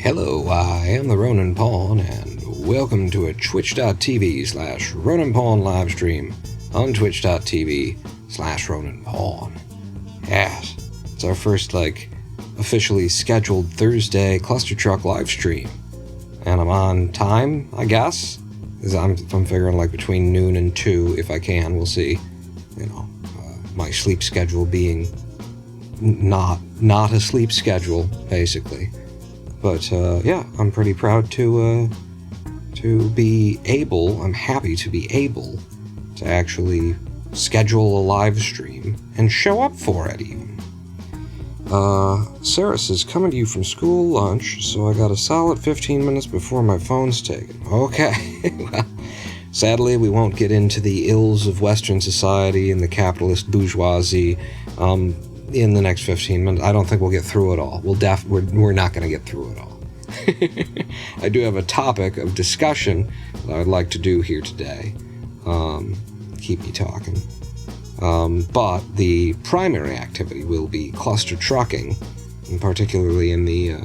Hello, I am the Ronin Pawn, and welcome to a twitch.tv/Ronin Pawn live stream on twitch.tv/Ronin Pawn. Yes, it's our first, officially scheduled Thursday Clustertruck live stream. And I'm on time, I guess. I'm figuring between noon and 2 if I can, we'll see. My sleep schedule being not a sleep schedule, basically. But, I'm pretty proud to be able, I'm happy to be able to actually schedule a live stream and show up for it, even. Sarah says, coming to you from school lunch, so I got a solid 15 minutes before my phone's taken. Okay. Well, sadly, we won't get into the ills of Western society and the capitalist bourgeoisie, in the next 15 minutes. I don't think we'll get through it all. We're not going to get through it all. I do have a topic of discussion that I'd like to do here today. Keep me talking. But the primary activity will be cluster trucking, and particularly in the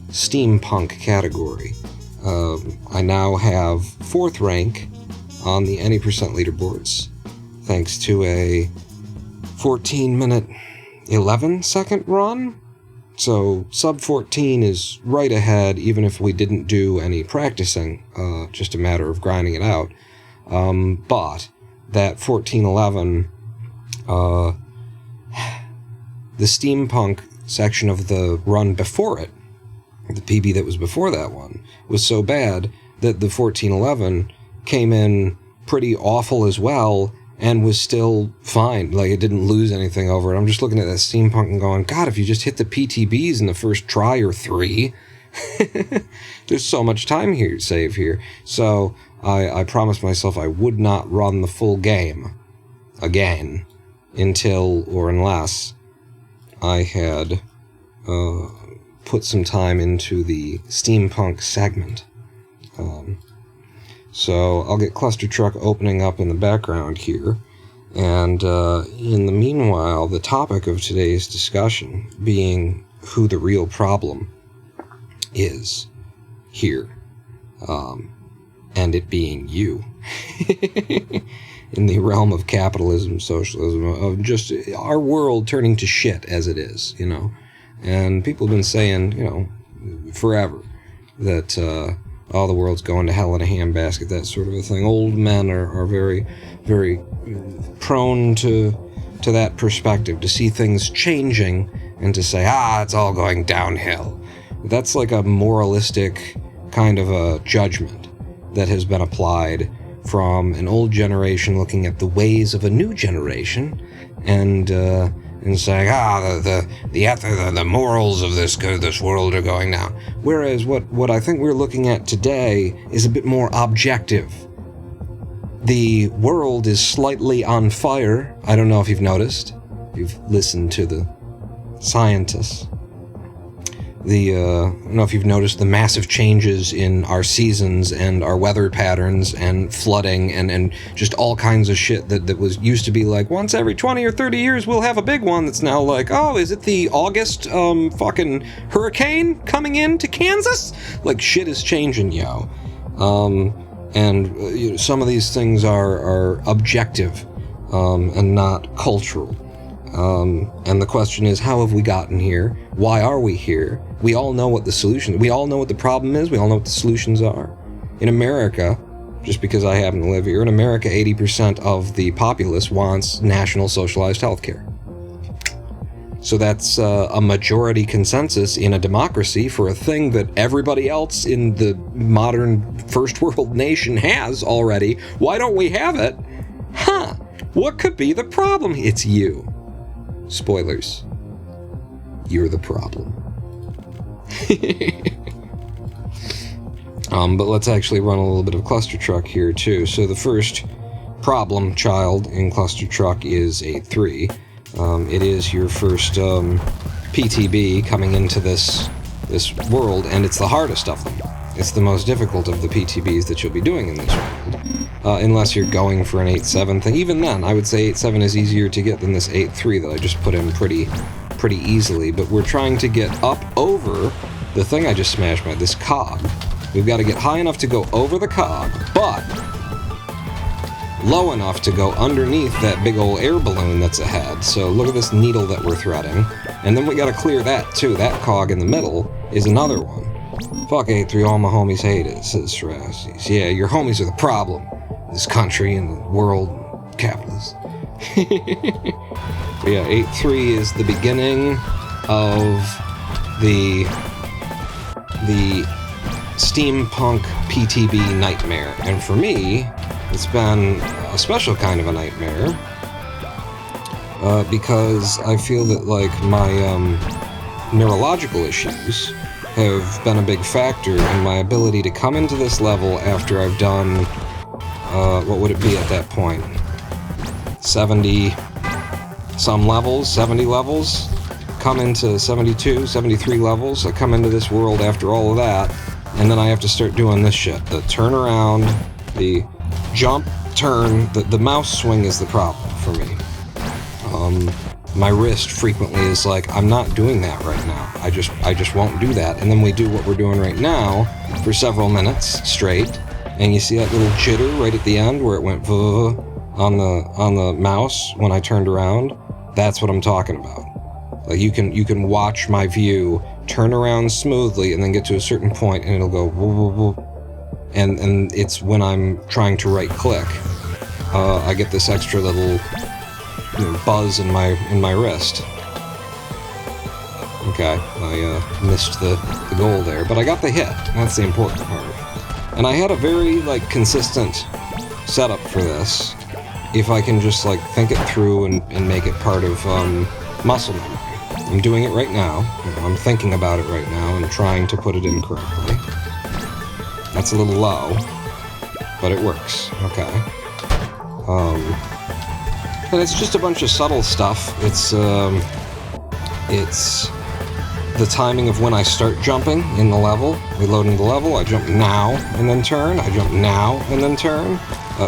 steampunk category. I now have 4th rank on the any percent leaderboards, thanks to a 14-minute 11-second run. So sub 14 is right ahead, even if we didn't do any practicing, just a matter of grinding it out. But that 14:11, the steampunk section of the run before it, the PB that was before that one, was so bad that the 14:11 came in pretty awful as well, and was still fine. It didn't lose anything over it. I'm just looking at that steampunk and going, God, if you just hit the PTBs in the first try or 3, there's so much time here to save here. So I promised myself I would not run the full game again until or unless I had put some time into the steampunk segment. So I'll get Clustertruck opening up in the background here, and in the meanwhile, the topic of today's discussion being who the real problem is here, and it being you. In the realm of capitalism, socialism, of just our world turning to shit as it is, and people have been saying, forever that the world's going to hell in a handbasket, that sort of a thing. Old men are very, very prone to that perspective, to see things changing and to say, it's all going downhill. That's like a moralistic kind of a judgment that has been applied from an old generation looking at the ways of a new generation and saying, the morals of this world are going down. Whereas what I think we're looking at today is a bit more objective. The world is slightly on fire. I don't know if you've noticed. You've listened to the scientists. I don't know if you've noticed the massive changes in our seasons and our weather patterns and flooding and just all kinds of shit that was used to be once every 20 or 30 years we'll have a big one that's now is it the August fucking hurricane coming into Kansas? Shit is changing, yo. And some of these things are objective and not cultural. And the question is, how have we gotten here? Why are we here? We all know what the problem is. We all know what the solutions are. In America, just because I happen to live here, in America, 80% of the populace wants national socialized healthcare. So that's a majority consensus in a democracy for a thing that everybody else in the modern first world nation has already. Why don't we have it? What could be the problem? It's you. Spoilers. You're the problem. But let's actually run a little bit of Clustertruck here too. So the first problem child in Clustertruck is 8.3. It is your first PTB coming into this world, and it's the hardest of them. It's the most difficult of the PTBs that you'll be doing in this world. Unless you're going for an 8.7 thing. Even then, I would say 8.7 is easier to get than this 8.3 that I just put in pretty easily. But we're trying to get up over the thing I just smashed by, this cog. We've got to get high enough to go over the cog, but low enough to go underneath that big old air balloon that's ahead. So look at this needle that we're threading. And then we got to clear that too. That cog in the middle is another one. Fuck 8-3, all my homies hate it, says Shrazzies. Yeah, your homies are the problem. This country and the world capitalist. Yeah, 8-3 is the beginning of the steampunk PTB nightmare. And for me, it's been a special kind of a nightmare. Because I feel that, like, my neurological issues have been a big factor in my ability to come into this level after I've done, what would it be at that point? 70 some levels, 70 levels, come into 72, 73 levels. I come into this world after all of that, and then I have to start doing this shit. The turn around, the jump, turn, the mouse swing is the problem for me. My wrist frequently is like, I'm not doing that right now. I just won't do that. And then we do what we're doing right now for several minutes straight, and you see that little jitter right at the end where it went on the mouse when I turned around. That's what I'm talking about. Like, you can watch my view turn around smoothly and then get to a certain point and it'll go whoop. And it's when I'm trying to right click, I get this extra little buzz in my wrist. Okay, I missed the goal there, but I got the hit. That's the important part. And I had a very consistent setup for this. If I can just think it through and make it part of muscle memory. I'm doing it right now. I'm thinking about it right now and trying to put it in correctly. That's a little low, but it works. Okay. And it's just a bunch of subtle stuff. It's the timing of when I start jumping in the level. We load into the level, I jump now and then turn. I jump now and then turn.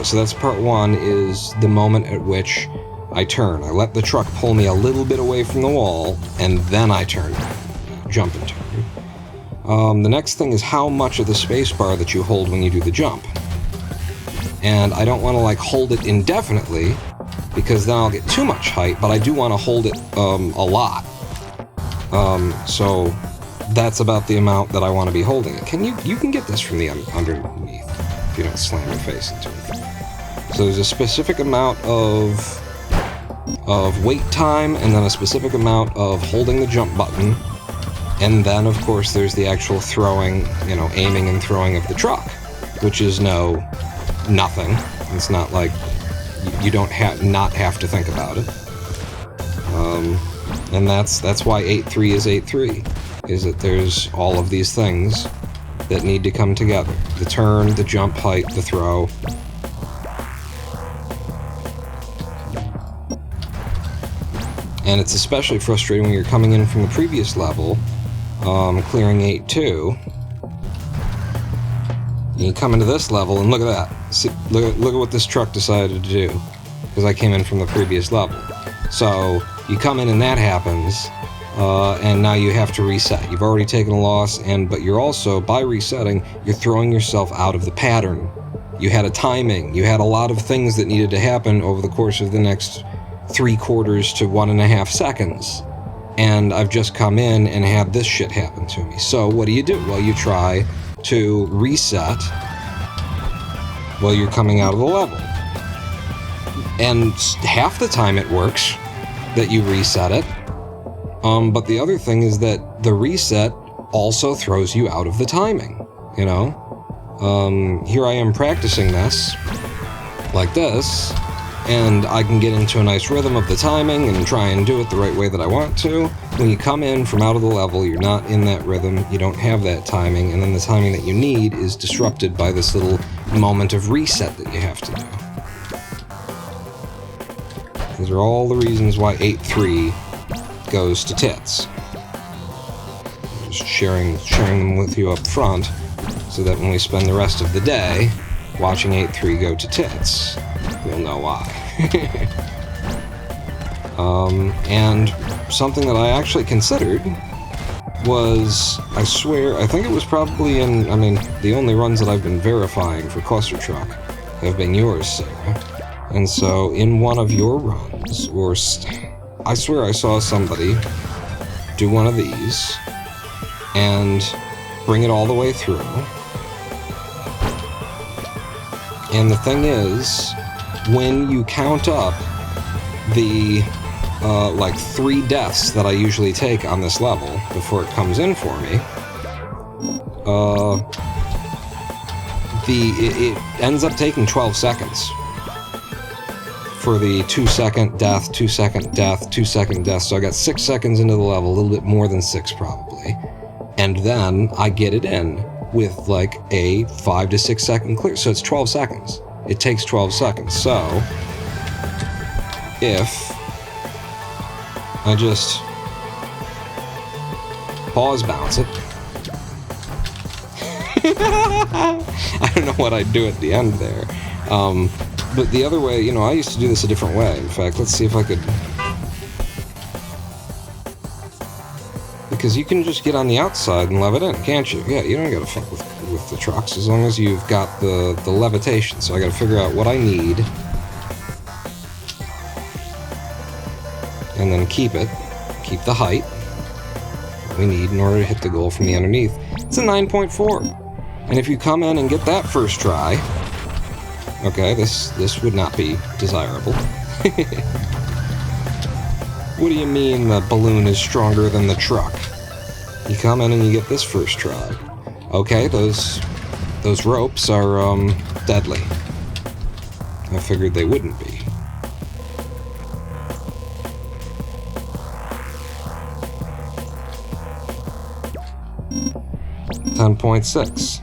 So that's part one, is the moment at which I turn. I let the truck pull me a little bit away from the wall, and then I turn. Jump and turn. The next thing is how much of the spacebar that you hold when you do the jump. And I don't want to hold it indefinitely, because then I'll get too much height, but I do want to hold it a lot. So that's about the amount that I want to be holding it. You can get this from the underneath if you don't slam your face into it. So there's a specific amount of wait time, and then a specific amount of holding the jump button, and then of course there's the actual throwing, aiming and throwing of the truck, which is nothing. It's not like you don't not have to think about it. And that's why 8-3 is 8-3, is that there's all of these things that need to come together. The turn, the jump height, the throw. And it's especially frustrating when you're coming in from the previous level, clearing 8-2. And you come into this level, and look at that. See, look at what this truck decided to do, because I came in from the previous level. So you come in and that happens, and now you have to reset. You've already taken a loss, but you're also, by resetting, you're throwing yourself out of the pattern. You had a timing. You had a lot of things that needed to happen over the course of the next 3/4 to 1.5 seconds. And I've just come in and had this shit happen to me. So what do? Well, you try to reset while you're coming out of the level. And half the time it works that you reset it. But the other thing is that the reset also throws you out of the timing, Here I am practicing this, like this, and I can get into a nice rhythm of the timing and try and do it the right way that I want to. When you come in from out of the level, you're not in that rhythm, you don't have that timing, and then the timing that you need is disrupted by this little moment of reset that you have to do. These are all the reasons why 8-3 goes to tits. Just sharing them with you up front, so that when we spend the rest of the day watching 8-3 go to tits, you'll know why. And something that I actually considered was, I swear, I think it was probably in, I mean, the only runs that I've been verifying for Clustertruck have been yours, Sarah. And so, in one of your runs, or I swear I saw somebody do one of these and bring it all the way through. And the thing is, when you count up the like 3 deaths that I usually take on this level before it comes in for me, it ends up taking 12 seconds for the 2-second death, 2-second death, 2-second death. So I got 6 seconds into the level, a little bit more than 6 probably, and then I get it in with like a 5 to 6 second clear. So it's 12 seconds. It takes 12 seconds. So if I just pause bounce it, I don't know what I'd do at the end there. But the other way, you know, I used to do this a different way. In fact, let's see if I could... Because you can just get on the outside and lev it in, can't you? Yeah, you don't gotta fuck with the trucks as long as you've got the levitation. So I gotta figure out what I need. And then keep the height we need in order to hit the goal from the underneath. It's a 9.4. And if you come in and get that first try, okay, this would not be desirable. What do you mean the balloon is stronger than the truck? You come in and you get this first try. Okay, those ropes are deadly. I figured they wouldn't be. $10.6.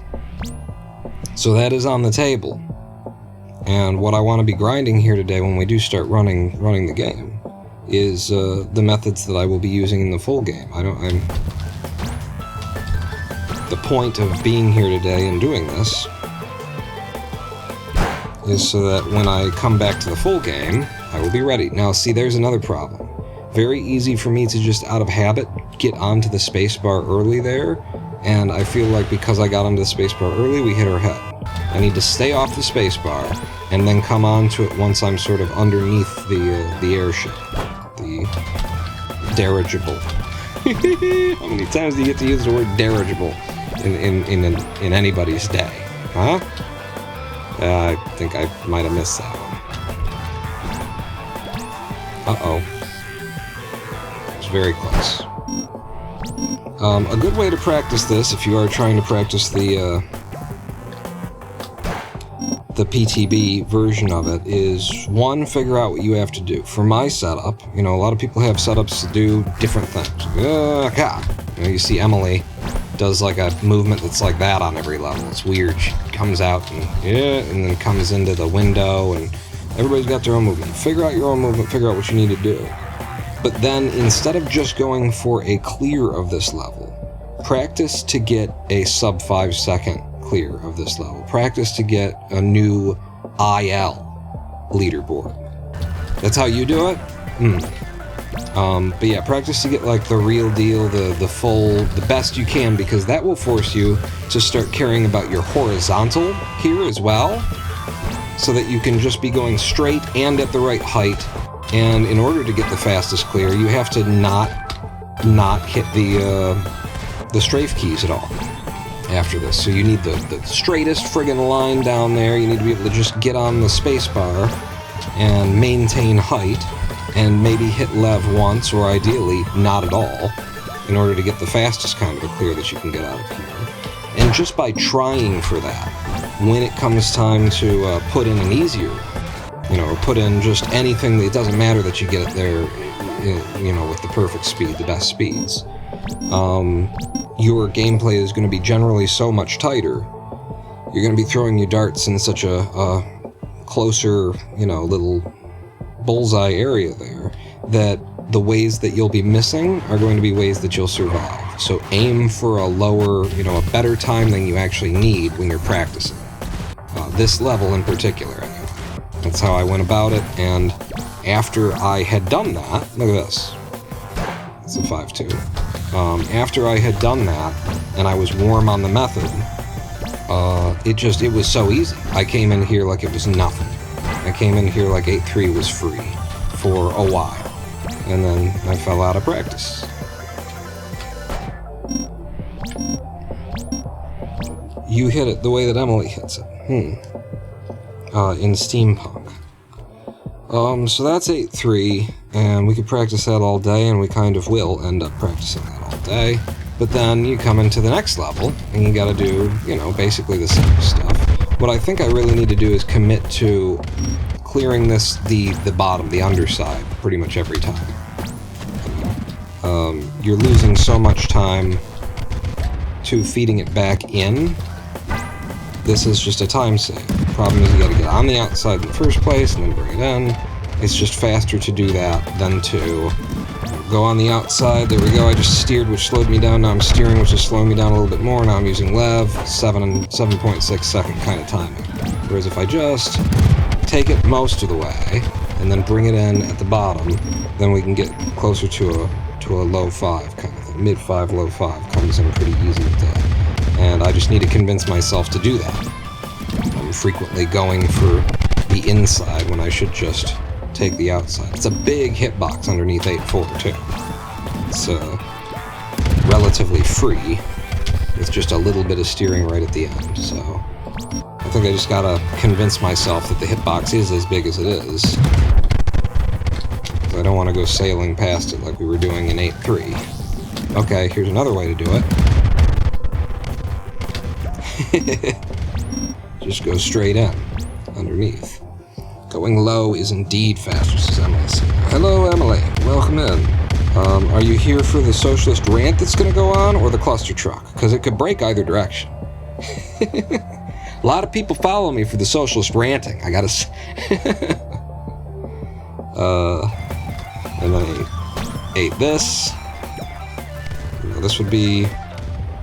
So that is on the table. And what I want to be grinding here today when we do start running the game is the methods that I will be using in the full game. The point of being here today and doing this is so that when I come back to the full game, I will be ready. Now, see, there's another problem. Very easy for me to just out of habit get onto the spacebar early there, and I feel like because I got onto the spacebar early, we hit our head. I need to stay off the spacebar and then come onto it once I'm sort of underneath the airship. The dirigible. How many times do you get to use the word dirigible in anybody's day? Huh? I think I might have missed that one. Uh-oh. It's very close. A good way to practice this, if you are trying to practice the PTB version of it, is 1, figure out what you have to do. For my setup, you know, a lot of people have setups to do different things. God. You know, you see Emily does like a movement that's like that on every level. It's weird. She comes out and then comes into the window, and everybody's got their own movement. Figure out your own movement, figure out what you need to do. But then, instead of just going for a clear of this level, practice to get a sub 5 second clear of this level. Practice to get a new IL leaderboard. That's how you do it? But yeah, practice to get like the real deal, the full, the best you can, because that will force you to start caring about your horizontal here as well, so that you can just be going straight and at the right height. And in order to get the fastest clear, you have to not hit the strafe keys at all after this. So you need the straightest friggin' line down there. You need to be able to just get on the space bar and maintain height, and maybe hit lev once, or ideally not at all, in order to get the fastest kind of a clear that you can get out of here. And just by trying for that, when it comes time to put in an easier, you know, or put in just anything, it doesn't matter that you get it there, you know, with the perfect speed, the best speeds. Your gameplay is going to be generally so much tighter. You're going to be throwing your darts in such a closer, you know, little bullseye area there, that the ways that you'll be missing are going to be ways that you'll survive. So aim for a lower, you know, a better time than you actually need when you're practicing. This level in particular, anyway. That's how I went about it, and after I had done that, look at this. It's a 5-2. After I had done that, and I was warm on the method, it was so easy. I came in here like it was nothing. I came in here like 8.3 was free for a while, and then I fell out of practice. You hit it the way that Emily hits it. In Steampunk. So that's 8.3, and we could practice that all day, and we kind of will end up practicing that all day. But then you come into the next level, and you gotta do, basically the same stuff. What I think I really need to do is commit to clearing the bottom, the underside, pretty much every time. You're losing so much time to feeding it back in. This is just a time save. The problem is you gotta get on the outside in the first place and then bring it in. It's just faster to do that than to go on the outside. There we go. I just steered, which slowed me down. Now I'm steering, which is slowing me down a little bit more. Now I'm using Lev, 7.6 second kind of timing. Whereas if I just take it most of the way and then bring it in at the bottom, then we can get closer to a low 5 kind of thing. Mid 5, low 5 comes in pretty easy with that. And I just need to convince myself to do that. I'm frequently going for the inside when I should just take the outside. It's a big hitbox underneath 8.4 too. It's relatively free with just a little bit of steering right at the end. So I think I just gotta convince myself that the hitbox is as big as it is. I don't want to go sailing past it like we were doing in 8.3. Okay, here's another way to do it. Just go straight in, underneath. Going low is indeed faster, says Emily. Hello, Emily. Welcome in. Are you here for the socialist rant that's going to go on, or the Clustertruck? Because it could break either direction. A lot of people follow me for the socialist ranting. I gotta say. And then I ate this. This would be...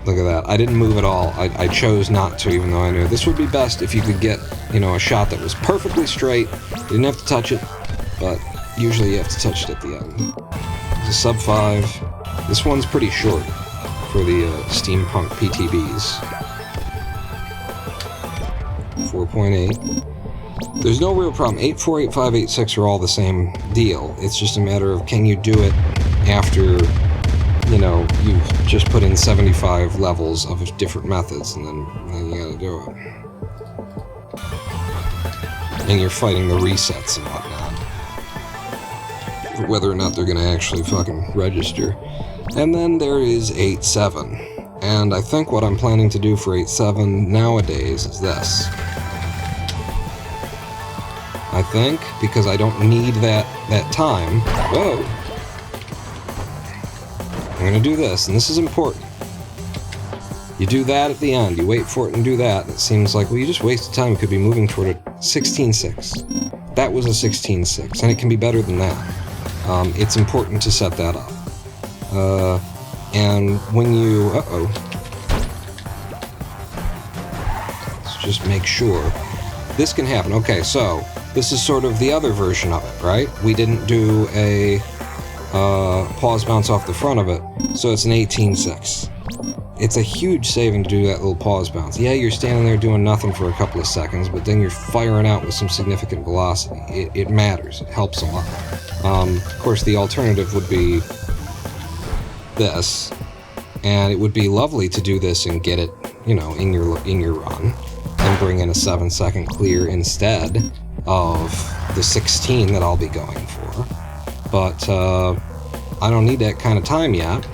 Look at that. I didn't move at all. I chose not to, even though I knew. This would be best if you could get, a shot that was perfectly straight. You didn't have to touch it, but usually you have to touch it at the end. It's a sub 5. This one's pretty short for the Steampunk PTBs. 4.8. There's no real problem. 8.4, 8.5, 8.6 are all the same deal. It's just a matter of can you do it after... you've just put in 75 levels of different methods, and then you gotta do it. And you're fighting the resets and whatnot. Whether or not they're gonna actually fucking register. And then there is 8.7. And I think what I'm planning to do for 8.7 nowadays is this. I think, because I don't need that time. Whoa! I'm going to do this, and this is important. You do that at the end. You wait for it and do that. It seems like, well, you just wasted time. You could be moving toward a 16.6. That was a 16.6, and it can be better than that. It's important to set that up. And when you... Let's just make sure. This can happen. Okay, so this is sort of the other version of it, right? We didn't do a... pause bounce off the front of it, so it's an 18.6. It's a huge saving to do that little pause bounce. Yeah, you're standing there doing nothing for a couple of seconds, but then you're firing out with some significant velocity. It matters. It helps a lot. Of course, the alternative would be this, and it would be lovely to do this and get it, in your run, and bring in a 7-second clear instead of the 16 that I'll be going for. But I don't need that kind of time yet.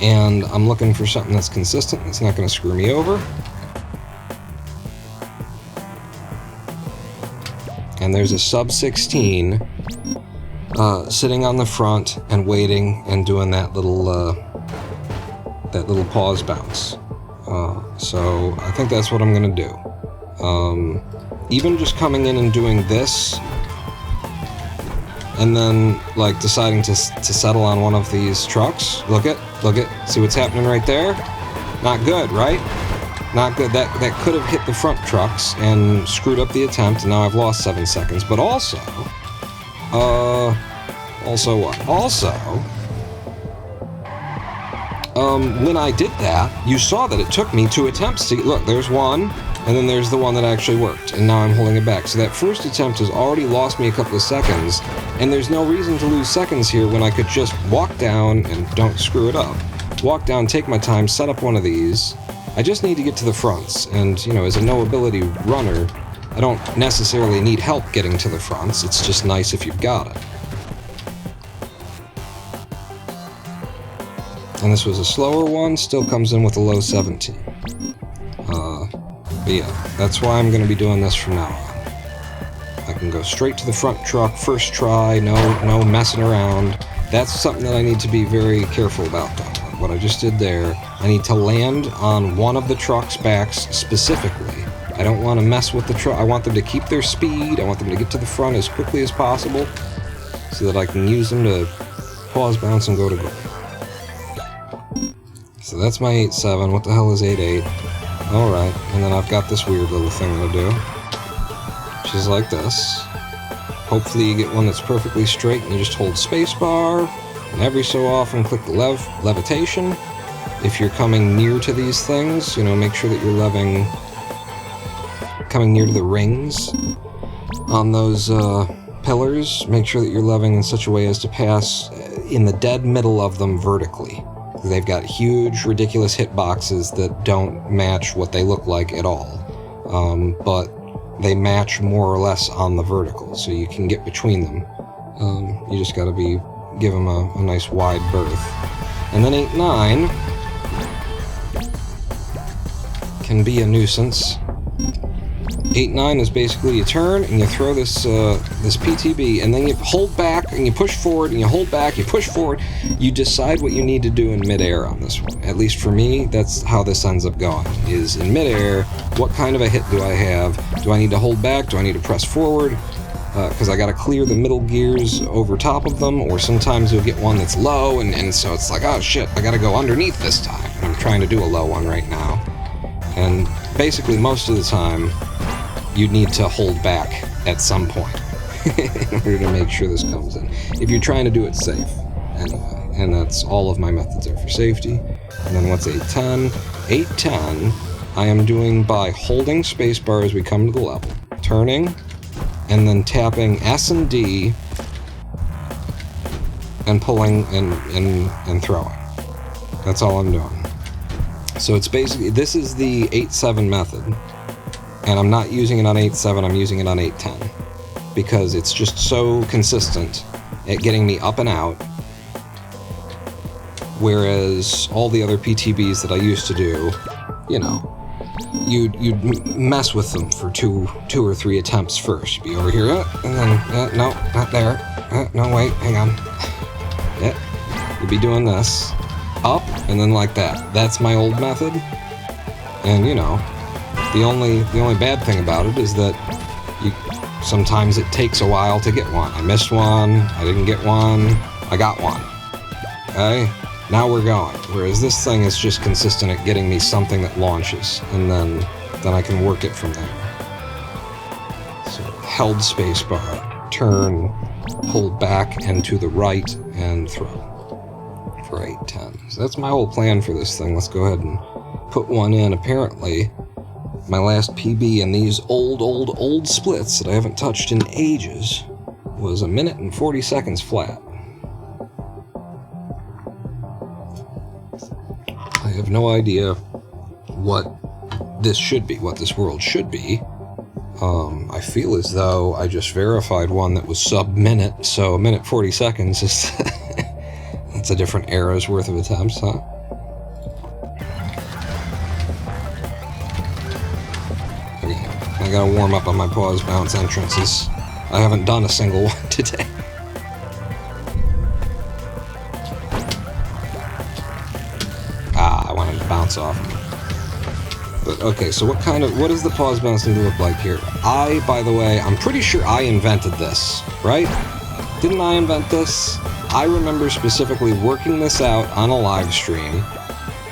And I'm looking for something that's consistent, that's not going to screw me over. And there's a sub 16 sitting on the front and waiting and doing that little pause bounce. So I think that's what I'm going to do. Even just coming in and doing this, and then, deciding to settle on one of these trucks. Look it. See what's happening right there? Not good, right? Not good. That could have hit the front trucks and screwed up the attempt, and now I've lost 7 seconds. But also what? Also, when I did that, you saw that it took me 2 attempts to... Look, there's one, and then there's the one that actually worked, and now I'm holding it back. So that first attempt has already lost me a couple of seconds, and there's no reason to lose seconds here when I could just walk down, and don't screw it up, walk down, take my time, set up one of these. I just need to get to the fronts, and, you know, as a no-ability runner, I don't necessarily need help getting to the fronts. It's just nice if you've got it. And this was a slower one, still comes in with a low 17. But yeah, that's why I'm going to be doing this from now on. I can go straight to the front truck, first try, no messing around. That's something that I need to be very careful about, though. What I just did there, I need to land on one of the truck's backs specifically. I don't want to mess with the truck. I want them to keep their speed. I want them to get to the front as quickly as possible so that I can use them to pause, bounce, and go to goal. So that's my 8-7. What the hell is 8-8? Alright, and then I've got this weird little thing to do, which is like this. Hopefully you get one that's perfectly straight and you just hold spacebar, and every so often click the levitation. If you're coming near to these things, you know, make sure that you're coming near to the rings on those pillars. Make sure that you're leving in such a way as to pass in the dead middle of them vertically. They've got huge, ridiculous hitboxes that don't match what they look like at all. But they match more or less on the vertical, so you can get between them. You just gotta give them a nice wide berth. And then 8-9 can be a nuisance. 8-9 is basically you turn and you throw this PTB, and then you hold back and you push forward and you hold back, you push forward. You decide what you need to do in midair on this one. At least for me, that's how this ends up going, is in midair, what kind of a hit do I have? Do I need to hold back? Do I need to press forward? Because I gotta clear the middle gears over top of them, or sometimes you'll get one that's low, and so it's like, oh shit, I gotta go underneath this time. And I'm trying to do a low one right now. And basically most of the time, you need to hold back at some point in order to make sure this comes in. If you're trying to do it safe, anyway. And that's all of my methods are for safety. And then what's 8-10? 8-10, I am doing by holding spacebar as we come to the level, turning, and then tapping S and D, and pulling and throwing. That's all I'm doing. So it's basically, this is the 8-7 method. And I'm not using it on 8-7, I'm using it on 8-10. Because it's just so consistent at getting me up and out. Whereas all the other PTBs that I used to do, you know, you'd mess with them for two or three attempts first. You'd be over here, and then, no, not there. No, wait, hang on. Yeah, you'd be doing this. Up, and then like that. That's my old method. And, you know, the only bad thing about it is that sometimes it takes a while to get one. I missed one, I didn't get one, I got one. Okay? Now we're going. Whereas this thing is just consistent at getting me something that launches, and then I can work it from there. So held spacebar, turn, pull back and to the right, and throw for 8-10. So that's my whole plan for this thing. Let's go ahead and put one in. Apparently, my last PB in these old splits that I haven't touched in ages was 1 minute and 40 seconds flat. I have no idea what this should be, what this world should be. I feel as though I just verified one that was sub-minute, so 1 minute 40 seconds is that's a different era's worth of attempts, huh? I gotta warm up on my pause bounce entrances. I haven't done a single one today. I wanted to bounce off. But okay, so what does the pause bounce need to look like here? By the way, I'm pretty sure I invented this, right? Didn't I invent this? I remember specifically working this out on a live stream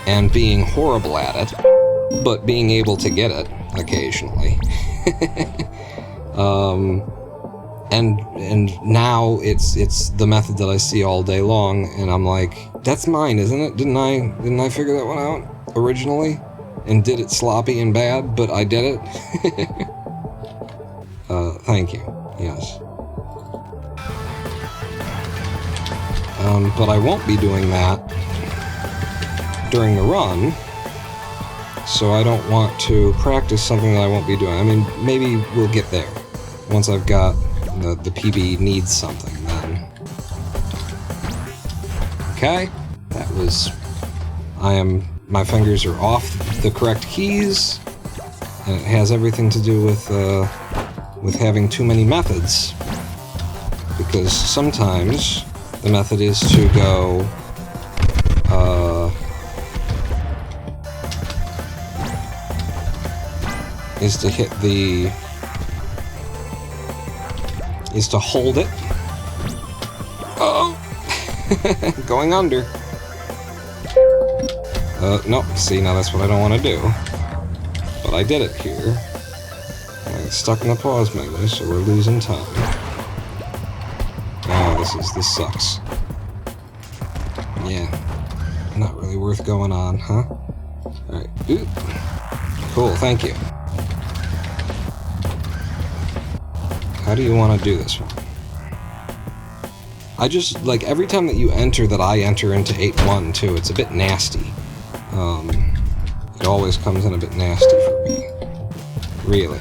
and being horrible at it, but being able to get it occasionally. And now it's the method that I see all day long, and I'm like, that's mine, isn't it? Didn't I figure that one out originally? And did it sloppy and bad, but I did it? Thank you. Yes. But I won't be doing that during the run, so I don't want to practice something that I won't be doing. I mean, maybe we'll get there. Once I've got the PB needs something, then. Okay, that was... my fingers are off the correct keys, and it has everything to do with having too many methods, because sometimes the method is to go, is to hit the, is to hold it. Oh! Going under. No, see, now that's what I don't want to do. But I did it here. I got stuck in the pause menu, so we're losing time. Oh, this sucks. Yeah. Not really worth going on, huh? Alright. Ooh. Cool, thank you. How do you want to do this one? I just, like, every time that you enter that I enter into 8-1, too, it's a bit nasty. It always comes in a bit nasty for me. Really.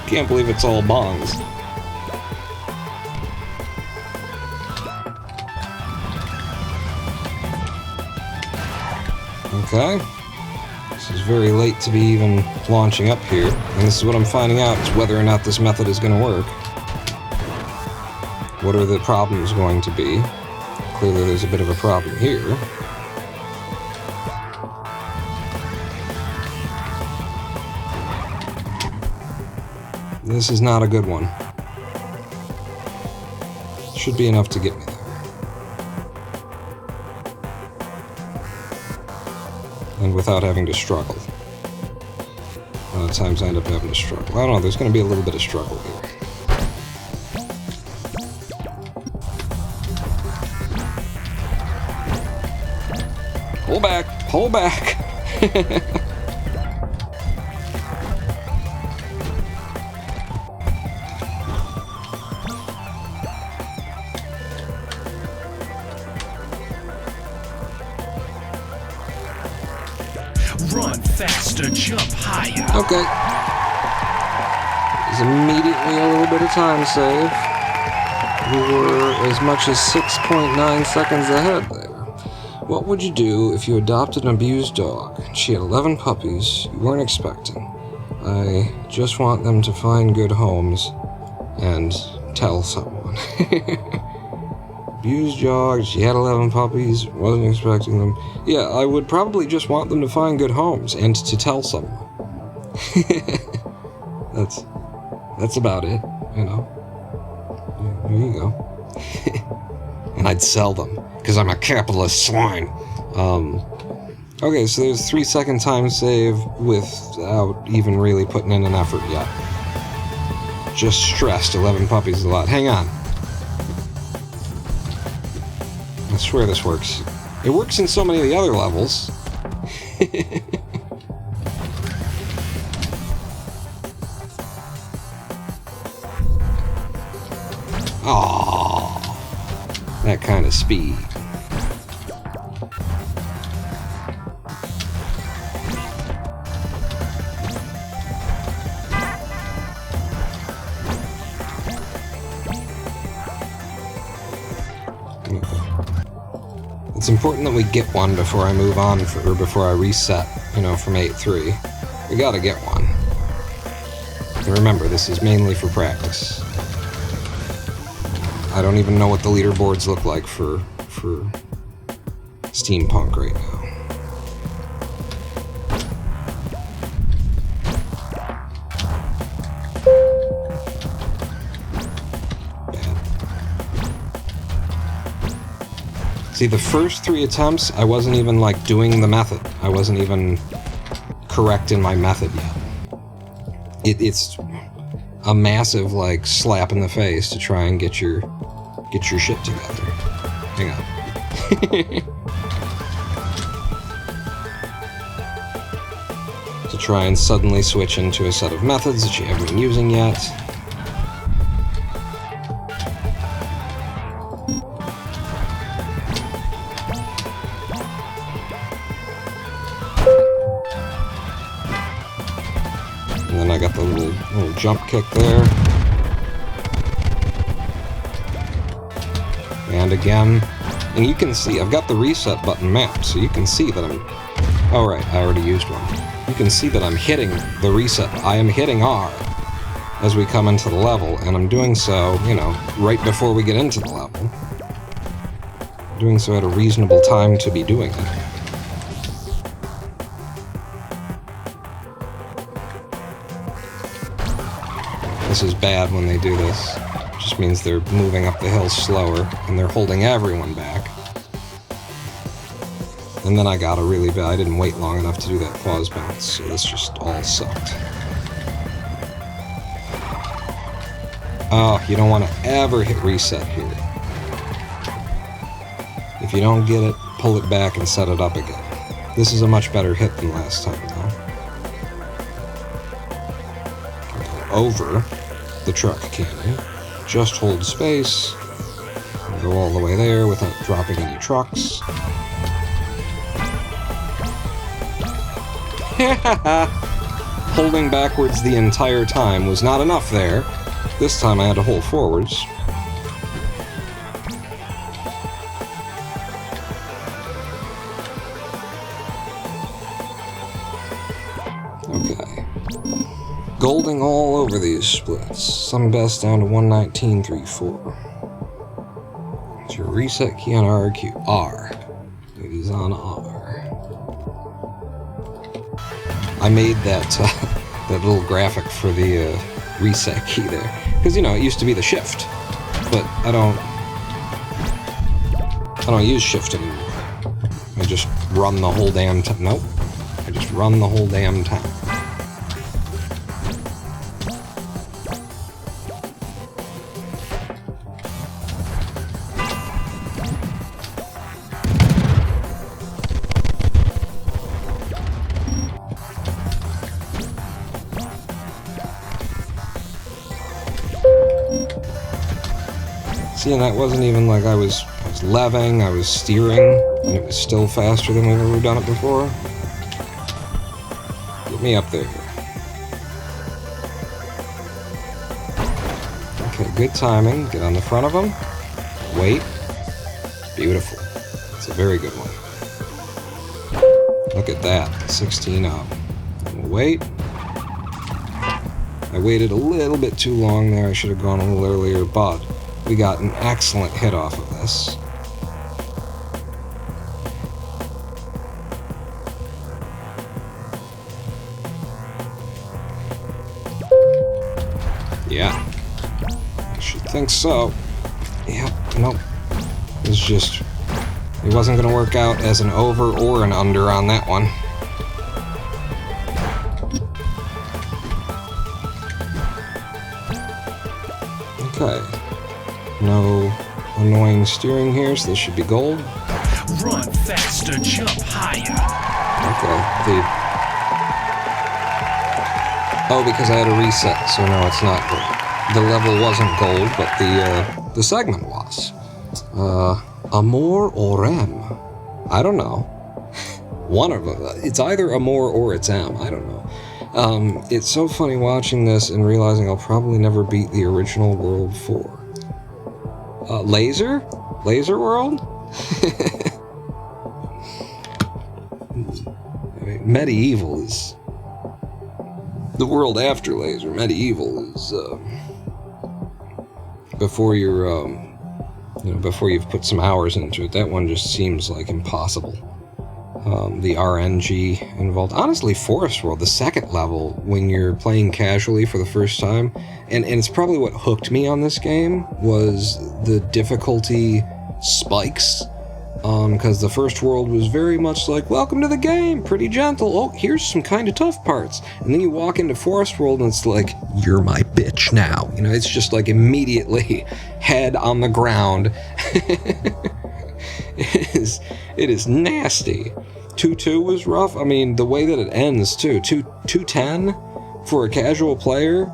Can't believe it's all bongs. Okay. This is very late to be even launching up here, and this is what I'm finding out, is whether or not this method is going to work. What are the problems going to be? Clearly there's a bit of a problem here. This is not a good one. Should be enough to get me there. And without having to struggle. A lot of times I end up having to struggle. I don't know, there's going to be a little bit of struggle here. Pull back! Pull back! Run faster, jump higher. Okay. There's immediately a little bit of time save. We were as much as 6.9 seconds ahead there. What would you do if you adopted an abused dog? She had 11 puppies you weren't expecting. I just want them to find good homes and tell someone. Abused dog, she had 11 puppies, wasn't expecting them. Yeah, I would probably just want them to find good homes and to tell someone. That's about it, you know. There you go. And I'd sell them, because I'm a capitalist swine. Okay, so there's 3-second time save without even really putting in an effort yet. Just stressed 11 puppies is a lot. Hang on. I swear this works. It works in so many of the other levels. Aww. That kind of speed. It's important that we get one before I move on, or before I reset, you know, from 8-3. We gotta get one. And remember, this is mainly for practice. I don't even know what the leaderboards look like for Steampunk right now. See, the first 3 attempts, I wasn't even, like, doing the method. I wasn't even correct in my method yet. It's a massive, like, slap in the face to try and get your shit together. Hang on. To try and suddenly switch into a set of methods that you haven't been using yet. And then I got the little jump kick there. And again, and you can see, I've got the reset button mapped, so you can see that I'm... Oh right, I already used one. You can see that I'm hitting the reset. I am hitting R as we come into the level, and I'm doing so, you know, right before we get into the level. Doing so at a reasonable time to be doing it. This is bad when they do this. It just means they're moving up the hill slower, and they're holding everyone back. And then I got a really bad... I didn't wait long enough to do that pause bounce, so this just all sucked. Oh, you don't want to ever hit reset here. If you don't get it, pull it back and set it up again. This is a much better hit than last time, though. Over the truck cannon. Just hold space. Go all the way there without dropping any trucks. Holding backwards the entire time was not enough there. This time I had to hold forwards. Okay. Golding all over these splits. Some best down to 119.34. It's your reset key on RQ. R. It is on R. I made that that little graphic for the reset key there, because you know it used to be the shift, but I don't use shift anymore. I just run the whole damn time. Nope, I just run the whole damn time. See, and that wasn't even like I was leving, I was steering, and it was still faster than we've ever done it before. Get me up there. Okay, good timing. Get on the front of them. Wait. Beautiful. It's a very good one. Look at that. 16 up. Wait. I waited a little bit too long there. I should have gone a little earlier, but we got an excellent hit off of this. Yeah. I should think so. Yeah, nope. It's just... it wasn't going to work out as an over or an under on that one. Okay. No annoying steering here, so this should be gold. Run faster, jump higher. Okay. Oh, because I had a reset, so no, it's not gold. The level wasn't gold, but the segment was. Amor or M? I don't know. One of them. It's either Amor or it's M. I don't know. It's so funny watching this and realizing I'll probably never beat the original World 4. Laser? Laser World? I mean, Medieval is... the world after Laser. Medieval is, before you're, before you've put some hours into it. That one just seems like impossible. The RNG involved. Honestly, Forest World, the second level, when you're playing casually for the first time, and it's probably what hooked me on this game, was the difficulty spikes. Because the first world was very much like, welcome to the game, pretty gentle. Oh, here's some kind of tough parts. And then you walk into Forest World and it's like, you're my bitch now. You know, it's just like immediately head on the ground. It is nasty. 2-2 was rough. I mean, the way that it ends too. 2-10 for a casual player,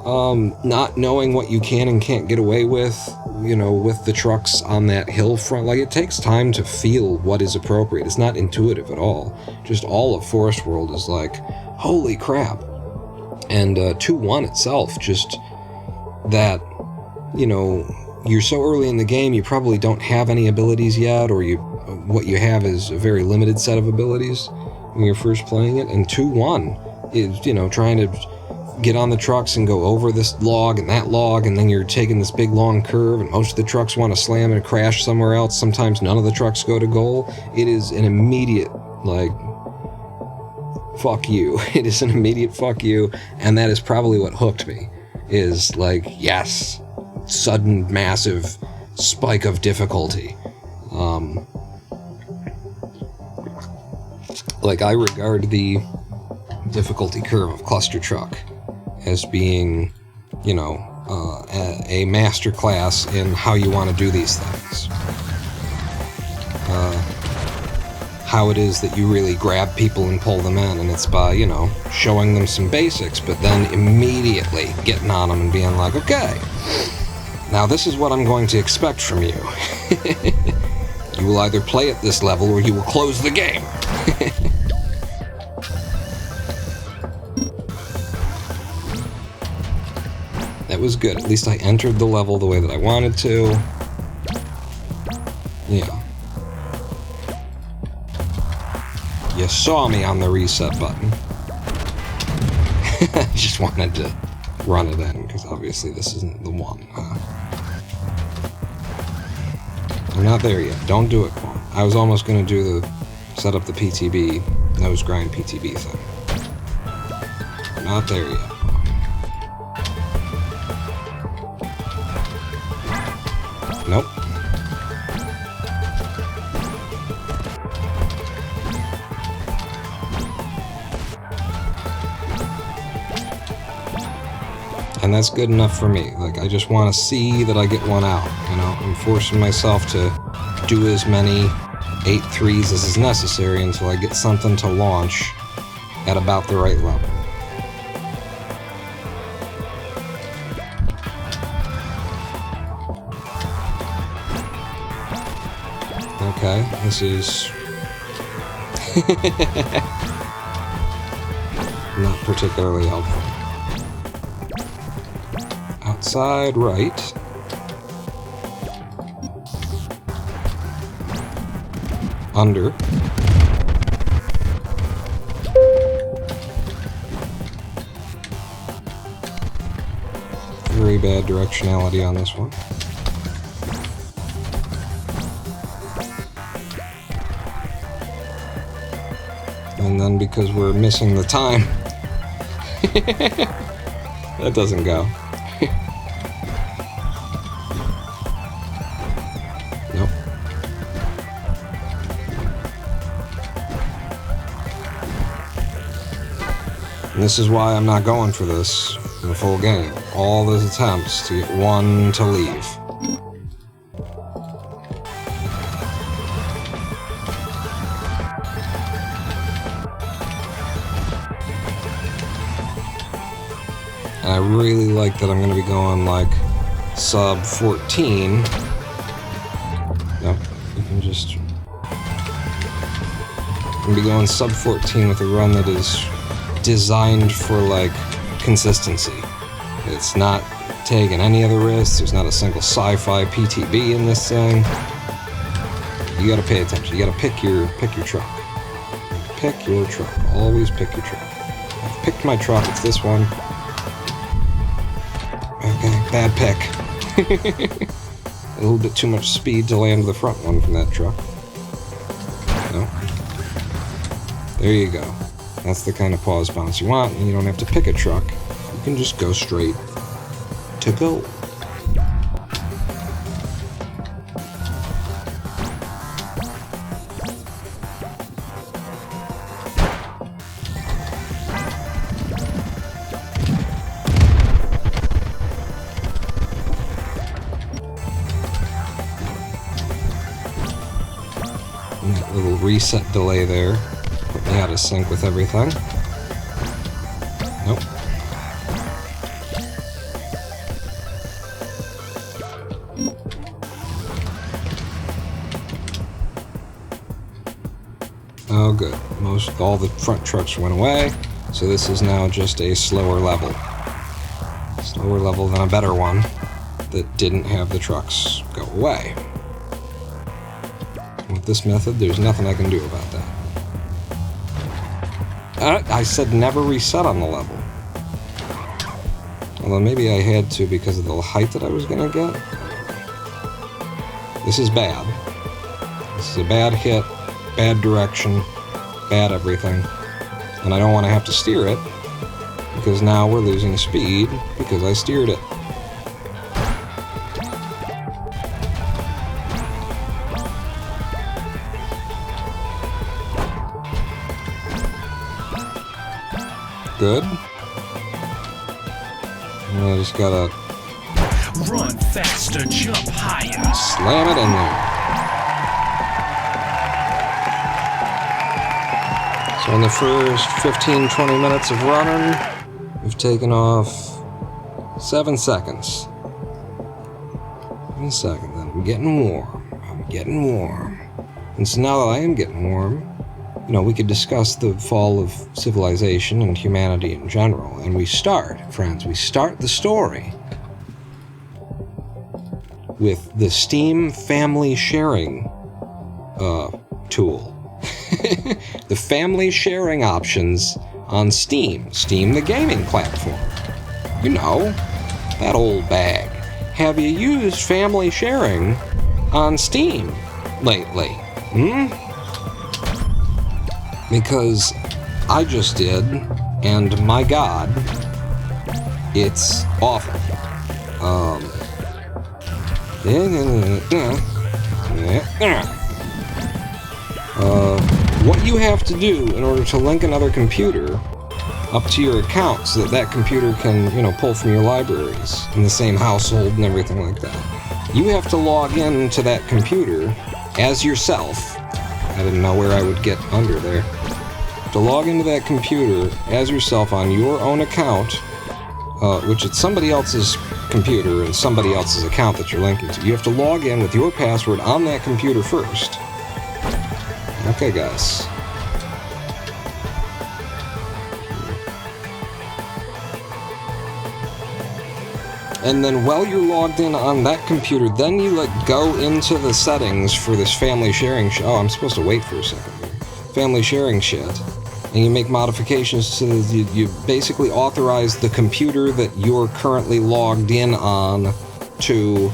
not knowing what you can and can't get away with, you know, with the trucks on that hill front. Like, it takes time to feel what is appropriate. It's not intuitive at all. Just all of Forest World is like, holy crap. And 2-1 itself, just that, you know, you're so early in the game, you probably don't have any abilities yet, or what you have is a very limited set of abilities when you're first playing it. And 2-1 is, you know, trying to get on the trucks and go over this log and that log, and then you're taking this big long curve, and most of the trucks want to slam and crash somewhere else. Sometimes none of the trucks go to goal. It is an immediate, like, fuck you. It is an immediate fuck you, and that is probably what hooked me, is like, yes, sudden massive spike of difficulty. Like, I regard the difficulty curve of Clustertruck as being, you know, a master class in how you want to do these things. How it is that you really grab people and pull them in, and it's by, you know, showing them some basics, but then immediately getting on them and being like, okay, now this is what I'm going to expect from you. You will either play at this level or you will close the game. That was good. At least I entered the level the way that I wanted to. Yeah. You saw me on the reset button. I just wanted to run it in, because obviously this isn't the one. I'm not there yet. Don't do it, Paul. I was almost going to do set up the PTB, nose grind PTB thing. Not there yet. Nope. And that's good enough for me. Like, I just want to see that I get one out, you know? I'm forcing myself to do as many 8-3s as is necessary until I get something to launch at about the right level. Okay, this is not particularly helpful. Outside right. Under. Very bad directionality on this one. And then because we're missing the time, that doesn't go. Nope. And this is why I'm not going for this in the full game. All those attempts to get one to leave. And I really like that I'm going to be going like sub 14. Nope, you can just... I'm going to be going sub 14 with a run that is designed for like consistency. It's not taking any other risks. There's not a single sci-fi PTB in this thing. You got to pay attention. You got to pick your truck. Pick your truck. Always pick your truck. I've picked my truck. It's this one. Okay, bad pick. A little bit too much speed to land the front one from that truck. No. There you go. That's the kind of pause bounce you want, and you don't have to pick a truck. You can just go straight to goal. Little reset delay there. Put me out of sync with everything. Nope. Oh, good. All the front trucks went away, so this is now just a slower level. Slower level than a better one that didn't have the trucks go away. With this method, there's nothing I can do about that. I said never reset on the level. Although maybe I had to because of the height that I was going to get. This is bad. This is a bad hit, bad direction, bad everything. And I don't want to have to steer it, because now we're losing speed because I steered it. Good. And I just gotta Run faster, jump higher. slam it in there. So in the first 15-20 minutes of running, we've taken off 7 seconds. 1 second, then I'm getting warm. And so now that I am getting warm, we could discuss the fall of civilization and humanity in general. And we start the story with the Steam family sharing tool. The family sharing options on Steam. Steam, the gaming platform. That old bag. Have you used family sharing on Steam lately? Because I just did, and my God, it's awful. What you have to do in order to link another computer up to your account so that computer can, pull from your libraries in the same household and everything like that. You have to log in to that computer as yourself. I didn't know where I would get under there. To log into that computer as yourself on your own account, which is somebody else's computer and somebody else's account that you're linking to. You have to log in with your password on that computer first. Okay, guys. And then while you're logged in on that computer, then you go into the settings for this family sharing shit. Oh, I'm supposed to wait for a second here. Family sharing shit. And you make modifications to you basically authorize the computer that you're currently logged in on to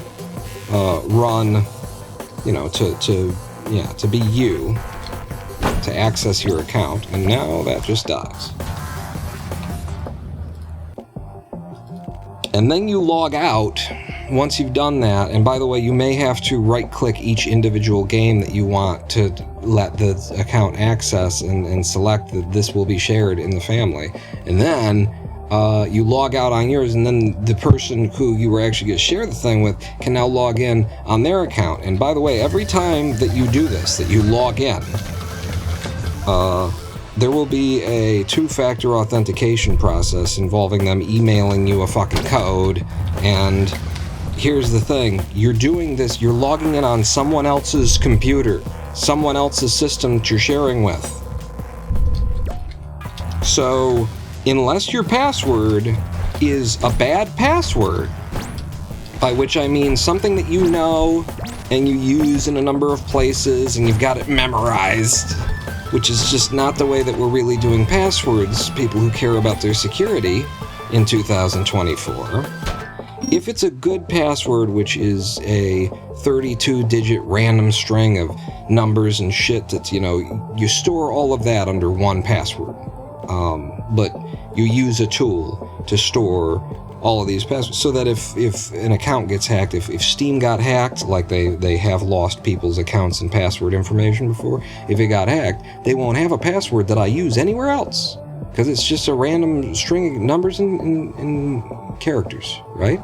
run, to be you, to access your account. And now that just dies. And then you log out once you've done that. And by the way, you may have to right-click each individual game that you want to let the account access and select that this will be shared in the family. And then you log out on yours, and then the person who you were actually going to share the thing with can now log in on their account. And by the way, every time that you do this, that you log in, there will be a 2-factor authentication process involving them emailing you a fucking code. And here's the thing, you're doing this, you're logging in on someone else's computer, someone else's system that you're sharing with. So, unless your password is a bad password, by which I mean something that you know and you use in a number of places and you've got it memorized, which is just not the way that we're really doing passwords, people who care about their security in 2024. If it's a good password, which is a 32-digit random string of numbers and shit that, you store all of that under one password. But you use a tool to store all of these passwords so that if an account gets hacked, if Steam got hacked, like they have lost people's accounts and password information before, if it got hacked, they won't have a password that I use anywhere else, because it's just a random string of numbers and characters, right?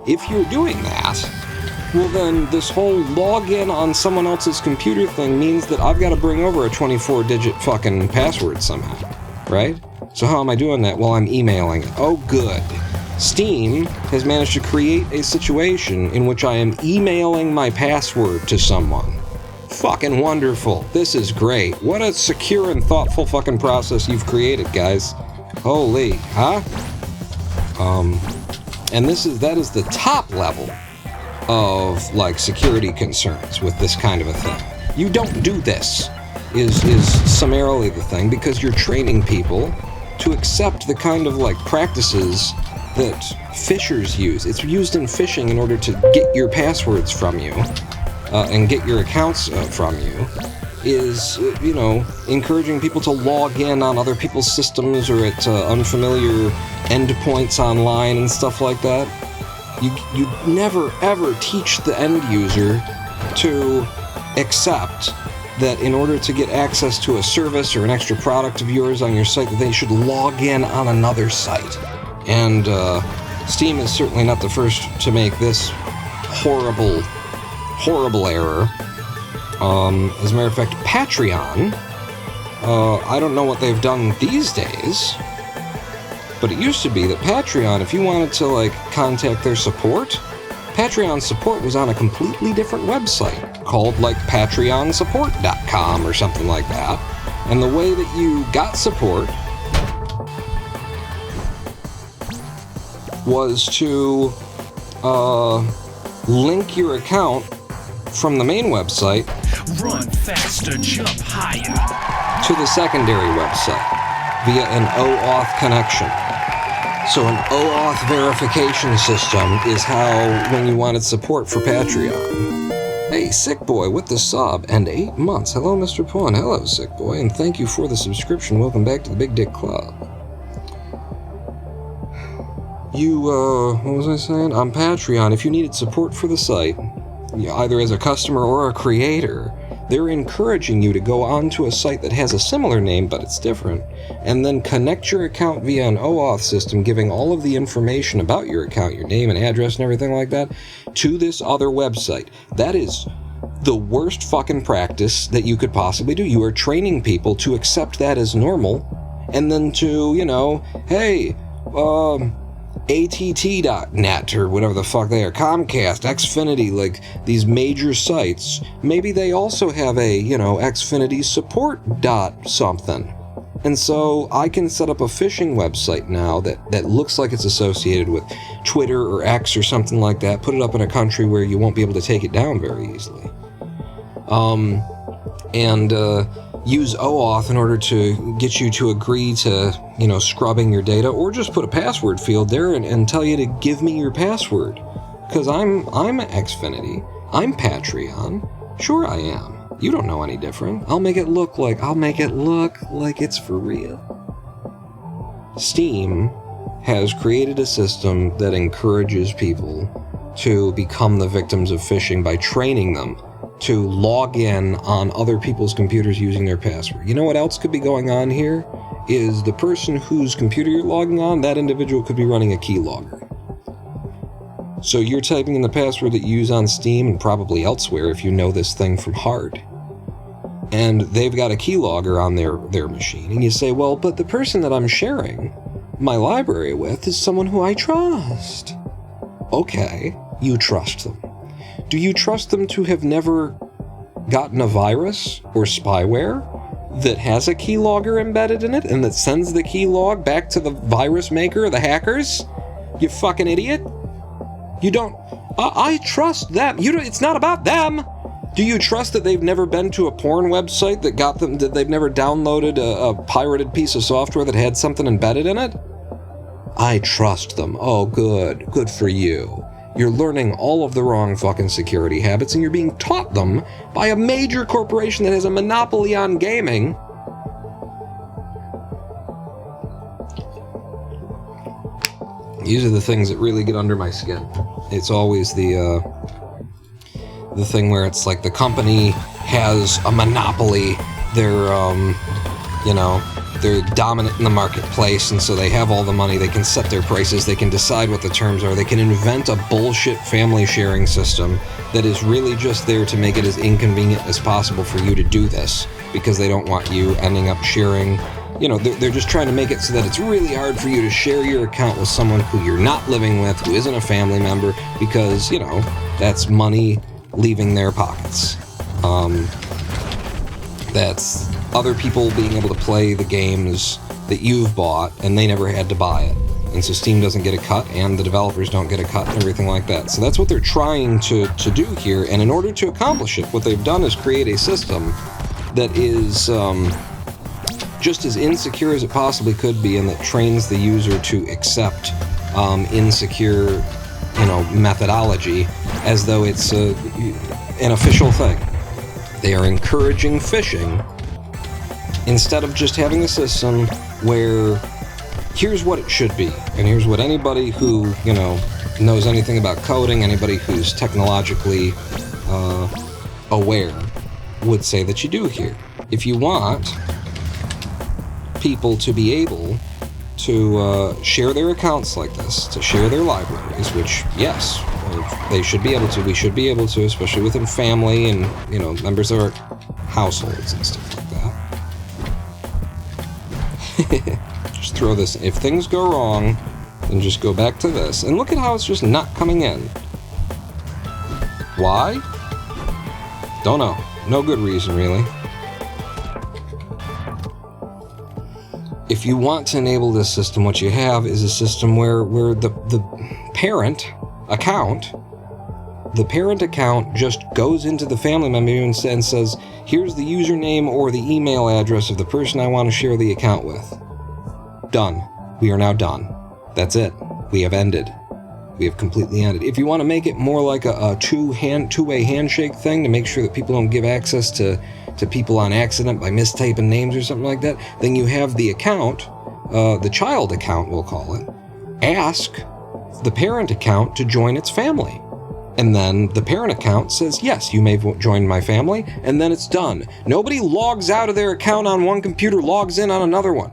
If you're doing that, Well, then this whole login on someone else's computer thing means that I've got to bring over a 24-digit fucking password somehow, right? So how am I doing that? Well, I'm emailing it. Oh, good. Steam has managed to create a situation in which I am emailing my password to someone. Fucking wonderful. This is great. What a secure and thoughtful fucking process you've created, guys. Holy, huh? And that is the top level of, like, security concerns with this kind of a thing. You don't do this, is summarily the thing, because you're training people to accept the kind of, like, practices that phishers use. It's used in phishing in order to get your passwords from you, and get your accounts from you, is, encouraging people to log in on other people's systems or at unfamiliar endpoints online and stuff like that. You never, ever teach the end user to accept that in order to get access to a service or an extra product of yours on your site, that they should log in on another site. And Steam is certainly not the first to make this horrible error. As a matter of fact, Patreon, I don't know what they've done these days, but it used to be that Patreon, if you wanted to, like, contact their support, Patreon support was on a completely different website called, like, patreonsupport.com or something like that. And the way that you got support was to link your account from the main website Run faster, jump higher. to the secondary website via an OAuth connection. So an OAuth verification system is how, when you wanted support for Patreon. Hey, Sick Boy with the sub and 8 months. Hello, Mr. Pawn. Hello, Sick Boy, and thank you for the subscription. Welcome back to the Big Dick Club. What was I saying? On Patreon, if you needed support for the site, either as a customer or a creator, they're encouraging you to go onto a site that has a similar name, but it's different, and then connect your account via an OAuth system, giving all of the information about your account, your name and address and everything like that, to this other website. That is the worst fucking practice that you could possibly do. You are training people to accept that as normal, and then to, hey, ATT.net or whatever the fuck they are, Comcast, Xfinity, like these major sites, maybe they also have a, Xfinity support dot something. And so I can set up a phishing website now that looks like it's associated with Twitter or X or something like that, put it up in a country where you won't be able to take it down very easily. And use OAuth in order to get you to agree to, scrubbing your data, or just put a password field there and tell you to give me your password. Because I'm Xfinity. I'm Patreon. Sure I am. You don't know any different. I'll make it look like it's for real. Steam has created a system that encourages people to become the victims of phishing by training them to log in on other people's computers using their password. You know what else could be going on here? Is the person whose computer you're logging on, that individual could be running a keylogger. So you're typing in the password that you use on Steam and probably elsewhere if you know this thing from heart. And they've got a keylogger on their machine. And you say, well, but the person that I'm sharing my library with is someone who I trust. Okay, you trust them. Do you trust them to have never gotten a virus or spyware that has a keylogger embedded in it and that sends the keylog back to the virus maker, the hackers? You fucking idiot. You don't... I trust them. It's not about them. Do you trust that they've never been to a porn website that they've never downloaded a pirated piece of software that had something embedded in it? I trust them. Oh, good. Good for you. You're learning all of the wrong fucking security habits, and you're being taught them by a major corporation that has a monopoly on gaming. These are the things that really get under my skin. It's always the thing where it's like the company has a monopoly. They're, they're dominant in the marketplace, and so they have all the money, they can set their prices, they can decide what the terms are, they can invent a bullshit family sharing system that is really just there to make it as inconvenient as possible for you to do this, because they don't want you ending up sharing, you know, they're just trying to make it so that it's really hard for you to share your account with someone who you're not living with, who isn't a family member, because, you know, that's money leaving their pockets. That's other people being able to play the games that you've bought and they never had to buy it. And so Steam doesn't get a cut and the developers don't get a cut and everything like that. So that's what they're trying to do here. And in order to accomplish it, what they've done is create a system that is just as insecure as it possibly could be, and that trains the user to accept insecure, you know, methodology as though it's an official thing. They are encouraging phishing instead of just having a system where here's what it should be, and here's what anybody who, you know, knows anything about coding, anybody who's technologically aware would say that you do here. If you want people to be able to share their accounts like this, to share their libraries, which, yes, they should be able to. We should be able to, especially within family and, you know, members of our households and stuff like that. Just throw this. If things go wrong, then just go back to this. And look at how it's just not coming in. Why? Don't know. No good reason, really. If you want to enable this system, what you have is a system where the parent account just goes into the family member and says, here's the username or the email address of the person I want to share the account with. Done. We are now done. That's it. We have ended. We have completely ended. If you want to make it more like a two-way handshake thing to make sure that people don't give access to people on accident by mistyping names or something like that, then you have the account, the child account we'll call it, ask the parent account to join its family. And then the parent account says, yes, you may join my family, and then it's done. Nobody logs out of their account on one computer, logs in on another one.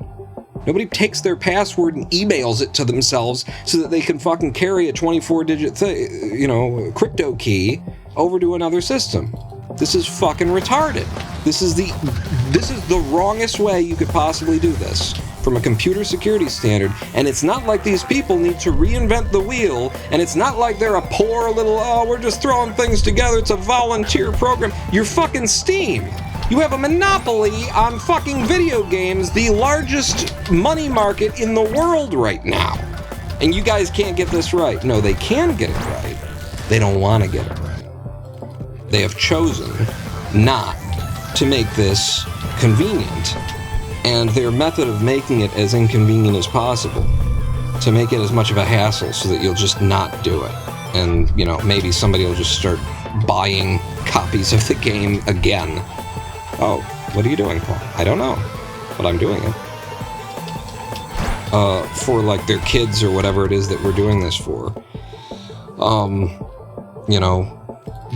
Nobody takes their password and emails it to themselves so that they can fucking carry a 24-digit crypto key over to another system. This is fucking retarded. This is the wrongest way you could possibly do this from a computer security standard, and it's not like these people need to reinvent the wheel, and it's not like they're a poor little, we're just throwing things together, it's a volunteer program. You're fucking Steam. You have a monopoly on fucking video games, the largest money market in the world right now. And you guys can't get this right. No, they can get it right. They don't want to get it right. They have chosen not to make this convenient, and their method of making it as inconvenient as possible, to make it as much of a hassle so that you'll just not do it. And, you know, maybe somebody will just start buying copies of the game again. Oh, what are you doing, Paul? I don't know, but I'm doing it. For, like, their kids or whatever it is that we're doing this for. You know,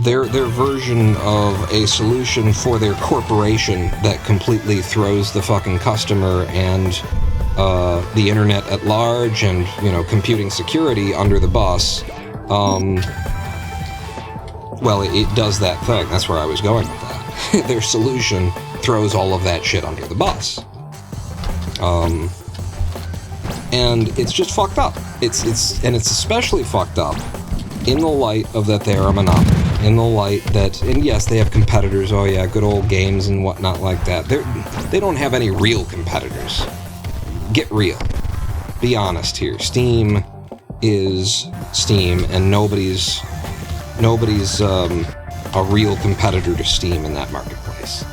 their version of a solution for their corporation that completely throws the fucking customer and the internet at large and, you know, computing security under the bus. Well, it does that thing. That's where I was going with that. Their solution throws all of that shit under the bus. And it's just fucked up. It's especially fucked up in the light of that they are a monopoly. In the light that, and yes, they have competitors, oh yeah, good old games and whatnot like that. They don't have any real competitors. Get real. Be honest here. Steam is Steam, and nobody's a real competitor to Steam in that marketplace.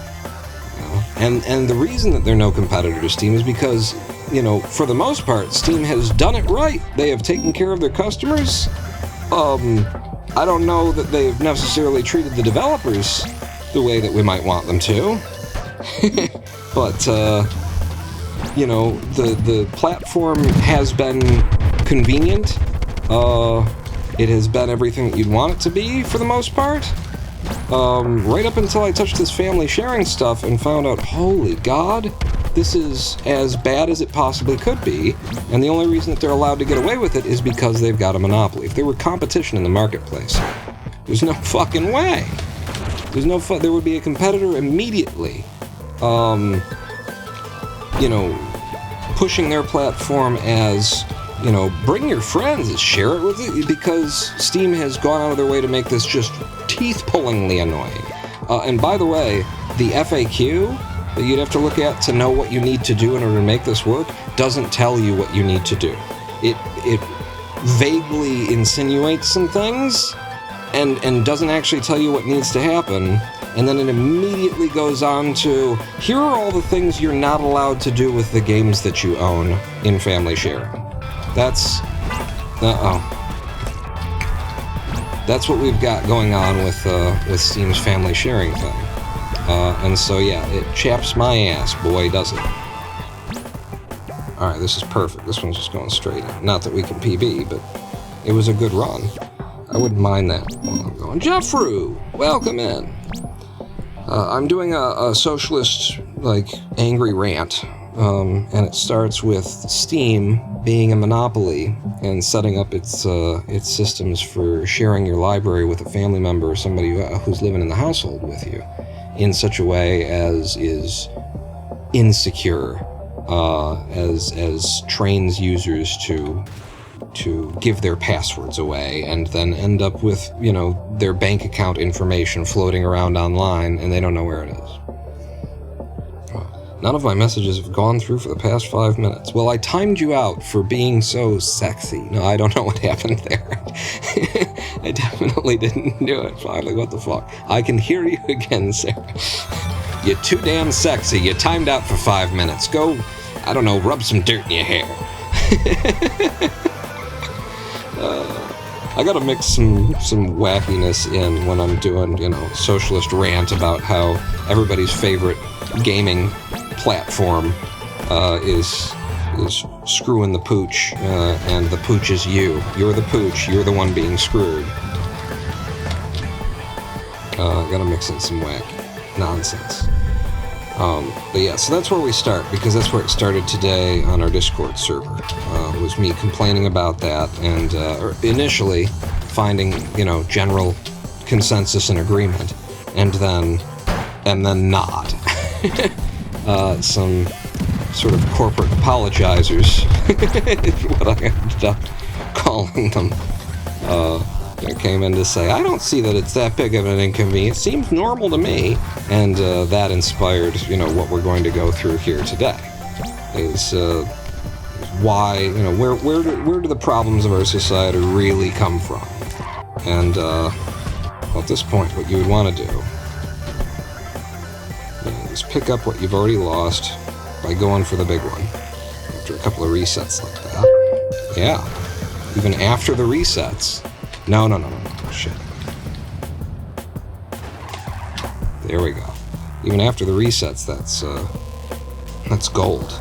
You know? And the reason that they're no competitor to Steam is because, you know, for the most part, Steam has done it right. They have taken care of their customers. I don't know that they've necessarily treated the developers the way that we might want them to. But, you know, the platform has been convenient. It has been everything that you'd want it to be for the most part. Right up until I touched this family sharing stuff and found out, holy God, this is as bad as it possibly could be, and the only reason that they're allowed to get away with it is because they've got a monopoly. If there were competition in the marketplace, there's no fucking way. There would be a competitor immediately, pushing their platform as, bring your friends, share it with you, because Steam has gone out of their way to make this just teeth-pullingly annoying. And by the way, the FAQ that you'd have to look at to know what you need to do in order to make this work doesn't tell you what you need to do. It vaguely insinuates some things and doesn't actually tell you what needs to happen, and then it immediately goes on to, here are all the things you're not allowed to do with the games that you own in family sharing. That's what we've got going on with Steam's family sharing thing. And so, yeah, it chaps my ass, boy, does it. Alright, this is perfect. This one's just going straight in. Not that we can PB, but it was a good run. I wouldn't mind that while I'm going. Jeffrey, welcome in. I'm doing a socialist, angry rant. And it starts with Steam being a monopoly and setting up its systems for sharing your library with a family member or somebody who's living in the household with you in such a way as is insecure, as trains users to give their passwords away and then end up with, their bank account information floating around online and they don't know where it is. None of my messages have gone through for the past 5 minutes. Well, I timed you out for being so sexy. No, I don't know what happened there. I definitely didn't do it finally. What the fuck? I can hear you again, Sarah. You're too damn sexy. You timed out for 5 minutes. Go, I don't know, rub some dirt in your hair. I gotta mix some wackiness in when I'm doing, socialist rant about how everybody's favorite gaming platform is screwing the pooch, and the pooch is you. You're the pooch. You're the one being screwed. Gotta mix in some whack nonsense. But yeah, so that's where we start, because that's where it started today on our Discord server. Was me complaining about that, and initially finding, general consensus and agreement, and then not. Some sort of corporate apologizers is what I ended up calling them. Came in to say, I don't see that it's that big of an inconvenience. Seems normal to me. And that inspired, what we're going to go through here today. Is why, where do the problems of our society really come from? And at this point, what you would want to do is pick up what you've already lost by going for the big one. After a couple of resets like that. Yeah. Even after the resets. No. Shit. There we go. Even after the resets, that's gold.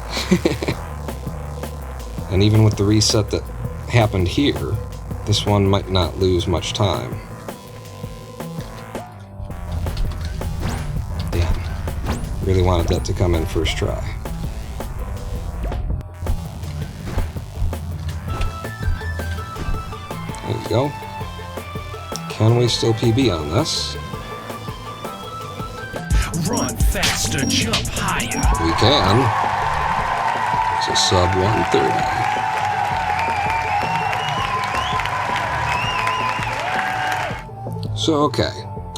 And even with the reset that happened here, this one might not lose much time. Damn. Really wanted that to come in first try. There you go. Can we still PB on this? Run faster, jump higher. We can. It's a sub 130. So, okay.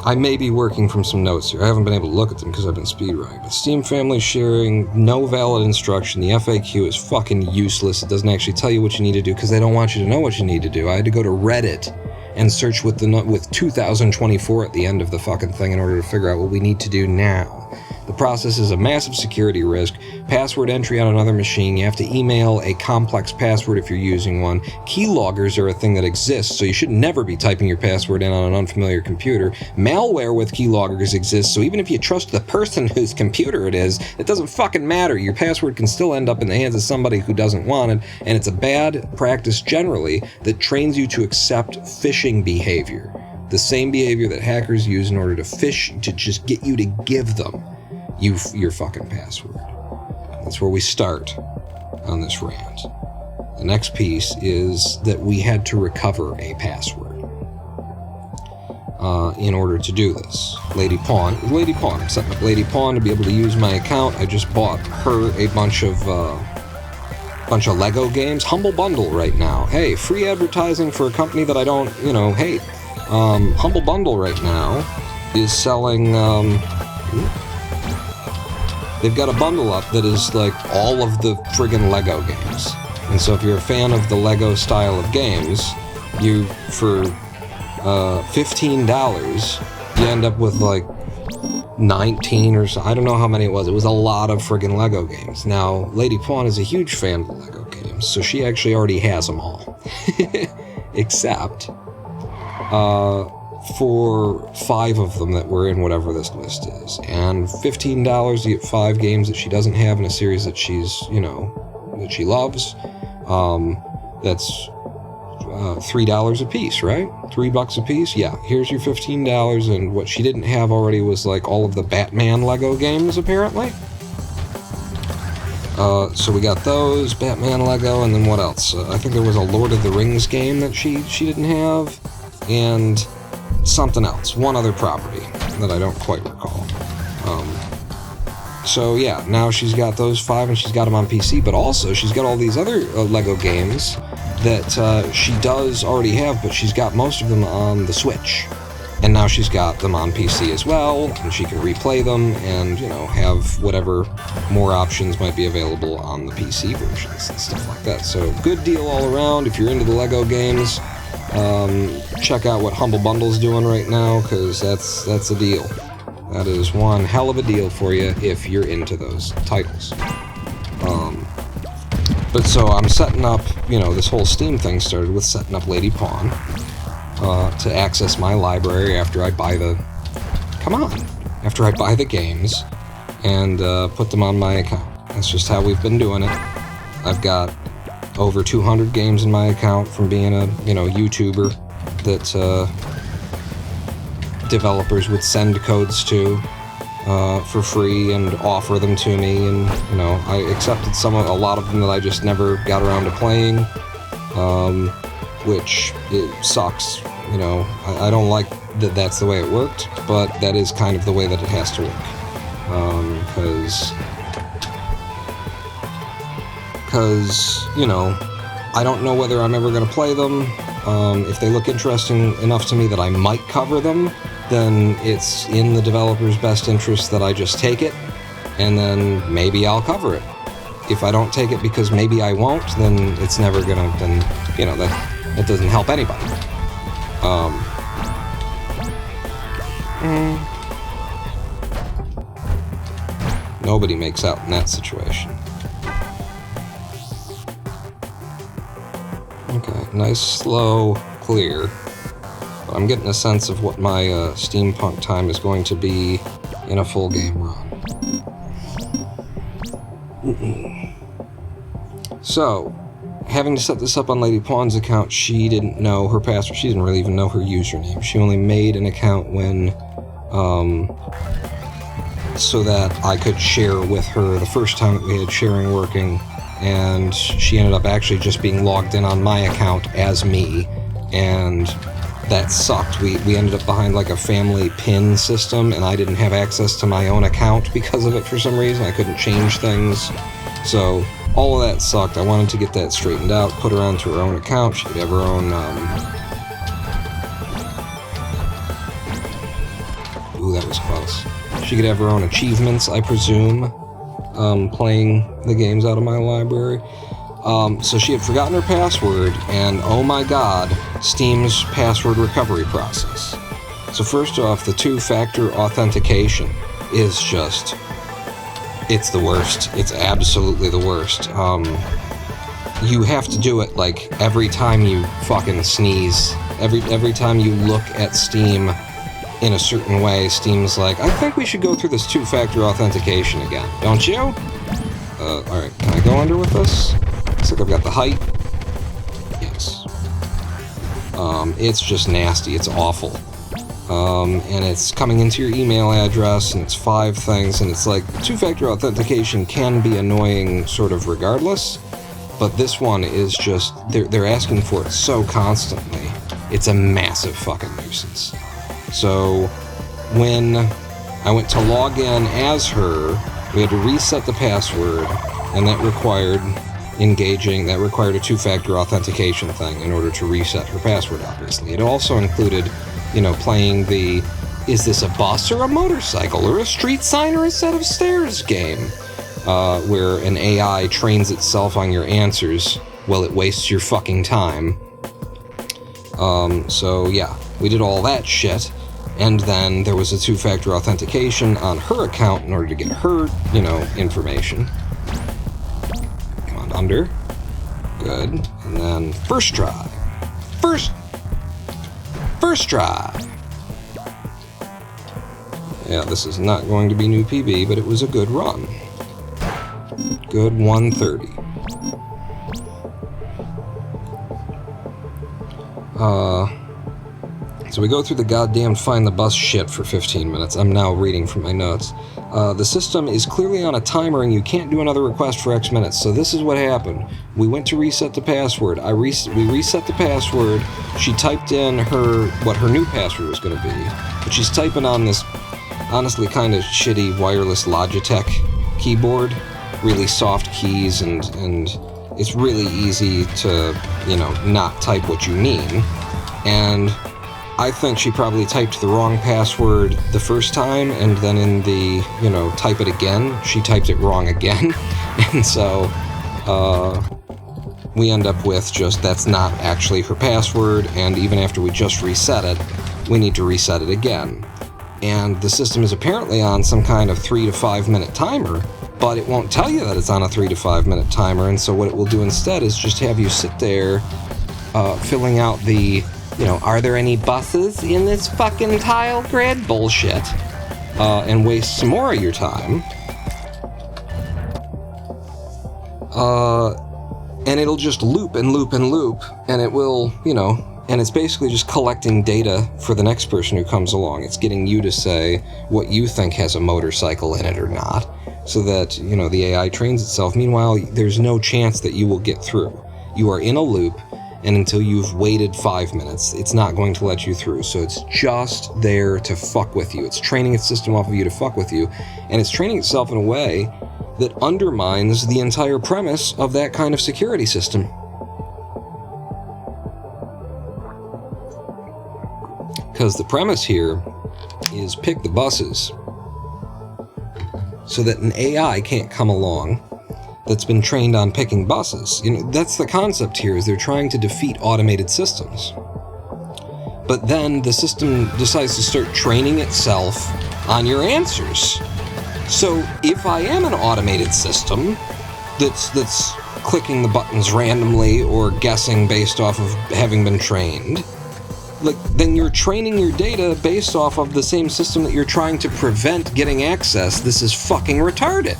I may be working from some notes here. I haven't been able to look at them because I've been speedrunning. But Steam family sharing, no valid instruction. The FAQ is fucking useless. It doesn't actually tell you what you need to do because they don't want you to know what you need to do. I had to go to Reddit and search with 2024 at the end of the fucking thing in order to figure out what we need to do now. The process is a massive security risk. Password entry on another machine. You have to email a complex password if you're using one. Keyloggers are a thing that exists, so you should never be typing your password in on an unfamiliar computer. Malware with keyloggers exists, so even if you trust the person whose computer it is, it doesn't fucking matter. Your password can still end up in the hands of somebody who doesn't want it, and it's a bad practice generally that trains you to accept phishing behavior. The same behavior that hackers use in order to phish, to just get you to give them your fucking password. That's where we start on this rant. The next piece is that we had to recover a password in order to do this. Lady Pawn. I'm setting up Lady Pawn to be able to use my account. I just bought her a bunch of Lego games. Humble Bundle right now. Hey, free advertising for a company that I don't, hate. Humble Bundle right now is selling, they've got a bundle up that is like all of the friggin' Lego games. And so if you're a fan of the Lego style of games, for $15, you end up with like 19 or so. I don't know how many it was. It was a lot of friggin' Lego games. Now, Lady Pawn is a huge fan of the Lego games, so she actually already has them all. Except for 5 of them that were in whatever this list is. And $15, you get 5 games that she doesn't have in a series that she's, that she loves. That's $3 a piece, right? $3 a piece? Yeah, here's your $15, and what she didn't have already was like all of the Batman Lego games, apparently. So we got those, Batman Lego, and then what else? I think there was a Lord of the Rings game that she didn't have, and something else, one other property that I don't quite recall. So yeah, now she's got those 5 and she's got them on PC, but also she's got all these other Lego games that she does already have, but she's got most of them on the Switch. And now she's got them on PC as well, and she can replay them and, have whatever more options might be available on the PC versions and stuff like that. So good deal all around. If you're into the Lego games, check out what Humble Bundle's doing right now, because that's a deal. That is one hell of a deal for you if you're into those titles. But so I'm setting up, this whole Steam thing started with setting up Lady Pawn to access my library after I buy the games and put them on my account. That's just how we've been doing it. I've got over 200 games in my account from being a, YouTuber that developers would send codes to for free and offer them to me, and I accepted a lot of them that I just never got around to playing, which it sucks. I don't like that that's the way it worked, but that is kind of the way that it has to work, because I don't know whether I'm ever going to play them. If they look interesting enough to me that I might cover them, then it's in the developer's best interest that I just take it, and then maybe I'll cover it. If I don't take it because maybe I won't, then it's never gonna, that doesn't help anybody. Nobody makes out in that situation. Okay, nice, slow, clear. But I'm getting a sense of what my steampunk time is going to be in a full game run. So, having to set this up on Lady Pawn's account, she didn't know her password. She didn't really even know her username. She only made an account when, so that I could share with her the first time that we had sharing working, and she ended up actually just being logged in on my account as me, and that sucked. We ended up behind like a family PIN system, and I didn't have access to my own account because of it for some reason. I couldn't change things. So all of that sucked. I wanted to get that straightened out, put her onto her own account. She could have her own, ooh, that was close. She could have her own achievements, I presume, playing the games out of my library. So she had forgotten her password, and oh my god, Steam's password recovery process. So first off, the 2-factor authentication is just, it's the worst. It's absolutely the worst. You have to do it like every time you fucking sneeze. Every time you look at Steam in a certain way, Steam's like, I think we should go through this 2-factor authentication again, don't you? Alright, can I go under with this? Looks like I've got the height. Yes. It's just nasty. It's awful. and it's coming into your email address, and it's 5 things, and it's like, two-factor authentication can be annoying sort of regardless, but this one is just, they're asking for it so constantly, it's a massive fucking nuisance. So, when I went to log in as her, we had to reset the password, and that required a two-factor authentication thing in order to reset her password, obviously. It also included, playing the, is this a bus or a motorcycle or a street sign or a set of stairs game, where an AI trains itself on your answers while it wastes your fucking time. So yeah, we did all that shit, and then there was a two-factor authentication on her account in order to get her, information. Under. Good. And then first try. First try. Yeah, this is not going to be new PB, but it was a good run. Good 130. So we go through the goddamn find the bus shit for 15 minutes. I'm now reading from my notes. The system is clearly on a timer and you can't do another request for X minutes. So this is what happened. We went to reset the password. We reset the password. She typed in what her new password was going to be. But she's typing on this honestly kind of shitty wireless Logitech keyboard. Really soft keys, and it's really easy to, not type what you mean. And I think she probably typed the wrong password the first time, and then in the, type it again, she typed it wrong again. And so, we end up with just, that's not actually her password, and even after we just reset it, we need to reset it again. And the system is apparently on some kind of 3 to 5 minute timer, but it won't tell you that it's on a 3 to 5 minute timer, and so what it will do instead is just have you sit there, filling out the, are there any buses in this fucking tile grid? Bullshit. And waste some more of your time. And it'll just loop and loop and loop, and it will, and it's basically just collecting data for the next person who comes along. It's getting you to say what you think has a motorcycle in it or not, so that, the AI trains itself. Meanwhile, there's no chance that you will get through. You are in a loop, and until you've waited 5 minutes, it's not going to let you through. So it's just there to fuck with you. It's training its system off of you to fuck with you, and it's training itself in a way that undermines the entire premise of that kind of security system. Because the premise here is pick the buses so that an AI can't come along that's been trained on picking buses. That's the concept here, is they're trying to defeat automated systems. But then the system decides to start training itself on your answers. So if I am an automated system that's clicking the buttons randomly or guessing based off of having been trained, then you're training your data based off of the same system that you're trying to prevent getting access. This is fucking retarded.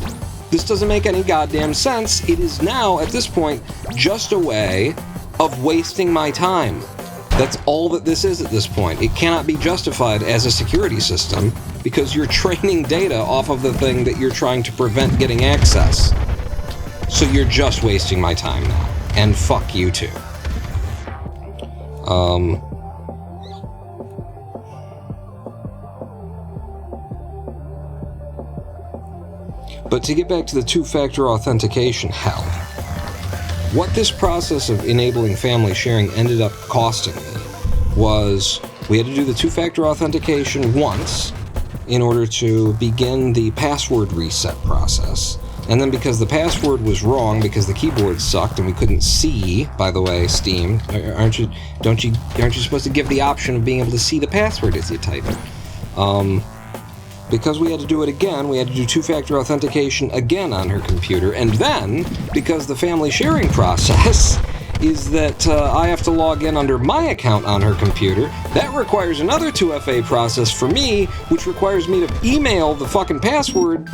This doesn't make any goddamn sense. It is now, at this point, just a way of wasting my time. That's all that this is at this point. It cannot be justified as a security system because you're training data off of the thing that you're trying to prevent getting access. So you're just wasting my time now. And fuck you too. But to get back to the two-factor authentication hell, what this process of enabling family sharing ended up costing me was we had to do the two-factor authentication once in order to begin the password reset process. And then because the password was wrong, because the keyboard sucked and we couldn't see, by the way, Steam, aren't you supposed to give the option of being able to see the password as you type it? Because we had to do it again, we had to do two-factor authentication again on her computer, and then, because the family sharing process is that I have to log in under my account on her computer, that requires another 2FA process for me, which requires me to email the fucking password,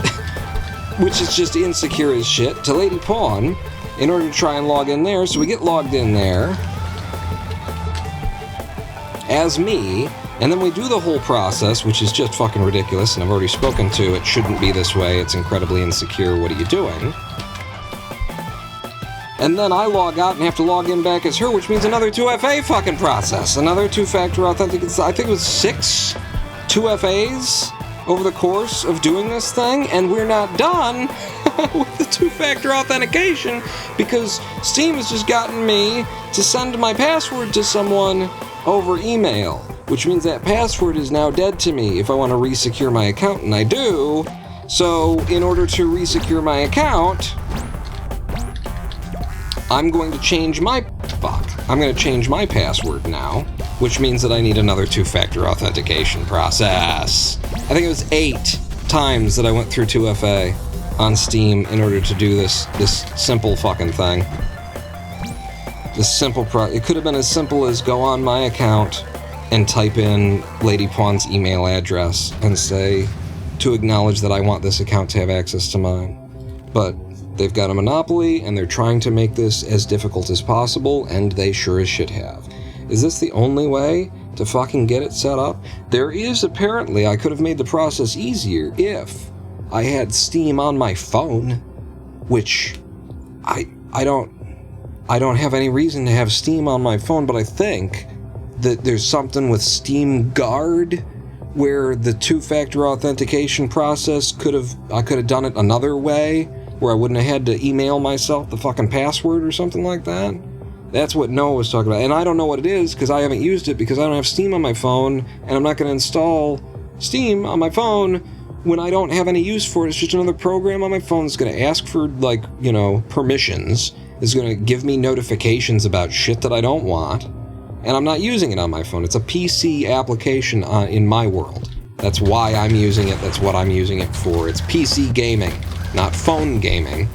which is just insecure as shit, to Lady Pawn, in order to try and log in there. So we get logged in there as me, And then we do the whole process, which is just fucking ridiculous, and I've already spoken to, it shouldn't be this way, it's incredibly insecure, what are you doing? And then I log out and have to log in back as her, which means another 2FA fucking process. Another two-factor authentication. I think it was 6 2FAs over the course of doing this thing, and we're not done with the two-factor authentication because Steam has just gotten me to send my password to someone over email, which means that password is now dead to me if I want to resecure my account, and I do. So in order to resecure my account, I'm going to change my password now, which means that I need another two-factor authentication process. I think it was 8 times that I went through 2FA on Steam in order to do this simple fucking thing. It could have been as simple as go on my account and type in Lady Pawn's email address and say to acknowledge that I want this account to have access to mine. But they've got a monopoly, and they're trying to make this as difficult as possible, and they sure as shit have. Is this the only way to fucking get it set up? There is apparently, I could have made the process easier if I had Steam on my phone, which I don't have any reason to have Steam on my phone, but I think that there's something with Steam Guard where the two-factor authentication process I could have done it another way, where I wouldn't have had to email myself the fucking password or something like that. That's what Noah was talking about. And I don't know what it is because I haven't used it because I don't have Steam on my phone, and I'm not going to install Steam on my phone when I don't have any use for it. It's just another program on my phone that's going to ask for, permissions. It's going to give me notifications about shit that I don't want, and I'm not using it on my phone. It's a PC application in my world. That's why I'm using it. That's what I'm using it for. It's PC gaming, not phone gaming.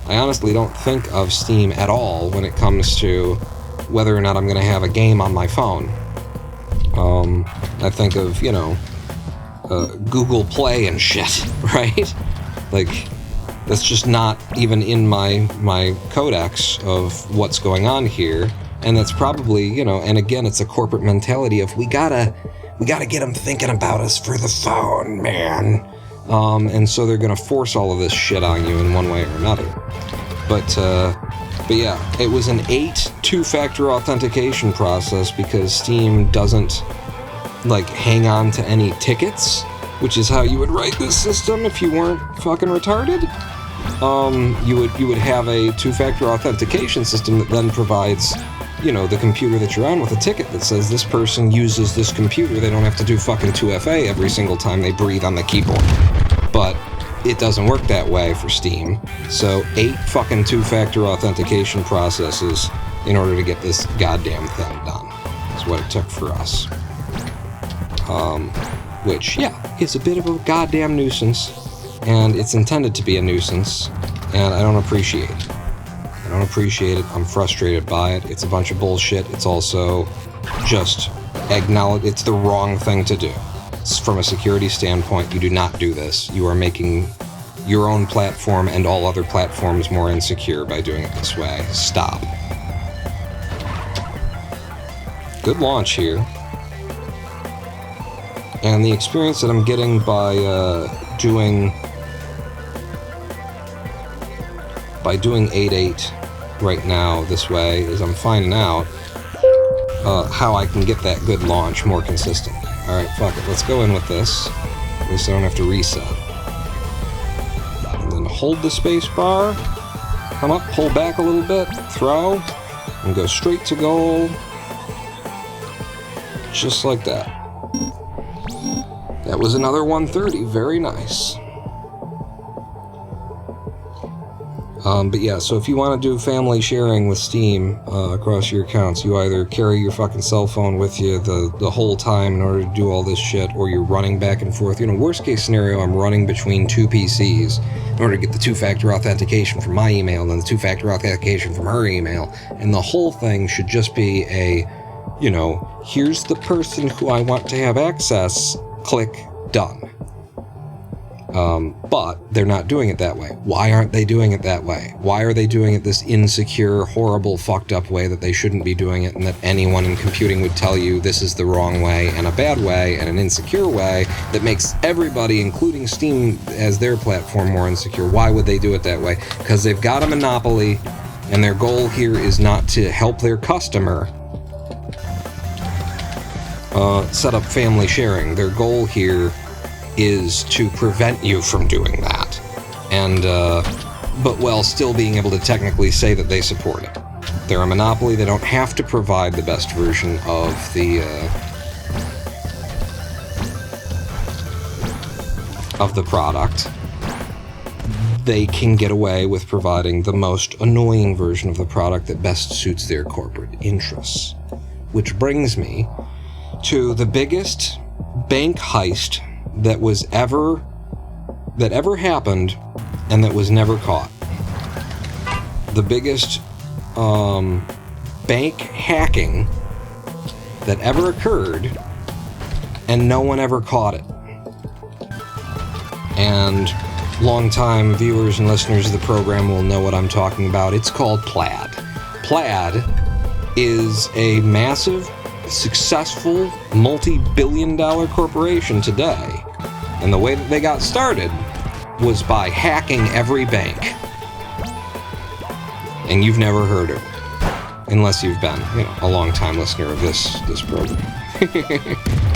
I honestly don't think of Steam at all when it comes to whether or not I'm going to have a game on my phone. I think of, Google Play and shit, right? That's just not even in my codex of what's going on here. And that's probably, and again, it's a corporate mentality of we gotta get them thinking about us for the phone, man. And so they're gonna force all of this shit on you in one way or another. But yeah, it was an 8 two-factor authentication process because Steam doesn't hang on to any tickets, which is how you would write this system if you weren't fucking retarded. You would have a two-factor authentication system that then provides, the computer that you're on with a ticket that says this person uses this computer. They don't have to do fucking 2FA every single time they breathe on the keyboard. But it doesn't work that way for Steam. So 8 fucking two-factor authentication processes in order to get this goddamn thing done is what it took for us. Which, yeah, is a bit of a goddamn nuisance. And it's intended to be a nuisance, and I don't appreciate it. I'm frustrated by it. It's a bunch of bullshit. It's also just it's the wrong thing to do. From a security standpoint, you do not do this. You are making your own platform and all other platforms more insecure by doing it this way. Stop. Good launch here. And the experience that I'm getting by doing 8.8 right now this way is I'm finding out how I can get that good launch more consistently. Alright, fuck it. Let's go in with this. At least I don't have to reset. And then hold the space bar. Come up, pull back a little bit, throw, and go straight to goal. Just like that. That was another 130. Very nice. But yeah, so if you want to do family sharing with Steam across your accounts, you either carry your fucking cell phone with you the whole time in order to do all this shit, or you're running back and forth. Worst case scenario, I'm running between 2 PCs in order to get the two-factor authentication from my email and the two-factor authentication from her email. And the whole thing should just be a, here's the person who I want to have access, click, done. But they're not doing it that way. Why aren't they doing it that way? Why are they doing it this insecure, horrible, fucked up way that they shouldn't be doing it, and that anyone in computing would tell you this is the wrong way, and a bad way, and an insecure way that makes everybody, including Steam as their platform, more insecure? Why would they do it that way? Because they've got a monopoly, and their goal here is not to help their customer set up family sharing. Their goal here is to prevent you from doing that, and but while still being able to technically say that they support it. They're a monopoly. They don't have to provide the best version of the product. They can get away with providing the most annoying version of the product that best suits their corporate interests. Which brings me to the biggest bank heist that ever happened and that was never caught. The biggest bank hacking that ever occurred, and no one ever caught it. And longtime viewers and listeners of the program will know what I'm talking about. It's called Plaid. Plaid is a massive, successful, multi-billion-dollar corporation today. And the way that they got started was by hacking every bank. And you've never heard of it, unless you've been, a long-time listener of this program.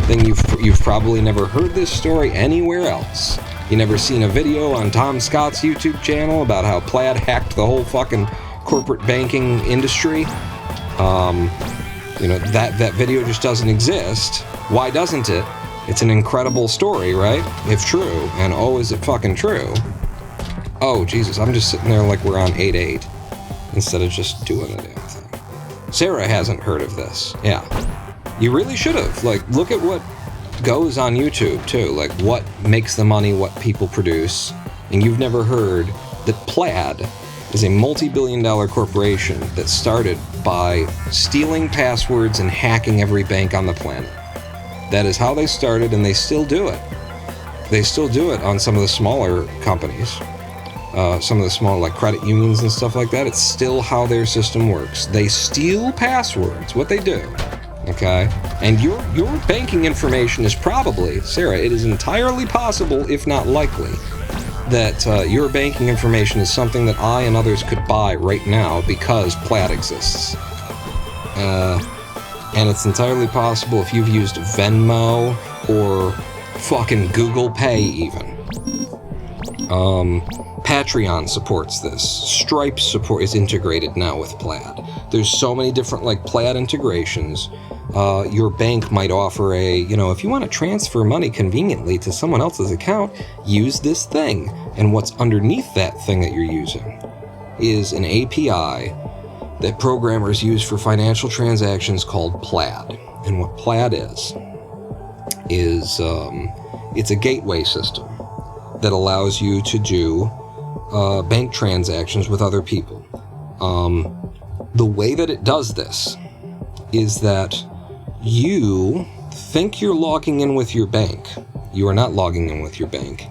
Then you've probably never heard this story anywhere else. You never seen a video on Tom Scott's YouTube channel about how Plaid hacked the whole fucking corporate banking industry. That video just doesn't exist. Why doesn't it? It's an incredible story, right? If true. And oh, is it fucking true? Oh, Jesus, I'm just sitting there like we're on 8/8 instead of just doing the damn thing. Sarah hasn't heard of this. Yeah. You really should have. Look at what goes on YouTube, too. What makes the money, what people produce. And you've never heard that Plaid is a multi-billion-dollar corporation that started by stealing passwords and hacking every bank on the planet. That is how they started, and they still do it. They still do it on some of the smaller companies, some of the small credit unions and stuff like that. It's still how their system works. They steal passwords, what they do, okay? And your banking information is probably, Sarah, it is entirely possible, if not likely, that your banking information is something that I and others could buy right now because Plaid exists. And it's entirely possible if you've used Venmo or fucking Google Pay even. Patreon supports this. Stripe is integrated now with Plaid. There's so many different Plaid integrations. Your bank might offer if you want to transfer money conveniently to someone else's account, use this thing. And what's underneath that thing that you're using is an API that programmers use for financial transactions called Plaid. And what Plaid is it's a gateway system that allows you to do bank transactions with other people. The way that it does this is that you think you're logging in with your bank. You are not logging in with your bank.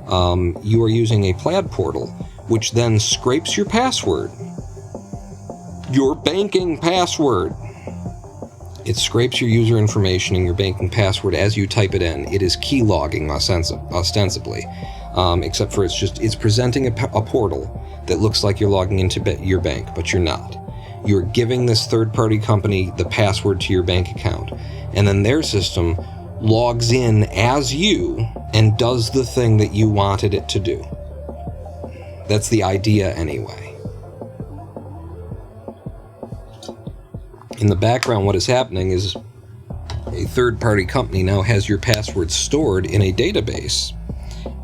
You are using a Plaid portal, which then scrapes your password. Your banking password. It scrapes your user information and your banking password as you type it in. It is key logging ostensibly, except for it's presenting a portal that looks like you're logging into your bank, but you're not. You're giving this third-party company the password to your bank account, and then their system logs in as you and does the thing that you wanted it to do. That's the idea anyway. In the background, what is happening is a third-party company now has your password stored in a database,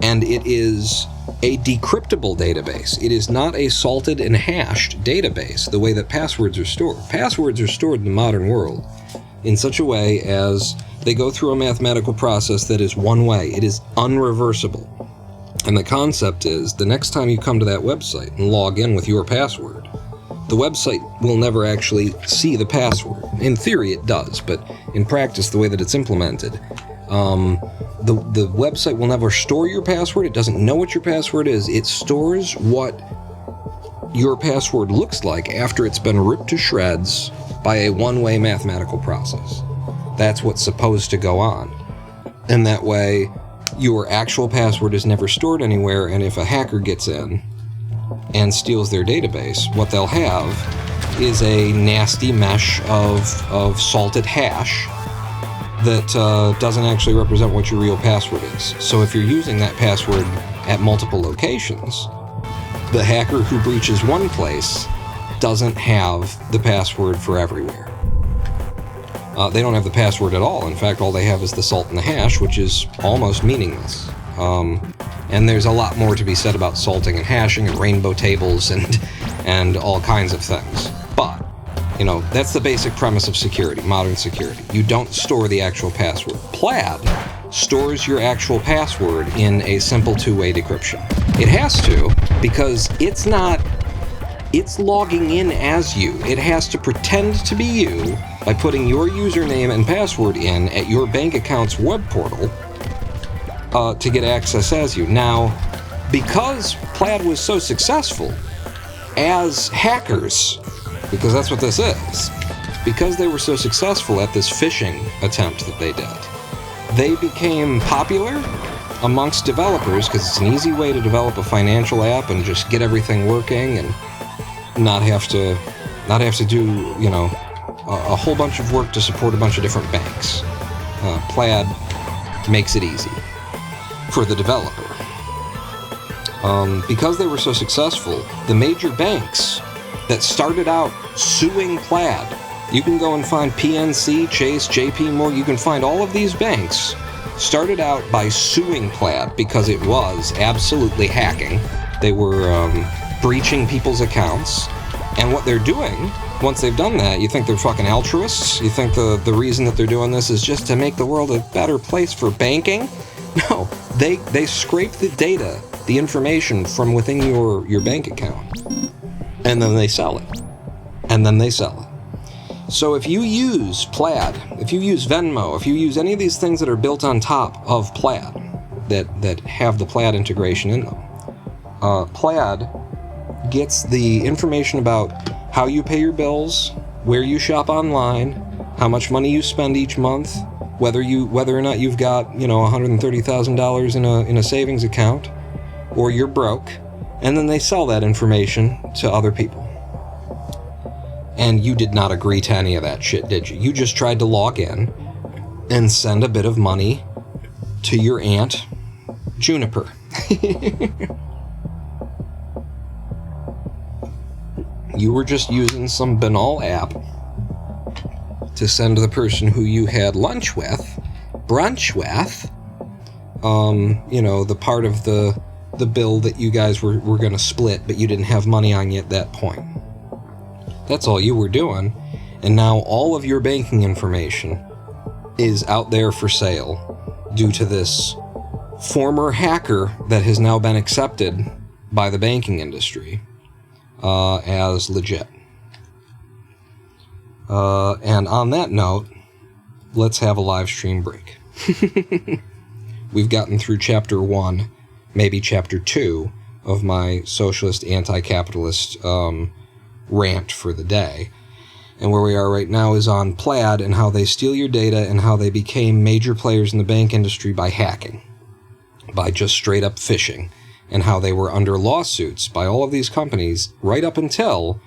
and it is a decryptable database. It is not a salted and hashed database the way that passwords are stored. Passwords are stored in the modern world in such a way as they go through a mathematical process that is one way. It is unreversible. And the concept is the next time you come to that website and log in with your password, the website will never actually see the password. In theory, it does, but in practice, the way that it's implemented, The website will never store your password. It doesn't know what your password is. It stores what your password looks like after it's been ripped to shreds by a one-way mathematical process. That's what's supposed to go on. And that way, your actual password is never stored anywhere, and if a hacker gets in and steals their database, what they'll have is a nasty mesh of salted hash that doesn't actually represent what your real password is. So if you're using that password at multiple locations, the hacker who breaches one place doesn't have the password for everywhere. They don't have the password at all. In fact, all they have is the salt and the hash, which is almost meaningless. And there's a lot more to be said about salting and hashing and rainbow tables and all kinds of things. But, you know, that's the basic premise of security, modern security. You don't store the actual password. Plaid stores your actual password in a simple two-way decryption. It has to, because it's logging in as you. It has to pretend to be you by putting your username and password in at your bank account's web portal to get access as you. Now, because Plaid was so successful as hackers, because that's what this is, because they were so successful at this phishing attempt that they did, they became popular amongst developers because it's an easy way to develop a financial app and just get everything working and not have to do, you know, a whole bunch of work to support a bunch of different banks. Plaid makes it easy for the developer. Because they were so successful, the major banks that started out suing Plaid, you can go and find PNC, Chase, JP Morgan, you can find all of these banks started out by suing Plaid because it was absolutely hacking. They were breaching people's accounts. And what they're doing, once they've done that, you think they're fucking altruists? You think the reason that they're doing this is just to make the world a better place for banking? No, they scrape the data, the information from within your bank account. And then they sell it. And then they sell it. So if you use Plaid, if you use Venmo, if you use any of these things that are built on top of Plaid, that have the Plaid integration in them, Plaid gets the information about how you pay your bills, where you shop online, how much money you spend each month, whether or not you've got, you know, $130,000 in a savings account, or you're broke, and then they sell that information to other people. And you did not agree to any of that shit, did you? You just tried to log in and send a bit of money to your aunt, Juniper. You were just using some banal app to send to the person who you had lunch with, brunch with, you know, the part of the bill that you guys were going to split, but you didn't have money on you at that point. That's all you were doing. And now all of your banking information is out there for sale due to this former hacker that has now been accepted by the banking industry as legit. And on that note, let's have a live stream break. We've gotten through chapter 1, maybe chapter 2 of my socialist anti-capitalist rant for the day. And where we are right now is on Plaid and how they steal your data and how they became major players in the bank industry by hacking, by just straight up phishing, and how they were under lawsuits by all of these companies right up until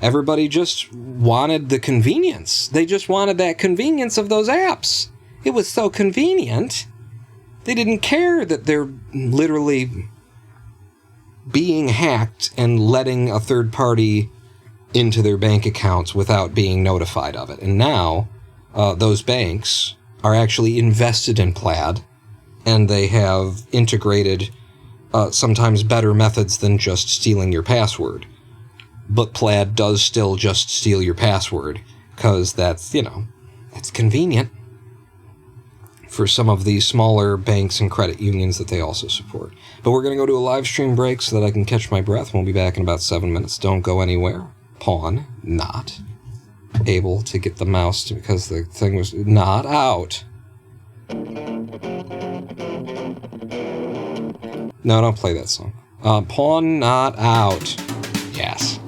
everybody just wanted the convenience. They just wanted that convenience of those apps. It was so convenient. They didn't care that they're literally being hacked and letting a third party into their bank accounts without being notified of it. And now those banks are actually invested in Plaid, and they have integrated sometimes better methods than just stealing your password. But Plaid does still just steal your password, because that's, you know, that's convenient for some of these smaller banks and credit unions that they also support. But we're going to go to a live stream break so that I can catch my breath. We'll be back in about 7 minutes. Don't go anywhere. Pawn, not able to get the mouse to, because the thing was not out. No, don't play that song. Pawn not out. Yes.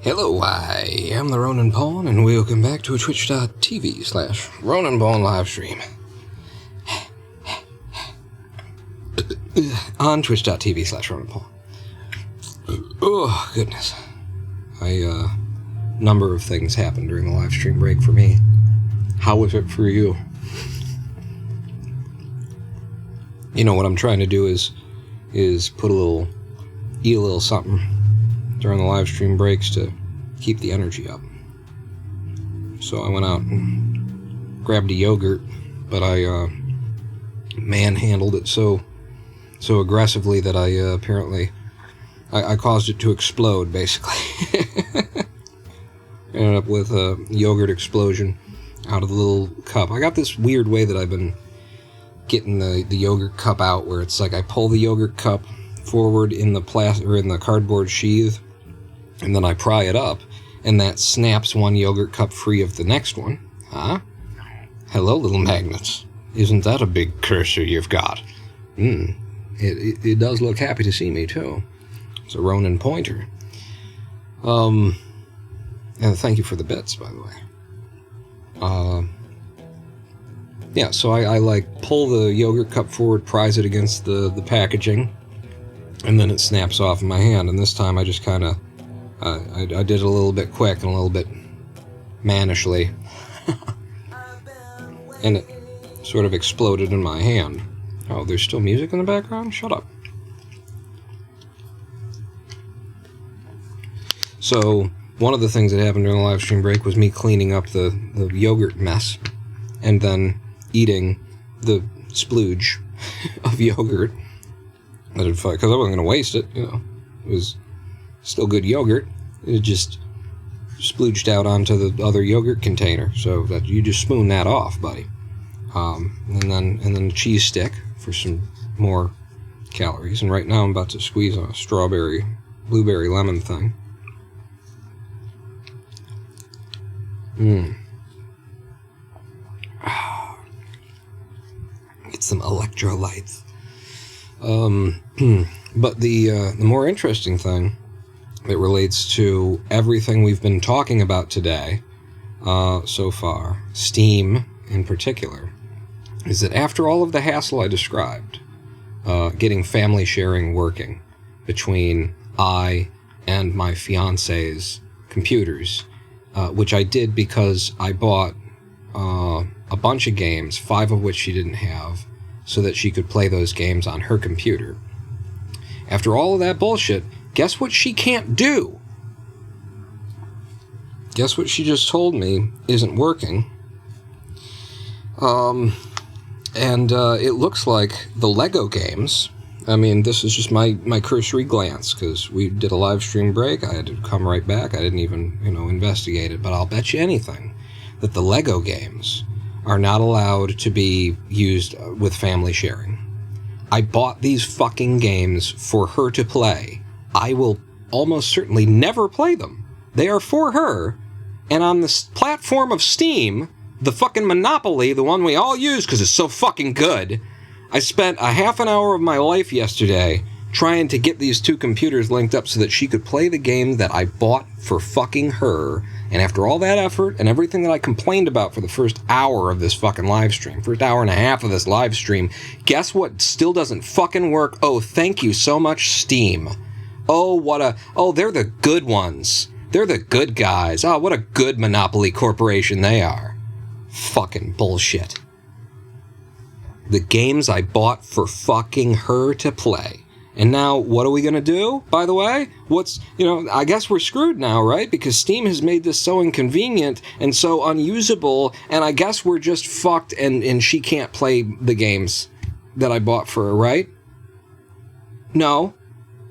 Hello, I am the Ronan Pawn, and welcome back to a twitch.tv/Ronan Pawn live stream. On twitch.tv/Ronan Pawn. Oh, goodness. Number of things happened during the live stream break for me. How was it for you? You know, what I'm trying to do is eat a little something during the live stream breaks to keep the energy up. So I went out and grabbed a yogurt, but I manhandled it so aggressively that I apparently caused it to explode, basically. Ended up with a yogurt explosion out of the little cup. I got this weird way that I've been getting the yogurt cup out, where it's like I pull the yogurt cup forward in the cardboard sheath, and then I pry it up, and that snaps one yogurt cup free of the next one. Huh? Hello, little magnets. Isn't that a big cursor you've got? It does look happy to see me, too. It's a Ronin pointer. And thank you for the bits, by the way. Yeah, so I like pull the yogurt cup forward, prise it against the packaging, and then it snaps off in my hand. And this time I just kind of, I did it a little bit quick and a little bit mannishly. And it sort of exploded in my hand. Oh, there's still music in the background? Shut up. So, one of the things that happened during the live stream break was me cleaning up the yogurt mess, and then eating the splooge of yogurt. Because I wasn't going to waste it, you know. It was still good yogurt. It just splooged out onto the other yogurt container, so that you just spoon that off, buddy. And then a cheese stick for some more calories. And right now I'm about to squeeze a strawberry, blueberry, lemon thing. Get some electrolytes. But the more interesting thing that relates to everything we've been talking about today so far, Steam in particular, is that after all of the hassle I described, getting family sharing working between I and my fiance's computers, which I did because I bought a bunch of games, 5 of which she didn't have, so that she could play those games on her computer. After all of that bullshit, guess what she can't do? Guess what she just told me isn't working? It looks like the Lego games, I mean, this is just my cursory glance, because we did a live stream break, I had to come right back, I didn't even, investigate it, but I'll bet you anything that the Lego games are not allowed to be used with family sharing. I bought these fucking games for her to play. I will almost certainly never play them. They are for her, and on this platform of Steam, the fucking Monopoly, the one we all use because it's so fucking good, I spent a half an hour of my life yesterday trying to get these 2 computers linked up so that she could play the game that I bought for fucking her. And after all that effort and everything that I complained about for the first hour of this fucking live stream, first hour and a half of this live stream, guess what still doesn't fucking work? Oh, thank you so much, Steam. Oh, they're the good ones. They're the good guys. Oh, what a good monopoly corporation they are. Fucking bullshit. The games I bought for fucking her to play. And now, what are we going to do, by the way? I guess we're screwed now, right? Because Steam has made this so inconvenient and so unusable, and I guess we're just fucked and she can't play the games that I bought for her, right? No,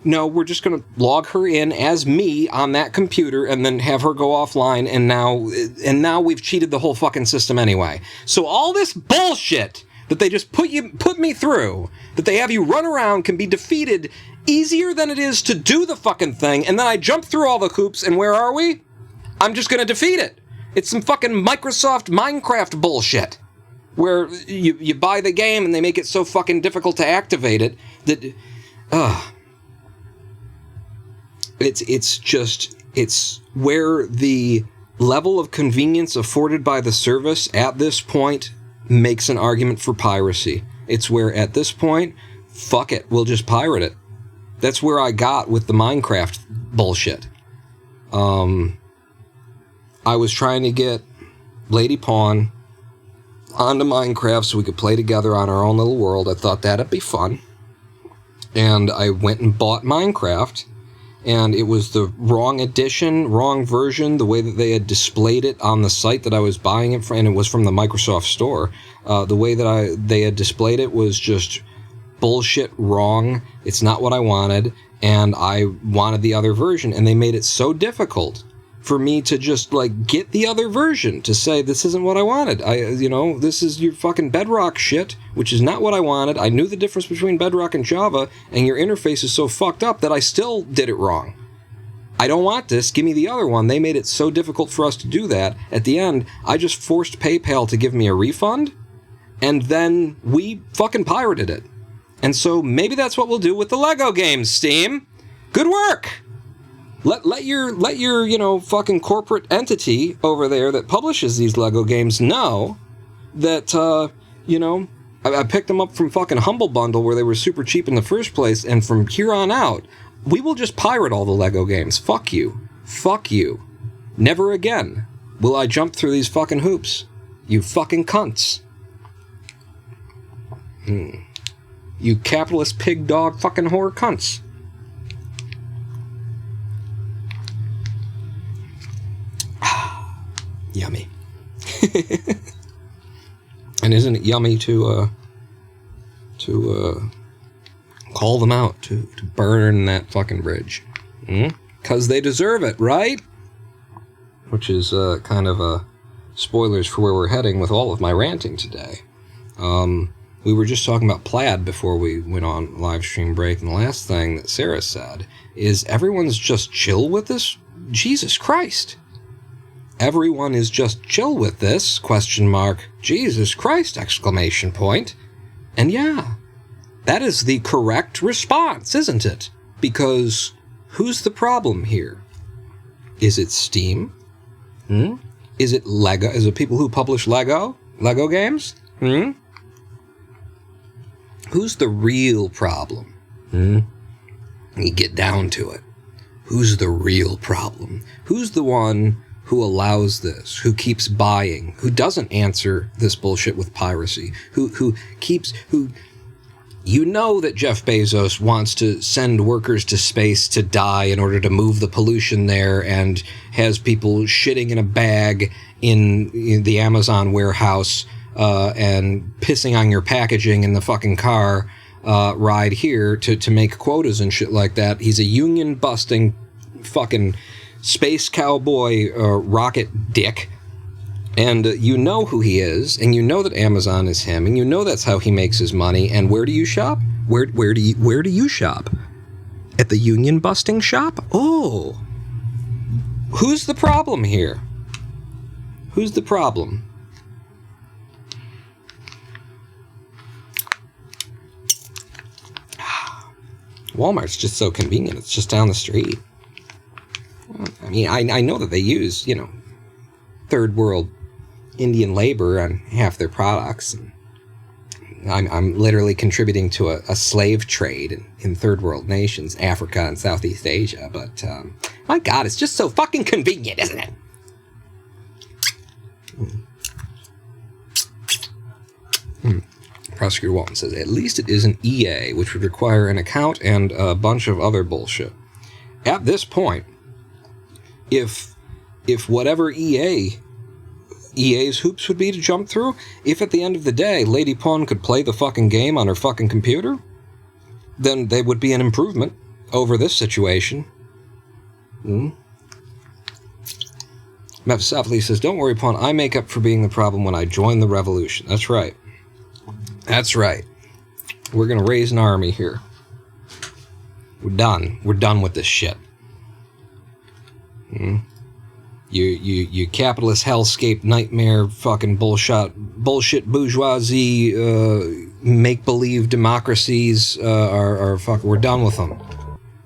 we're just going to log her in as me on that computer and then have her go offline, and now we've cheated the whole fucking system anyway. So all this bullshit that they just put me through, that they have you run around, can be defeated easier than it is to do the fucking thing, and then I jump through all the hoops, and where are we? I'm just gonna defeat it. It's some fucking Microsoft Minecraft bullshit, where you buy the game and they make it so fucking difficult to activate it that, it's just It's where the level of convenience afforded by the service at this point makes an argument for piracy. It's where at this point, fuck it, we'll just pirate it. That's where I got with the Minecraft bullshit. I was trying to get Lady Pawn onto Minecraft so we could play together on our own little world. I thought that'd be fun. And I went and bought Minecraft, and it was the wrong edition, wrong version, the way that they had displayed it on the site that I was buying it from, and it was from the Microsoft Store. The way that they had displayed it was just bullshit wrong. It's not what I wanted, and I wanted the other version, and they made it so difficult for me to just, like, get the other version, to say, this isn't what I wanted. This is your fucking Bedrock shit, which is not what I wanted. I knew the difference between Bedrock and Java, and your interface is so fucked up that I still did it wrong. I don't want this. Give me the other one. They made it so difficult for us to do that. At the end, I just forced PayPal to give me a refund, and then we fucking pirated it. And so maybe that's what we'll do with the Lego games, Steam. Good work! Let your fucking corporate entity over there that publishes these Lego games know that, I picked them up from fucking Humble Bundle where they were super cheap in the first place, and from here on out, we will just pirate all the Lego games. Fuck you. Fuck you. Never again will I jump through these fucking hoops. You fucking cunts. You capitalist pig dog fucking whore cunts. Yummy. And isn't it yummy to call them out, to burn that fucking bridge? 'Cause they deserve it, right? Which is kind of spoilers for where we're heading with all of my ranting today. We were just talking about plaid before we went on live stream break, and the last thing that Sarah said is everyone's just chill with this? Jesus Christ. Everyone is just chill with this, ? Jesus Christ, ! And yeah, that is the correct response, isn't it? Because who's the problem here? Is it Steam? Is it Lego? Is it people who publish Lego games? Who's the real problem? You get down to it. Who's the real problem? Who's the one who allows this, who keeps buying, who doesn't answer this bullshit with piracy, who you know that Jeff Bezos wants to send workers to space to die in order to move the pollution there, and has people shitting in a bag in the Amazon warehouse and pissing on your packaging in the fucking car ride here to make quotas and shit like that. He's a union-busting fucking space cowboy rocket dick, and you know who he is, and you know that Amazon is him, and you know that's how he makes his money. And where do you shop? Where do you shop? At the union busting shop? Oh, who's the problem here? Who's the problem? Walmart's just so convenient. It's just down the street. I mean, I know that they use, third world Indian labor on half their products. And I'm literally contributing to a slave trade in third world nations, Africa and Southeast Asia. But, my God, it's just so fucking convenient, isn't it? Prosecutor Walton says, at least it isn't EA, which would require an account and a bunch of other bullshit. At this point, if whatever EA's hoops would be to jump through, if at the end of the day Lady Pawn could play the fucking game on her fucking computer, then they would be an improvement over this situation. Mephistopheles says, don't worry, Pawn, I make up for being the problem when I join the revolution. That's right. That's right. We're gonna raise an army here. We're done. We're done with this shit. You capitalist hellscape nightmare fucking bullshit bourgeoisie make-believe democracies are fucking, we're done with them.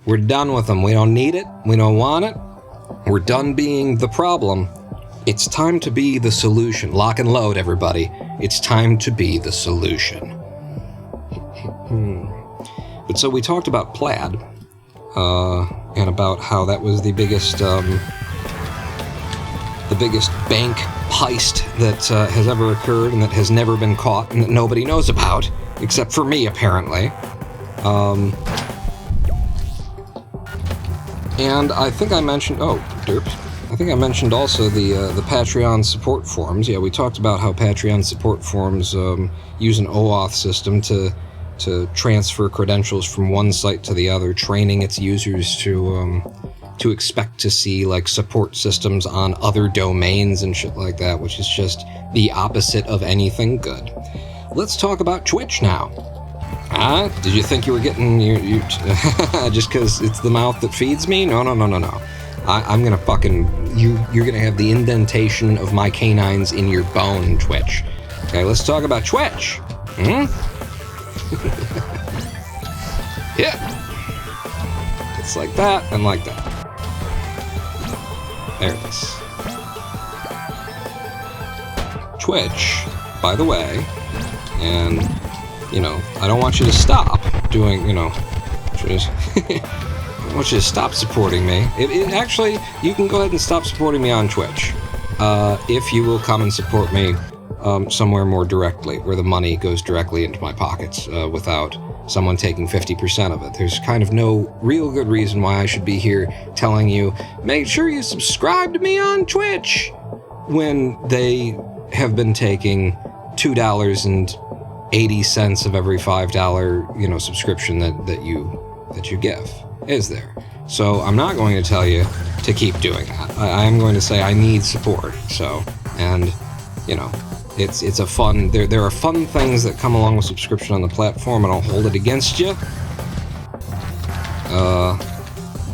We're done with them. We don't need it. We don't want it. We're done being the problem. It's time to be the solution. Lock and load, everybody. It's time to be the solution. But so we talked about Plaid, and about how that was the biggest bank heist that has ever occurred and that has never been caught and that nobody knows about, except for me, apparently. And I think I mentioned... Oh, derp. I think I mentioned also the Patreon support forums. Yeah, we talked about how Patreon support forums use an OAuth system to transfer credentials from one site to the other, training its users to expect to see, like, support systems on other domains and shit like that, which is just the opposite of anything good. Let's talk about Twitch now. Did you think you were getting you just because it's the mouth that feeds me? No. I'm gonna fucking... You're gonna have the indentation of my canines in your bone, Twitch. Okay, let's talk about Twitch. Yeah. It's like that and like that. There it is. Twitch, by the way, and, you know, I don't want you to stop doing, you know, I want you to stop supporting me. It actually, you can go ahead and stop supporting me on Twitch, if you will come and support me somewhere more directly, where the money goes directly into my pockets, without someone taking 50% of it. There's kind of no real good reason why I should be here telling you, make sure you subscribe to me on Twitch, when they have been taking $2.80 of every $5, you know, subscription that you give. Is there? So I'm not going to tell you to keep doing that. I am going to say I need support. So, and, you know, it's a fun... There are fun things that come along with subscription on the platform, and I'll hold it against you.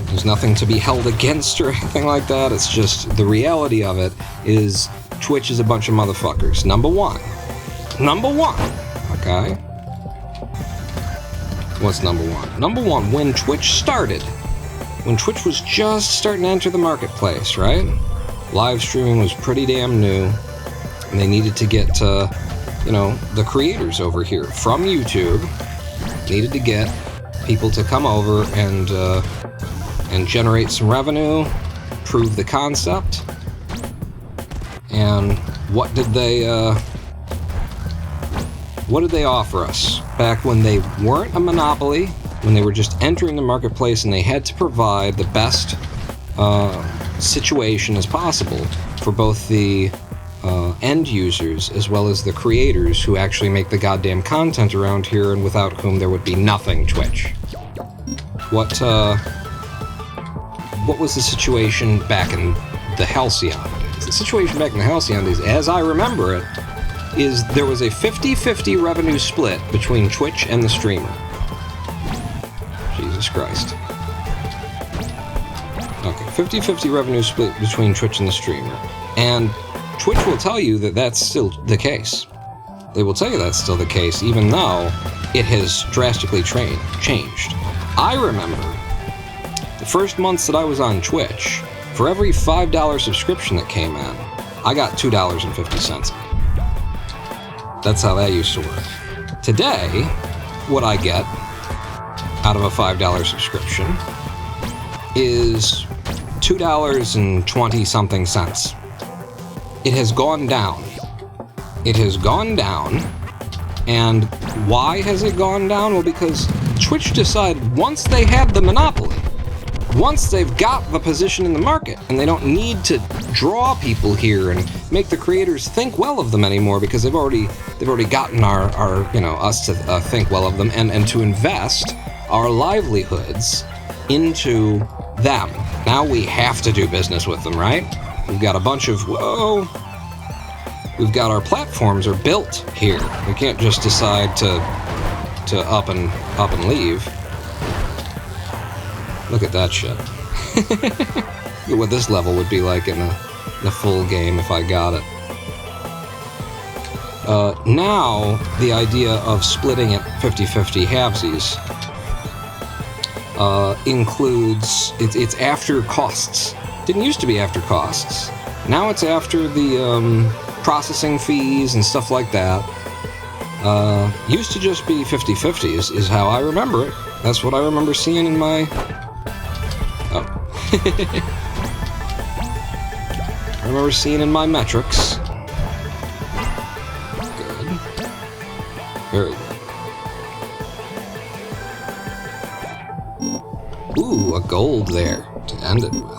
There's nothing to be held against or anything like that. It's just the reality of it is Twitch is a bunch of motherfuckers. Number one. Okay? What's number one? Number one, when Twitch started, when Twitch was just starting to enter the marketplace, right? Live streaming was pretty damn new, and they needed to get, you know, the creators over here from YouTube needed to get people to come over and generate some revenue, prove the concept. And what did they offer us back when they weren't a monopoly, when they were just entering the marketplace and they had to provide the best situation as possible for both the end users as well as the creators who actually make the goddamn content around here, and without whom there would be nothing Twitch. What was the situation back in the Halcyon days? The situation back in the Halcyon days, as I remember it, is there was a 50-50 revenue split between Twitch and the streamer. Jesus Christ. Okay, 50-50 revenue split between Twitch and the streamer. And Twitch will tell you that that's still the case. They will tell you that's still the case, even though it has drastically changed. I remember the first months that I was on Twitch, for every $5 subscription that came in, I got $2.50. That's how that used to work. Today, what I get out of a $5 subscription is $2.20-something. It has gone down. It has gone down. And why has it gone down? Well, because Twitch decided once they have the monopoly, once they've got the position in the market, and they don't need to draw people here and make the creators think well of them anymore, because they've already gotten our you know, us to think well of them and to invest our livelihoods into them. Now we have to do business with them, right? We've got a bunch of, we've got our platforms are built here. We can't just decide to up and leave. Look at that shit. Look at what this level would be like in the full game if I got it. Now, the idea of splitting it 50-50 halvesies includes, it's after costs. Didn't used to be after costs. Now it's after the processing fees and stuff like that. Used to just be 50-50 is how I remember it. That's what I remember seeing in my... Oh. I remember seeing in my metrics. Good. Very good. Ooh, a gold there to end it with.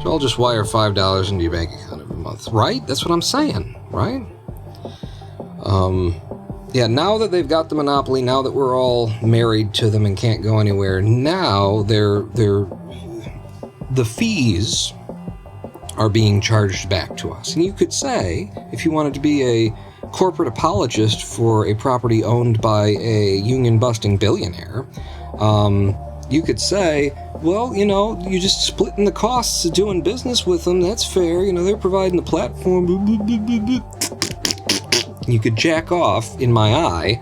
So I'll just wire $5 into your bank account every month. Right? That's what I'm saying, right? Yeah, now that they've got the monopoly, now that we're all married to them and can't go anywhere, now the fees are being charged back to us. And you could say, if you wanted to be a corporate apologist for a property owned by a union-busting billionaire, you could say, well, you know, you're just splitting the costs of doing business with them. That's fair. You know, they're providing the platform. You could jack off in my eye.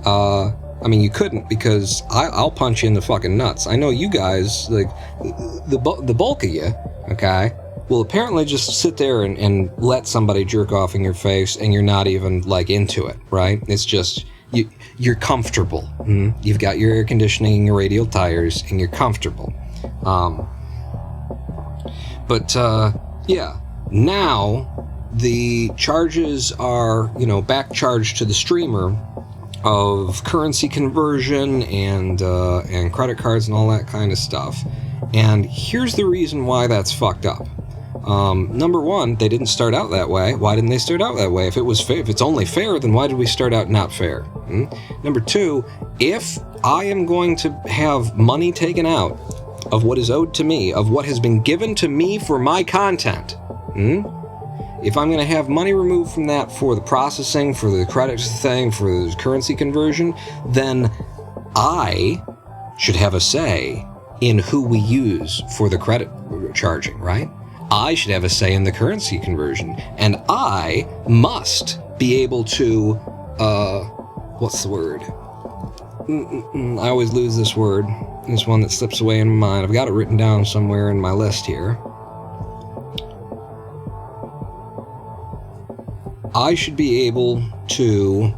I mean, you couldn't, because I'll punch you in the fucking nuts. I know you guys, like, the bulk of you, okay, will apparently just sit there and let somebody jerk off in your face, and you're not even, like, into it, right? It's just, you're comfortable. You've got your air conditioning and your radial tires, and you're comfortable. Yeah, now the charges are, you know, back charged to the streamer of currency conversion and credit cards and all that kind of stuff. And here's the reason why that's fucked up. Number one, they didn't start out that way. Why didn't they start out that way? If it was fair, if it's only fair, then why did we start out not fair? Number two, if I am going to have money taken out of what is owed to me, of what has been given to me for my content, if I'm going to have money removed from that for the processing, for the credit thing, for the currency conversion, then I should have a say in who we use for the credit charging, right? I should have a say in the currency conversion. And I must be able to, what's the word? I always lose this word. It's one that slips away in my mind. I've got it written down somewhere in my list here. I should be able to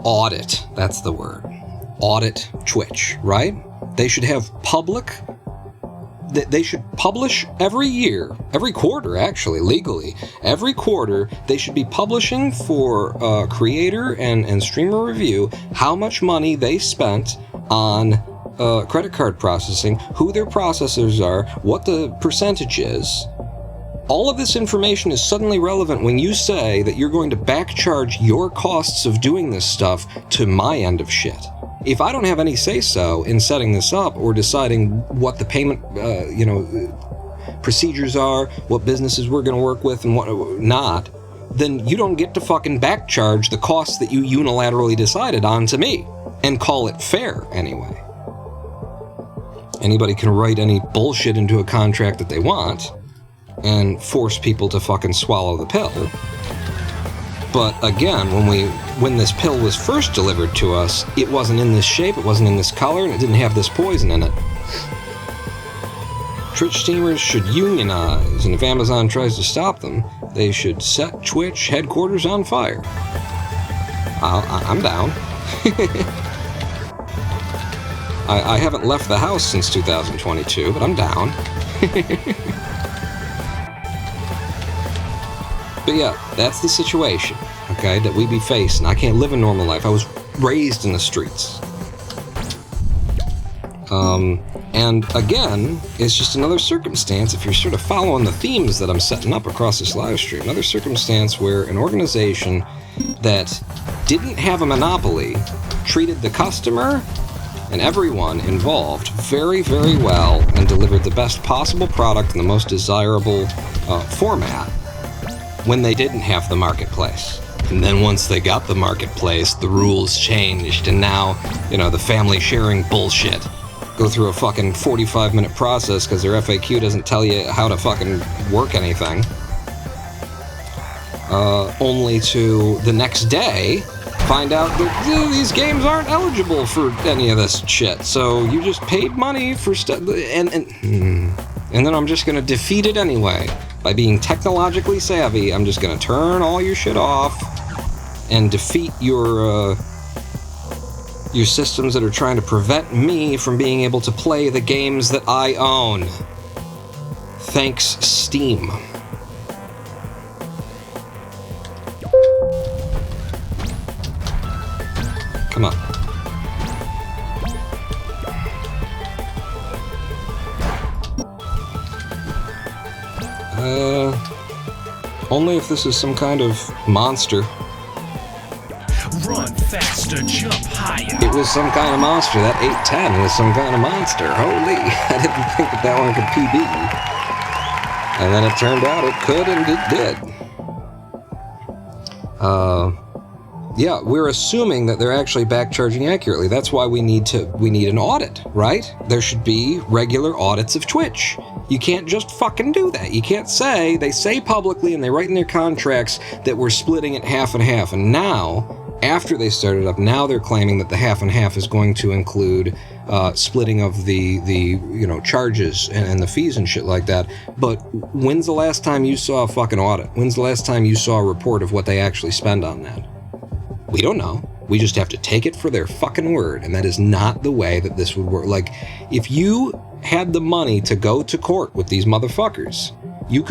audit, that's the word, audit Twitch, right? They should have public, they should publish every year, every quarter actually, legally, every quarter they should be publishing for creator and streamer review how much money they spent on credit card processing, who their processors are, what the percentage is. All of this information is suddenly relevant when you say that you're going to backcharge your costs of doing this stuff to my end of shit. If I don't have any say-so in setting this up or deciding what the payment, procedures are, what businesses we're going to work with and what not, then you don't get to fucking backcharge the costs that you unilaterally decided on to me and call it fair anyway. Anybody can write any bullshit into a contract that they want and force people to fucking swallow the pill. But again, when this pill was first delivered to us, it wasn't in this shape, it wasn't in this color, and it didn't have this poison in it. Twitch streamers should unionize, and if Amazon tries to stop them, they should set Twitch headquarters on fire. I'm down. I haven't left the house since 2022, but I'm down. But yeah, that's the situation, okay, that we be facing. I can't live a normal life. I was raised in the streets. And again, it's just another circumstance, if you're sort of following the themes that I'm setting up across this live stream, another circumstance where an organization that didn't have a monopoly treated the customer and everyone involved very, very well and delivered the best possible product in the most desirable format when they didn't have the marketplace. And then once they got the marketplace, the rules changed, and now, the family sharing bullshit. Go through a fucking 45-minute process because their FAQ doesn't tell you how to fucking work anything. Only to the next day find out that these games aren't eligible for any of this shit. So you just paid money for stuff, and And then I'm just going to defeat it anyway. By being technologically savvy, I'm just going to turn all your shit off and defeat your systems that are trying to prevent me from being able to play the games that I own. Thanks, Steam. Come on. Only if this is some kind of monster. Run faster, jump higher. It was some kind of monster. That 810 was some kind of monster. Holy, I didn't think that one could PB. And then it turned out it could, and it did. Yeah, we're assuming that they're actually backcharging accurately. That's why we need an audit, right? There should be regular audits of Twitch. You can't just fucking do that. You can't say, they say publicly and they write in their contracts that we're splitting it half and half. And now, after they started up, now they're claiming that the half and half is going to include splitting of the charges and the fees and shit like that. But when's the last time you saw a fucking audit? When's the last time you saw a report of what they actually spend on that? We don't know. We just have to take it for their fucking word, and that is not the way that this would work. Like, if you had the money to go to court with these motherfuckers, you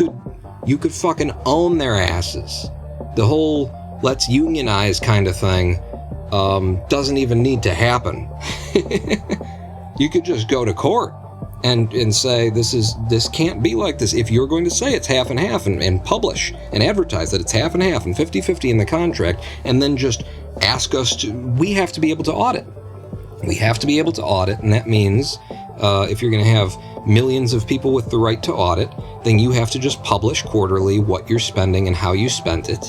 could fucking own their asses. The whole let's unionize kind of thing doesn't even need to happen. You could just go to court and say this can't be like this. If you're going to say it's half and half and publish and advertise that it's half and half and 50-50 in the contract, and then just ask us to, we have to be able to audit. We have to be able to audit, and that means if you're going to have millions of people with the right to audit, then you have to just publish quarterly what you're spending and how you spent it.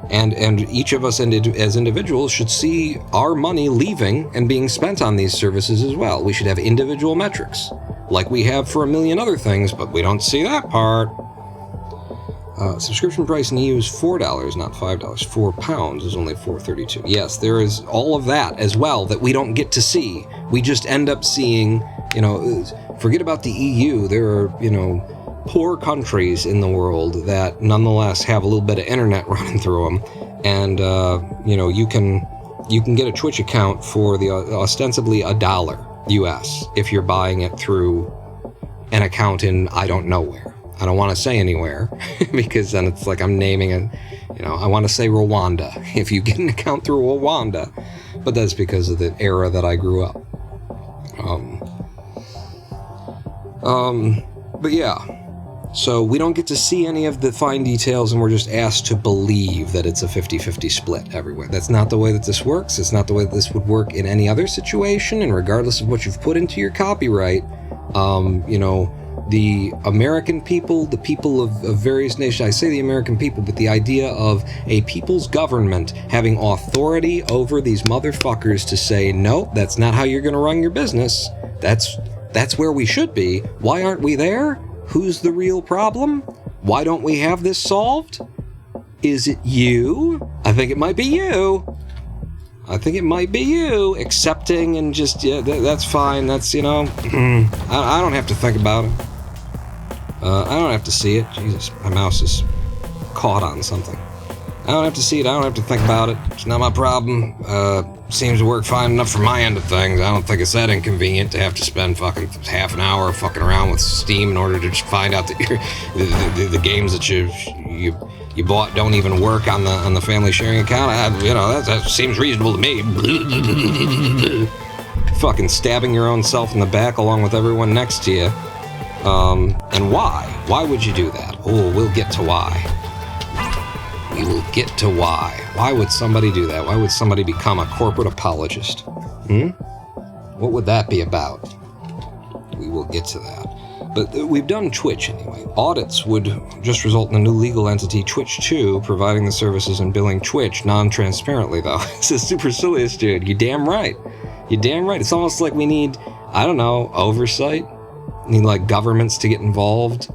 And each of us as individuals should see our money leaving and being spent on these services as well. We should have individual metrics, like we have for a million other things, but we don't see that part. Subscription price in the EU is $4, not $5. £4 is only $4.32. Yes, there is all of that as well that we don't get to see. We just end up seeing, forget about the EU. There are, poor countries in the world that nonetheless have a little bit of internet running through them, and you can get a Twitch account for the ostensibly $1 US if you're buying it through an account in I don't know where. I don't want to say anywhere because then it's like I'm naming it. I want to say Rwanda if you get an account through Rwanda, but that's because of the era that I grew up. But yeah. So we don't get to see any of the fine details, and we're just asked to believe that it's a 50-50 split everywhere. That's not the way that this works. It's not the way that this would work in any other situation, and regardless of what you've put into your copyright, the American people, the people of various nations, I say the American people, but the idea of a people's government having authority over these motherfuckers to say, no, that's not how you're going to run your business. That's where we should be. Why aren't we there? Who's the real problem? Why don't we have this solved? Is it you? I think it might be you. I think it might be you accepting and just, yeah, that's fine. That's, I don't have to think about it. I don't have to see it. Jesus, my mouse is caught on something. I don't have to see it. I don't have to think about it. It's not my problem. Seems to work fine enough for my end of things. I don't think it's that inconvenient to have to spend fucking half an hour fucking around with Steam in order to just find out that the games that you bought don't even work on the family sharing account. That seems reasonable to me. Fucking stabbing your own self in the back along with everyone next to you. And why? Why would you do that? Oh, we'll get to why. We will get to why. Why would somebody do that? Why would somebody become a corporate apologist? What would that be about? We will get to that. But we've done Twitch anyway. Audits would just result in a new legal entity, Twitch 2, providing the services and billing Twitch non-transparently, though. This is SOCIALIST, dude. You're damn right. You're damn right. It's almost like we need, I don't know, oversight. We need, like, governments to get involved.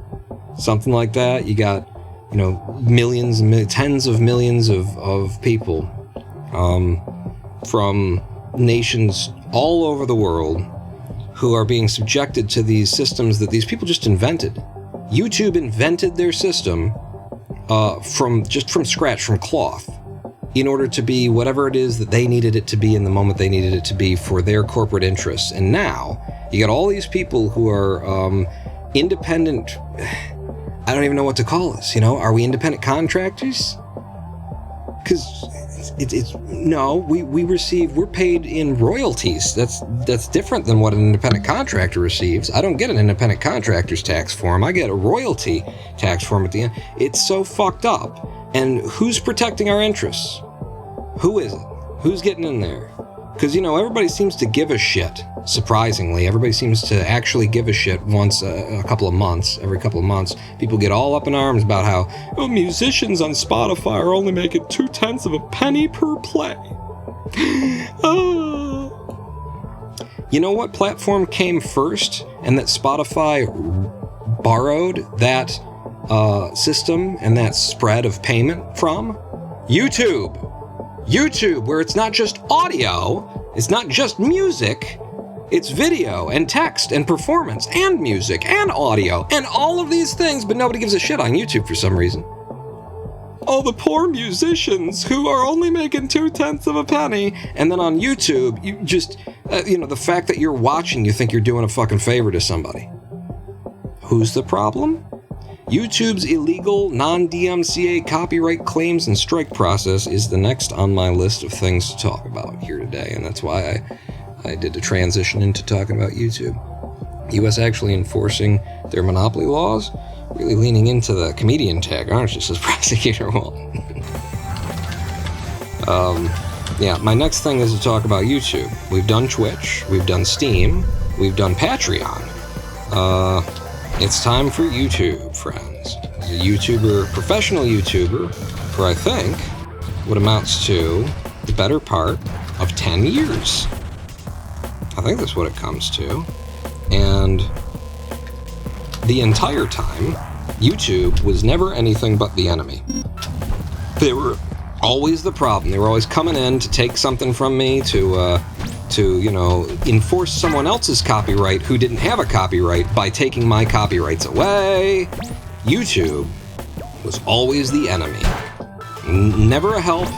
Something like that. You got, millions and tens of millions of people from nations all over the world who are being subjected to these systems that these people just invented. YouTube invented their system from scratch, from cloth, in order to be whatever it is that they needed it to be in the moment they needed it to be for their corporate interests. And now you got all these people who are independent. I don't even know what to call this. Are we independent contractors? Because we're paid in royalties. That's different than what an independent contractor receives. I don't get an independent contractor's tax form. I get a royalty tax form at the end. It's so fucked up. And who's protecting our interests? Who is it? Who's getting in there? Because, everybody seems to give a shit. Surprisingly, everybody seems to actually give a shit once every couple of months. People get all up in arms about how musicians on Spotify are only making 0.2 of a penny per play. You know what platform came first and that Spotify borrowed that system and that spread of payment from? YouTube, where it's not just audio, it's not just music, it's video and text and performance and music and audio and all of these things, but nobody gives a shit on YouTube for some reason. Oh, the poor musicians who are only making 0.2 of a penny. And then on YouTube, you just, the fact that you're watching, you think you're doing a fucking favor to somebody. Who's the problem? YouTube's illegal, non-DMCA copyright claims and strike process is the next on my list of things to talk about here today, and that's why I did a transition into talking about YouTube. U.S. actually enforcing their monopoly laws, really leaning into the comedian tag, aren't you, says Prosecutor Walton. My next thing is to talk about YouTube. We've done Twitch, we've done Steam, we've done Patreon. It's time for YouTube, friends. As a YouTuber, professional YouTuber, for I think what amounts to the better part of 10 years. I think that's what it comes to. And the entire time, YouTube was never anything but the enemy. They were always the problem. They were always coming in to take something from me, to enforce someone else's copyright who didn't have a copyright by taking my copyrights away. YouTube was always the enemy. Never a help.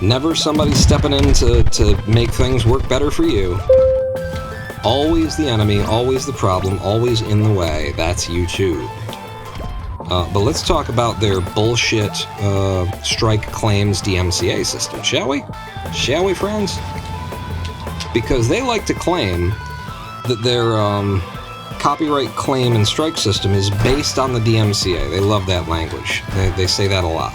Never somebody stepping in to make things work better for you. Always the enemy, always the problem, always in the way. That's YouTube. But let's talk about their bullshit strike claims DMCA system, shall we? Shall we, friends? Because they like to claim that their copyright claim and strike system is based on the DMCA. They love that language. They say that a lot.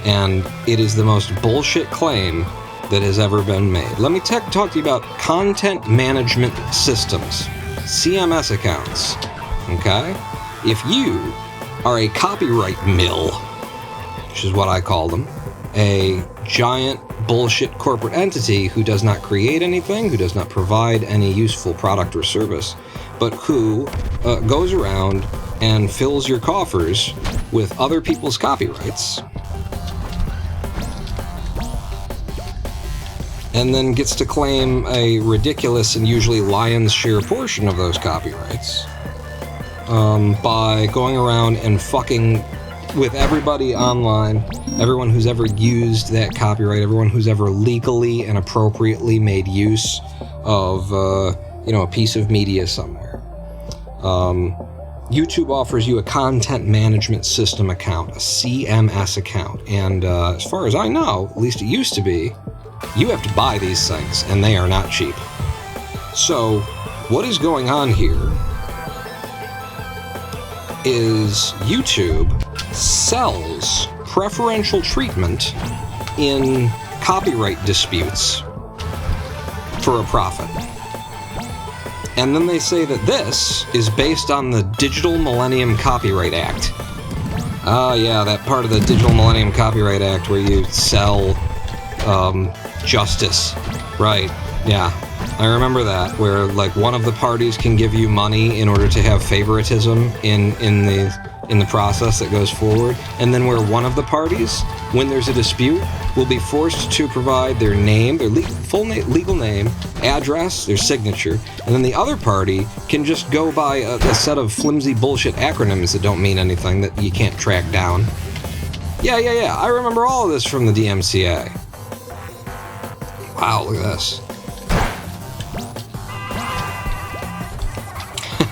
And it is the most bullshit claim that has ever been made. Let me talk to you about content management systems, CMS accounts, okay? If you are a copyright mill, which is what I call them, a giant bullshit corporate entity who does not create anything, who does not provide any useful product or service, but who goes around and fills your coffers with other people's copyrights, and then gets to claim a ridiculous and usually lion's share portion of those copyrights by going around and fucking with everybody online, everyone who's ever used that copyright, everyone who's ever legally and appropriately made use of a piece of media somewhere. YouTube offers you a content management system account, a CMS account, and as far as I know, at least it used to be, you have to buy these things, and they are not cheap. So, what is going on here is YouTube sells preferential treatment in copyright disputes for a profit. And then they say that this is based on the Digital Millennium Copyright Act. Oh yeah, that part of the Digital Millennium Copyright Act where you sell justice. Right, yeah. I remember that, where like one of the parties can give you money in order to have favoritism in in the process that goes forward, and then where one of the parties, when there's a dispute, will be forced to provide their name, their legal name, address, their signature, and then the other party can just go by a set of flimsy bullshit acronyms that don't mean anything, that you can't track down. Yeah, I remember all of this from the DMCA. Wow, look at this.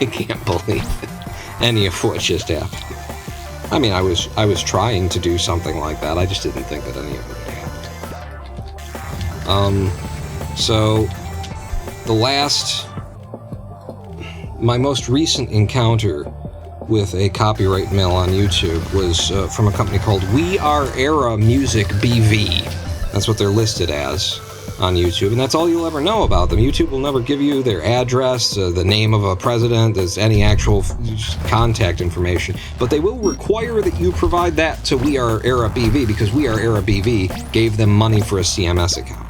I can't believe any of what just happened. I mean, I was trying to do something like that. I just didn't think that any of it would happen. So my most recent encounter with a copyright mill on YouTube was from a company called We Are Era Music BV. That's what they're listed as on YouTube, and that's all you'll ever know about them. YouTube will never give you their address, the name of a president, as any actual contact information, but they will require that you provide that to We Are Era BV, because We Are Era BV gave them money for a CMS account.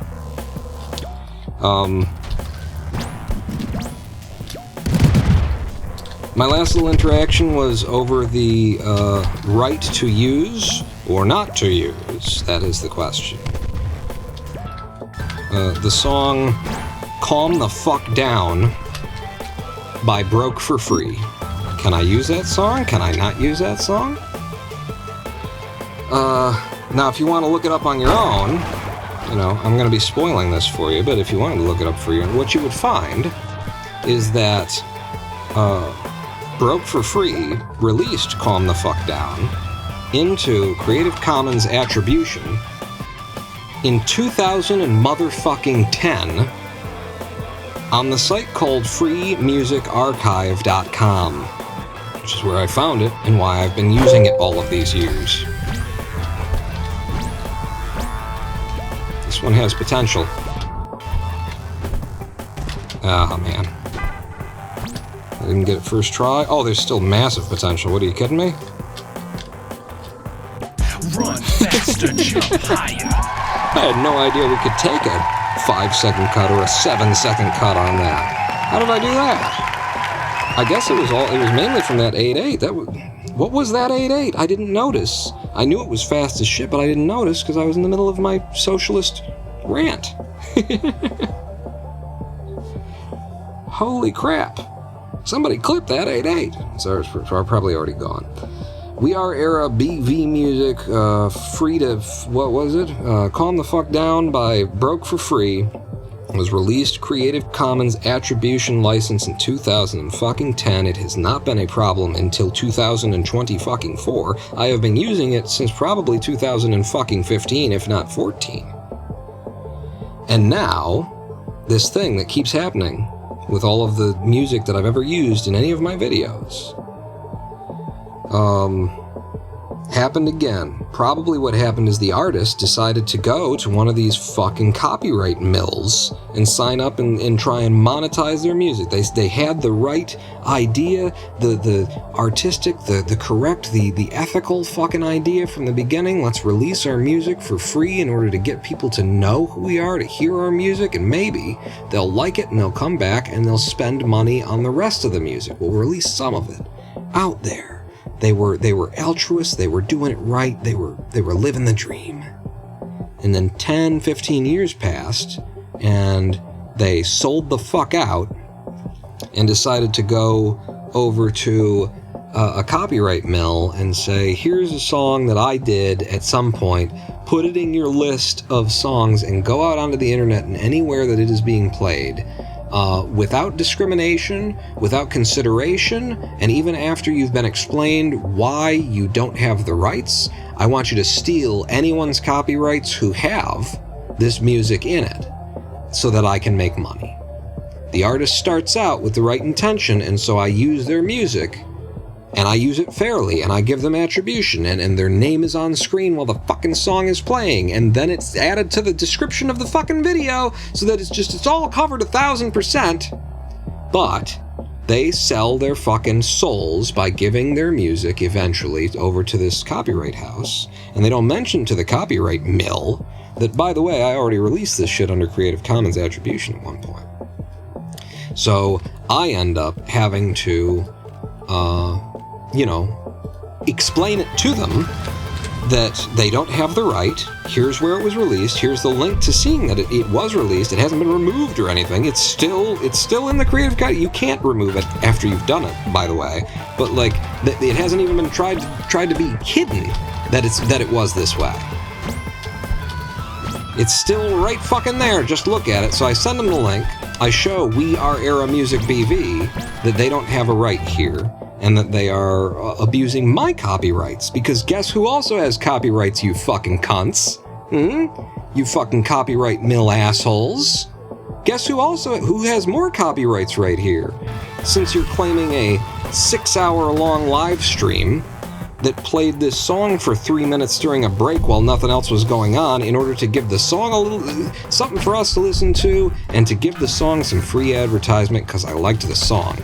My last little interaction was over the right to use or not to use. That is the question. The song Calm the Fuck Down by Broke for Free. Can I use that song? Can I not use that song? Now, if you want to look it up on your own, you know, I'm going to be spoiling this for you, but if you wanted to look it up for you, what you would find is that Broke for Free released Calm the Fuck Down into Creative Commons Attribution in 2010 on the site called freemusicarchive.com, which is where I found it and why I've been using it all of these years. This one has potential. Ah, man. I didn't get it first try. Oh, there's still massive potential. What, are you kidding me? Run faster, jump higher. I had no idea we could take a 5-second cut or a 7-second cut on that. How did I do that? I guess it was mainly from that 8.8. What was that 8.8? I didn't notice. I knew it was fast as shit, but I didn't notice because I was in the middle of my socialist rant. Holy crap. Somebody clip that 8.8. So it's probably already gone. We Are Era BV Music, free to, what was it? Calm the Fuck Down by Broke for Free, was released Creative Commons Attribution License in 2010. It has not been a problem until 2024. I have been using it since probably 2015, if not 14. And now, this thing that keeps happening with all of the music that I've ever used in any of my videos, happened again. Probably what happened is the artist decided to go to one of these fucking copyright mills and sign up and try and monetize their music. They had the right idea, the artistic, the correct, the ethical fucking idea from the beginning. Let's release our music for free in order to get people to know who we are, to hear our music, and maybe they'll like it and they'll come back and they'll spend money on the rest of the music. We'll release some of it out there. They were altruists, they were doing it right, they were living the dream. And then 10, 15 years passed, and they sold the fuck out and decided to go over to a copyright mill and say, here's a song that I did at some point, put it in your list of songs and go out onto the internet and anywhere that it is being played. Without discrimination, without consideration, and even after you've been explained why you don't have the rights, I want you to steal anyone's copyrights who have this music in it, so that I can make money. The artist starts out with the right intention, and so I use their music, and I use it fairly, and I give them attribution, and their name is on screen while the fucking song is playing, and then it's added to the description of the fucking video, so that it's all covered 1,000%, but they sell their fucking souls by giving their music eventually over to this copyright house, and they don't mention to the copyright mill that, by the way, I already released this shit under Creative Commons Attribution at one point. So I end up having to explain it to them that they don't have the right. Here's where it was released. Here's the link to seeing that it was released. It hasn't been removed or anything. It's still in the Creative Commons. You can't remove it after you've done it, by the way. But like, it hasn't even been tried to be hidden that it was this way. It's still right fucking there. Just look at it. So I send them the link. I show We Are Era Music BV that they don't have a right here, and that they are abusing my copyrights, because guess who also has copyrights, you fucking cunts? You fucking copyright mill assholes. Guess who has more copyrights right here? Since you're claiming a 6-hour-long live stream that played this song for 3 minutes during a break while nothing else was going on in order to give the song a little something for us to listen to, and to give the song some free advertisement because I liked the song.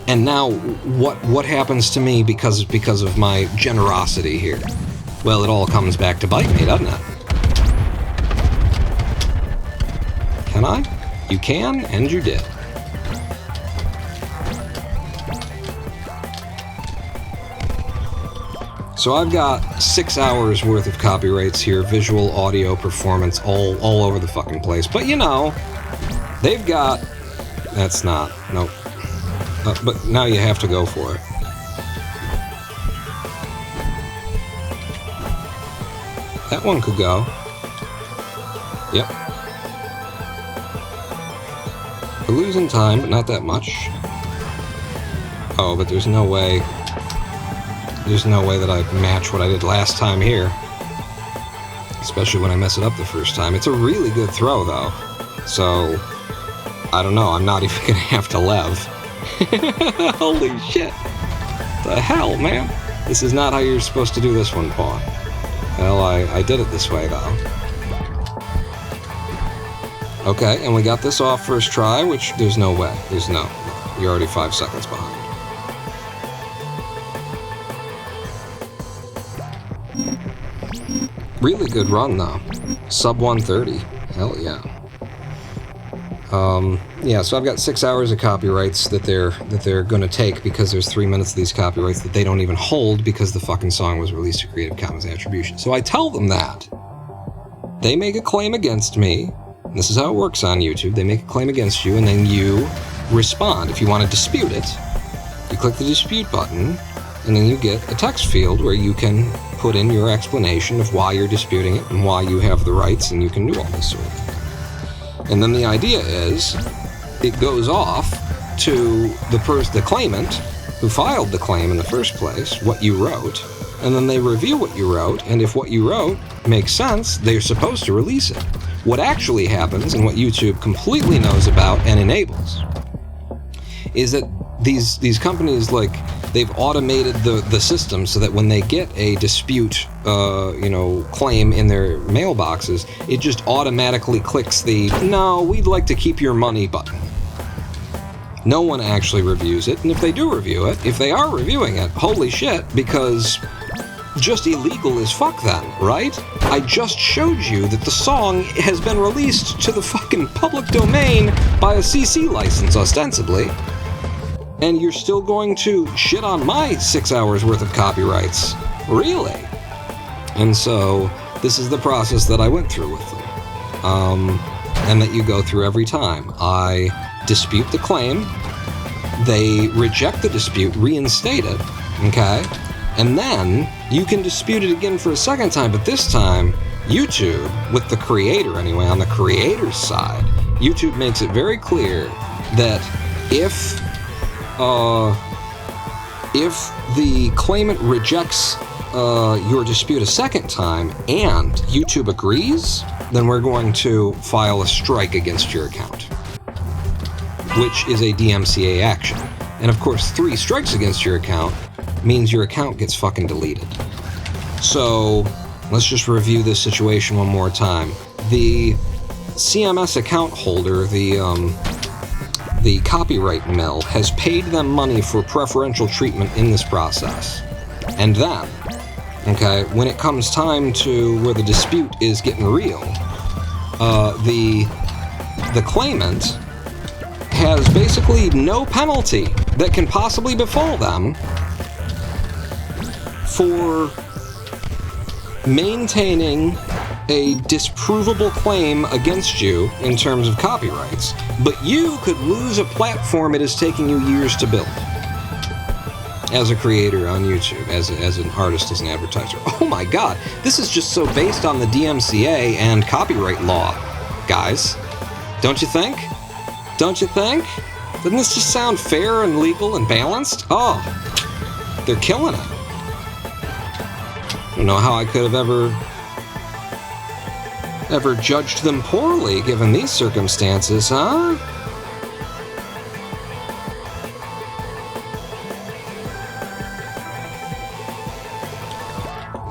And now, what happens to me because of my generosity here? Well, it all comes back to bite me, doesn't it? Can I? You can, and you did. So I've got 6 hours worth of copyrights here, visual, audio, performance, all over the fucking place. But you know, they've got... That's not... Nope. But now you have to go for it. That one could go. Yep. We're losing time, but not that much. Oh, but there's no way... There's no way that I match what I did last time here. Especially when I mess it up the first time. It's a really good throw, though. So, I don't know. I'm not even going to have to lev. Holy shit. The hell, man? This is not how you're supposed to do this one, Pawn. Well, I did it this way, though. Okay, and we got this off first try, which there's no way. There's no. You're already 5 seconds behind. Really good run, though. Sub 130. Hell yeah. Yeah, so I've got 6 hours of copyrights that they're going to take, because there's 3 minutes of these copyrights that they don't even hold because the fucking song was released to Creative Commons Attribution. So I tell them that. They make a claim against me. This is how it works on YouTube. They make a claim against you, and then you respond. If you want to dispute it, you click the dispute button, and then you get a text field where you can put in your explanation of why you're disputing it and why you have the rights, and you can do all this sort of thing. And then the idea is, it goes off to the claimant who filed the claim in the first place, what you wrote, and then they review what you wrote, and if what you wrote makes sense, they're supposed to release it. What actually happens, and what YouTube completely knows about and enables, is that these companies, like, they've automated the system so that when they get a dispute, claim in their mailboxes, it just automatically clicks the "No, we'd like to keep your money" button. No one actually reviews it, and if they do review it, if they are reviewing it, holy shit, because just illegal as fuck then, right? I just showed you that the song has been released to the fucking public domain by a CC license, ostensibly. And you're still going to shit on my 6 hours worth of copyrights? Really? And so, this is the process that I went through with them. And that you go through every time. I dispute the claim, they reject the dispute, reinstate it, okay? And then, you can dispute it again for a second time, but this time, YouTube, with the creator anyway, on the creator's side, YouTube makes it very clear that if the claimant rejects your dispute a second time and YouTube agrees, then we're going to file a strike against your account, which is a DMCA action. And of course, 3 strikes against your account means your account gets fucking deleted. So let's just review this situation one more time. The CMS account holder, the copyright mill, has paid them money for preferential treatment in this process. And then, okay, when it comes time to where the dispute is getting real, the claimant has basically no penalty that can possibly befall them for maintaining a disprovable claim against you in terms of copyrights, but you could lose a platform it is taking you years to build as a creator on YouTube, as an artist, as an advertiser. Oh my god, this is just so based on the DMCA and copyright law, guys. Don't you think? Don't you think? Doesn't this just sound fair and legal and balanced? Oh, they're killing it. I don't know how I could have ever judged them poorly given these circumstances, huh?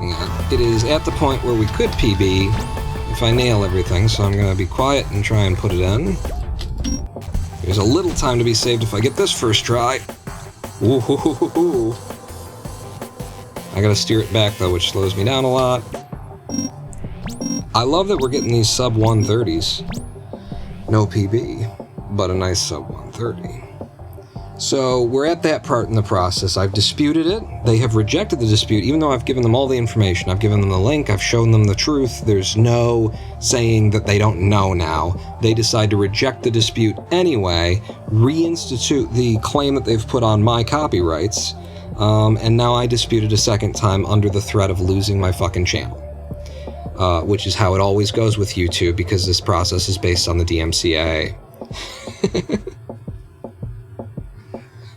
Yeah, it is at the point where we could PB if I nail everything, so I'm gonna be quiet and try and put it in. There's a little time to be saved if I get this first try. Ooh. I gotta steer it back though, which slows me down a lot. I love that we're getting these sub 130s. No PB, but a nice sub 130. So we're at that part in the process. I've disputed it. They have rejected the dispute, even though I've given them all the information. I've given them the link. I've shown them the truth. There's no saying that they don't know now. They decide to reject the dispute anyway, reinstitute the claim that they've put on my copyrights, and now I dispute it a second time under the threat of losing my fucking channel. Which is how it always goes with YouTube, because this process is based on the DMCA.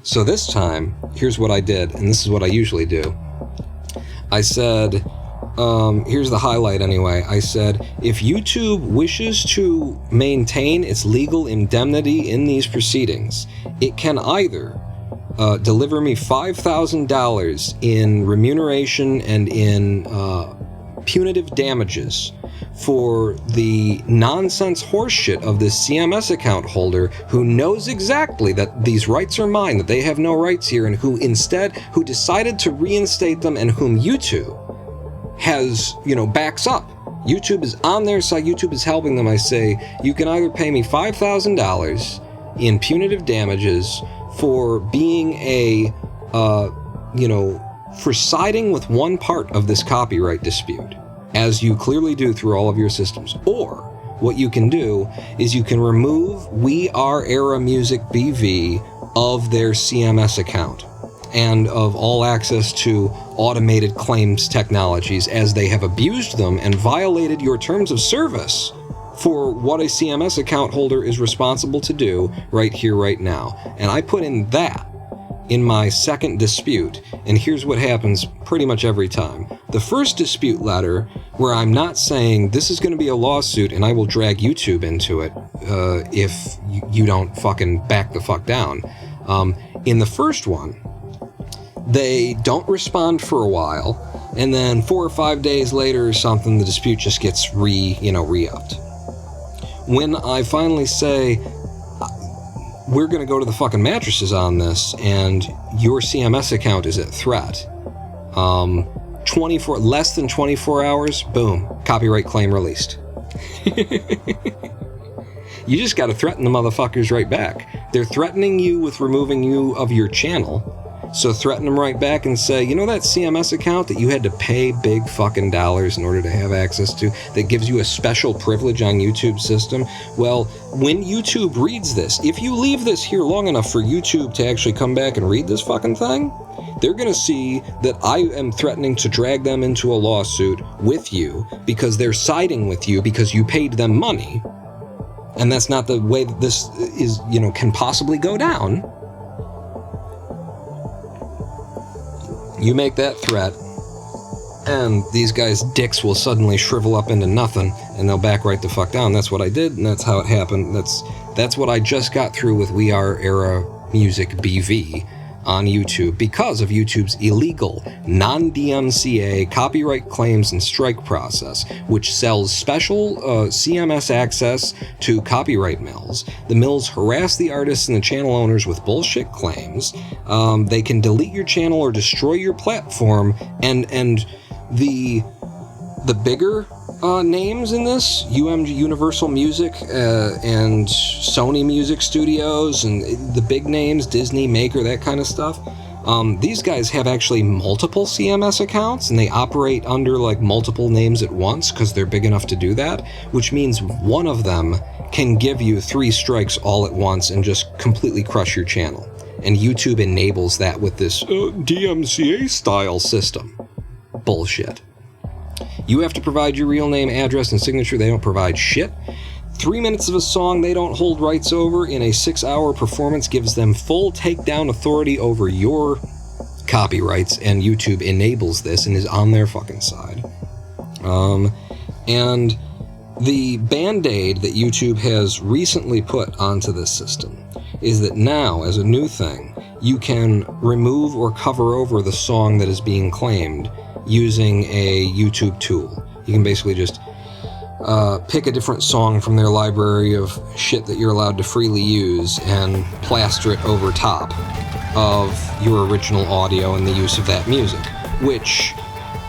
So this time, here's what I did, and this is what I usually do. I said, here's the highlight anyway. I said, if YouTube wishes to maintain its legal indemnity in these proceedings, it can either deliver me $5,000 in remuneration and in punitive damages for the nonsense horseshit of this CMS account holder who knows exactly that these rights are mine, that they have no rights here, and who decided to reinstate them, and whom YouTube has, backs up. YouTube is on their side. YouTube is helping them. I say, you can either pay me $5,000 in punitive damages for being for siding with one part of this copyright dispute, as you clearly do through all of your systems. Or what you can do is you can remove We Are Era Music BV of their CMS account and of all access to automated claims technologies, as they have abused them and violated your terms of service for what a CMS account holder is responsible to do right here, right now. And I put in that in my second dispute, and here's what happens pretty much every time. The first dispute letter, where I'm not saying this is going to be a lawsuit and I will drag YouTube into it if you don't fucking back the fuck down. In the first one, they don't respond for a while, and then 4 or 5 days later or something, the dispute just gets re-upped. When I finally say, we're going to go to the fucking mattresses on this, and your CMS account is at threat, less than 24 hours, boom, copyright claim released. You just got to threaten the motherfuckers right back. They're threatening you with removing you of your channel, so threaten them right back and say, that CMS account that you had to pay big fucking dollars in order to have access to, that gives you a special privilege on YouTube's system? Well, when YouTube reads this, if you leave this here long enough for YouTube to actually come back and read this fucking thing, they're going to see that I am threatening to drag them into a lawsuit with you because they're siding with you because you paid them money. And that's not the way that this is, can possibly go down. You make that threat, and these guys' dicks will suddenly shrivel up into nothing, and they'll back right the fuck down. That's what I did, and that's how it happened. That's what I just got through with We Are Era Music BV on YouTube, because of YouTube's illegal, non-DMCA copyright claims and strike process, which sells special CMS access to copyright mills. The mills harass the artists and the channel owners with bullshit claims. They can delete your channel or destroy your platform, and the bigger names in this, UMG, Universal Music, and Sony Music Studios, and the big names, Disney, Maker, that kind of stuff, These guys have actually multiple CMS accounts, and they operate under like multiple names at once because they're big enough to do that, which means one of them can give you 3 strikes all at once and just completely crush your channel. And YouTube enables that with this DMCA style system. Bullshit. You have to provide your real name, address, and signature. They don't provide shit. 3 minutes of a song they don't hold rights over in a 6-hour performance gives them full takedown authority over your copyrights, and YouTube enables this and is on their fucking side. And the band-aid that YouTube has recently put onto this system is that now, as a new thing, you can remove or cover over the song that is being claimed using a YouTube tool. You can basically just pick a different song from their library of shit that you're allowed to freely use and plaster it over top of your original audio and the use of that music, which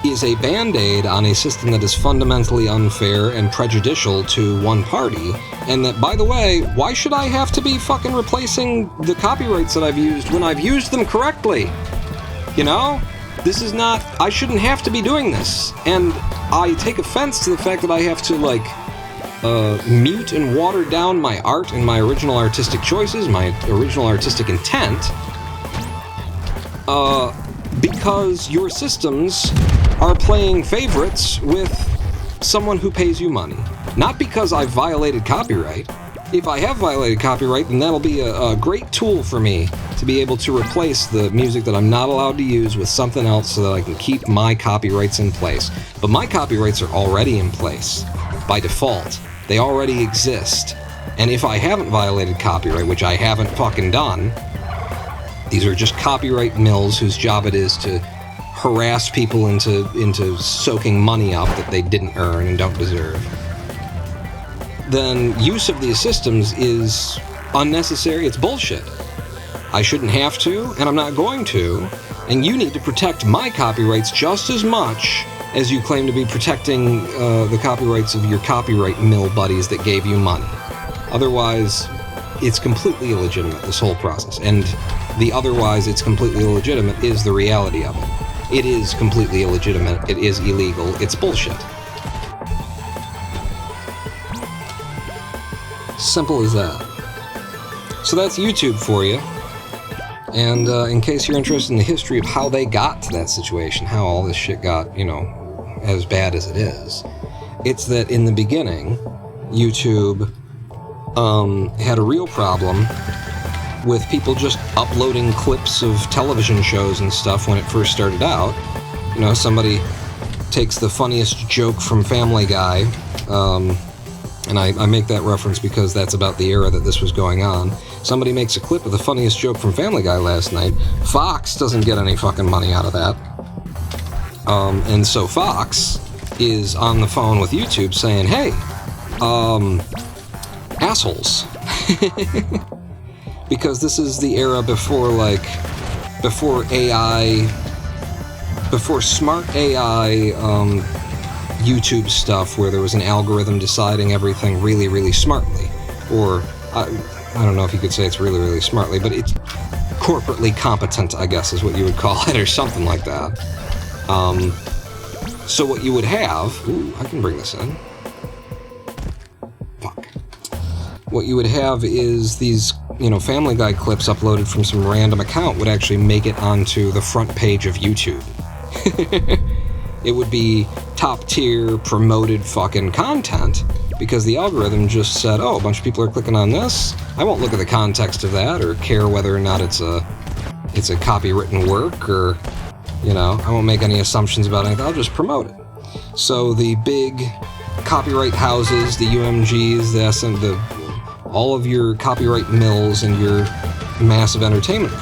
is a band-aid on a system that is fundamentally unfair and prejudicial to one party, and that, by the way, why should I have to be fucking replacing the copyrights that I've used when I've used them correctly? You know? This is not... I shouldn't have to be doing this. And I take offense to the fact that I have to, like, mute and water down my art and my original artistic choices, my original artistic intent, because your systems are playing favorites with someone who pays you money. Not because I've violated copyright. If I have violated copyright, then that'll be a great tool for me to be able to replace the music that I'm not allowed to use with something else so that I can keep my copyrights in place. But my copyrights are already in place by default. They already exist. And if I haven't violated copyright, which I haven't fucking done, these are just copyright mills whose job it is to harass people into soaking money up that they didn't earn and don't deserve. Then use of these systems is unnecessary. It's bullshit. I shouldn't have to, and I'm not going to, and you need to protect my copyrights just as much as you claim to be protecting the copyrights of your copyright mill buddies that gave you money. Otherwise, it's completely illegitimate, this whole process. And the otherwise it's completely illegitimate is the reality of it. It is completely illegitimate. It is illegal. It's bullshit. Simple as that. So that's YouTube for you. And in case you're interested in the history of how they got to that situation, how all this shit got, you know, as bad as it is, it's that in the beginning, YouTube had a real problem with people just uploading clips of television shows and stuff when it first started out. You know, somebody takes the funniest joke from Family Guy, and I make that reference because that's about the era that this was going on. Somebody makes a clip of the funniest joke from Family Guy last night. Fox doesn't get any fucking money out of that. And so Fox is on the phone with YouTube saying, hey, assholes. Because this is the era before AI, before smart AI, YouTube stuff where there was an algorithm deciding everything really, really smartly. Or, I don't know if you could say it's really, really smartly, but it's corporately competent, I guess is what you would call it, or something like that. So what you would have... Ooh, I can bring this in. Fuck. What you would have is these, you know, Family Guy clips uploaded from some random account would actually make it onto the front page of YouTube. It would be top-tier, promoted fucking content, because the algorithm just said, oh, a bunch of people are clicking on this. I won't look at the context of that or care whether or not it's a copywritten work, or, you know, I won't make any assumptions about anything. I'll just promote it. So the big copyright houses, the UMGs, all of your copyright mills and your massive entertainment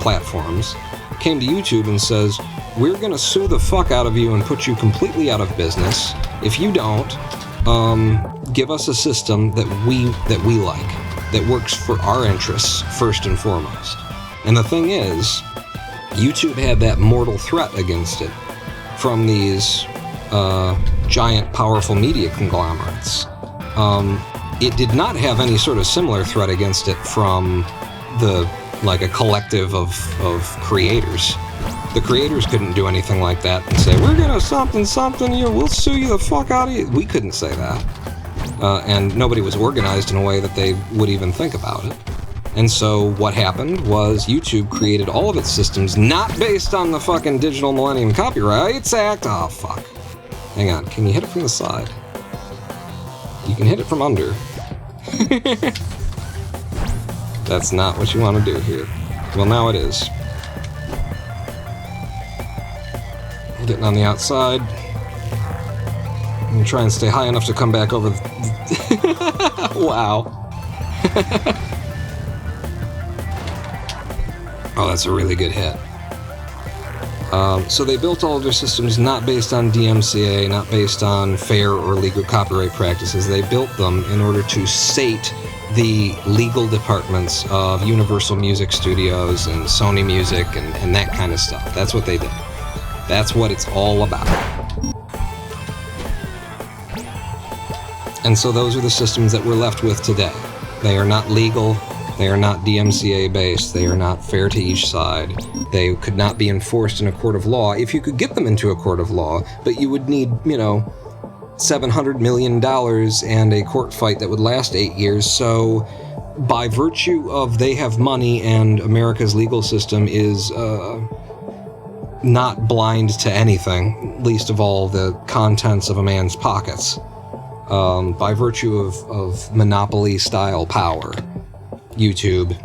platforms came to YouTube and says, we're going to sue the fuck out of you and put you completely out of business if you don't give us a system that we like, that works for our interests first and foremost. And the thing is, YouTube had that mortal threat against it from these giant, powerful media conglomerates. It did not have any sort of similar threat against it from the like a collective of creators. The creators couldn't do anything like that and say, we're gonna something, we'll sue you the fuck out of you. We couldn't say that. And nobody was organized in a way that they would even think about it. And so what happened was YouTube created all of its systems not based on the fucking Digital Millennium Copyrights Act. Oh, fuck. Hang on, can you hit it from the side? You can hit it from under. That's not what you want to do here. Well, now it is. Getting on the outside. I'm gonna try and stay high enough to come back over the... Wow. Oh, that's a really good hit. So they built all of their systems not based on DMCA, not based on fair or legal copyright practices. They built them in order to sate the legal departments of Universal Music Studios and Sony Music and that kind of stuff. That's what they did. That's what it's all about. And so those are the systems that we're left with today. They are not legal. They are not DMCA based. They are not fair to each side. They could not be enforced in a court of law if you could get them into a court of law, but you would need, $700 million and a court fight that would last 8 years. So by virtue of they have money and America's legal system is not blind to anything, least of all the contents of a man's pockets, by virtue of monopoly-style power, YouTube,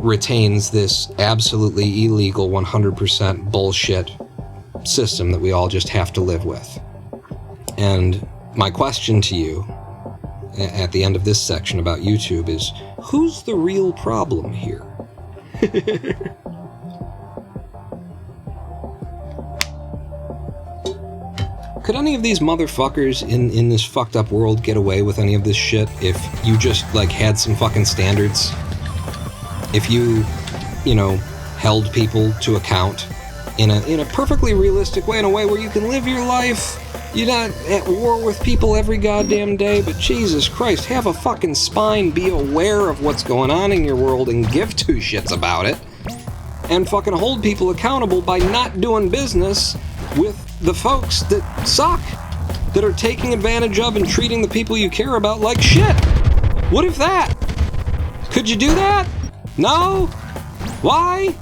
retains this absolutely illegal 100% bullshit system that we all just have to live with. And my question to you at the end of this section about YouTube is, who's the real problem here? Could any of these motherfuckers in this fucked up world get away with any of this shit if you just, had some fucking standards? If you, held people to account in a perfectly realistic way, in a way where you can live your life, you're not at war with people every goddamn day, but Jesus Christ, have a fucking spine, be aware of what's going on in your world and give two shits about it, and fucking hold people accountable by not doing business with the folks that suck, that are taking advantage of and treating the people you care about like shit. What if that? Could you do that? No? Why?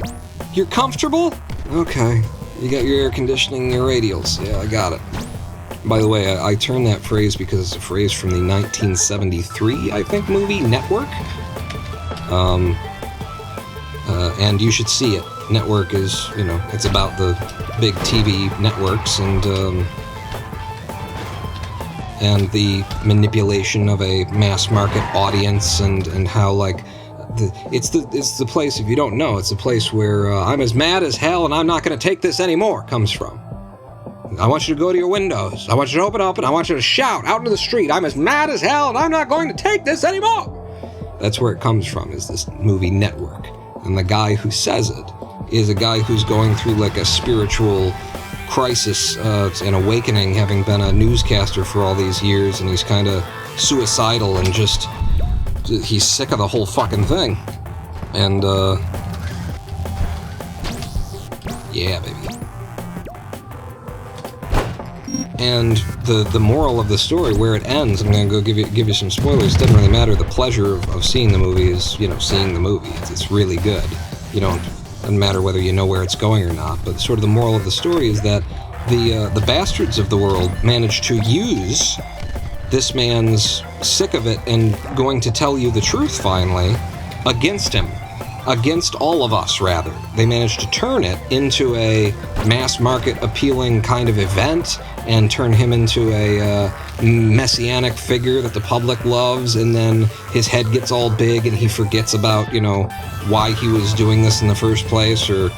You're comfortable? Okay. You got your air conditioning and your radials. Yeah, I got it. By the way, I turned that phrase because it's a phrase from the 1973, I think, movie Network. And you should see it. Network is, it's about the big TV networks and the manipulation of a mass market audience and how, it's the place, if you don't know, it's the place where I'm as mad as hell and I'm not going to take this anymore comes from. I want you to go to your windows. I want you to open up and I want you to shout out into the street, I'm as mad as hell and I'm not going to take this anymore. That's where it comes from, is this movie Network. And the guy who says it is a guy who's going through a spiritual crisis, an awakening, having been a newscaster for all these years, and he's kind of suicidal and he's sick of the whole fucking thing. And, yeah, baby. And the moral of the story, where it ends, I'm going to go give you some spoilers. It doesn't really matter. The pleasure of seeing the movie is, seeing the movie. It's really good. Doesn't matter whether you know where it's going or not. But sort of the moral of the story is that the bastards of the world managed to use this man's sick of it and going to tell you the truth finally against him. Against all of us, rather. They managed to turn it into a mass market appealing kind of event and turn him into a messianic figure that the public loves, and then his head gets all big and he forgets about, why he was doing this in the first place, or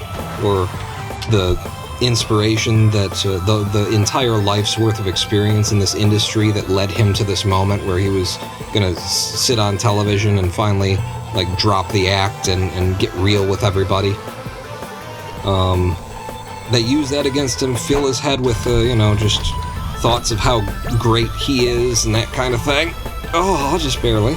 the inspiration that the entire life's worth of experience in this industry that led him to this moment where he was gonna sit on television and finally drop the act and get real with everybody. They use that against him, fill his head with, just thoughts of how great he is and that kind of thing. Oh, just barely.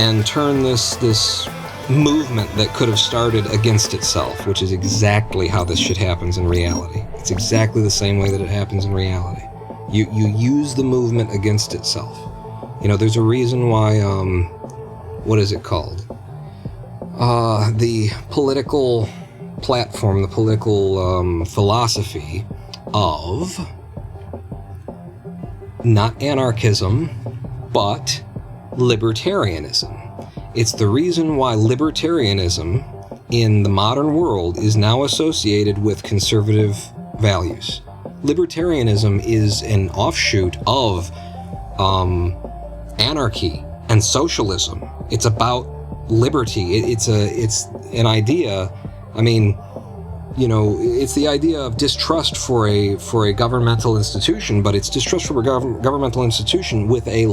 and turn this movement that could have started against itself, which is exactly how this shit happens in reality. It's exactly the same way that it happens in reality. You use the movement against itself. You know, there's a reason why, what is it called? The political platform, the political philosophy of not anarchism, but libertarianism. It's the reason why libertarianism in the modern world is now associated with conservative values. Libertarianism is an offshoot of anarchy and socialism. It's about liberty. It's an idea. I mean, you know, it's the idea of distrust for a governmental institution, but it's distrust for a governmental institution with a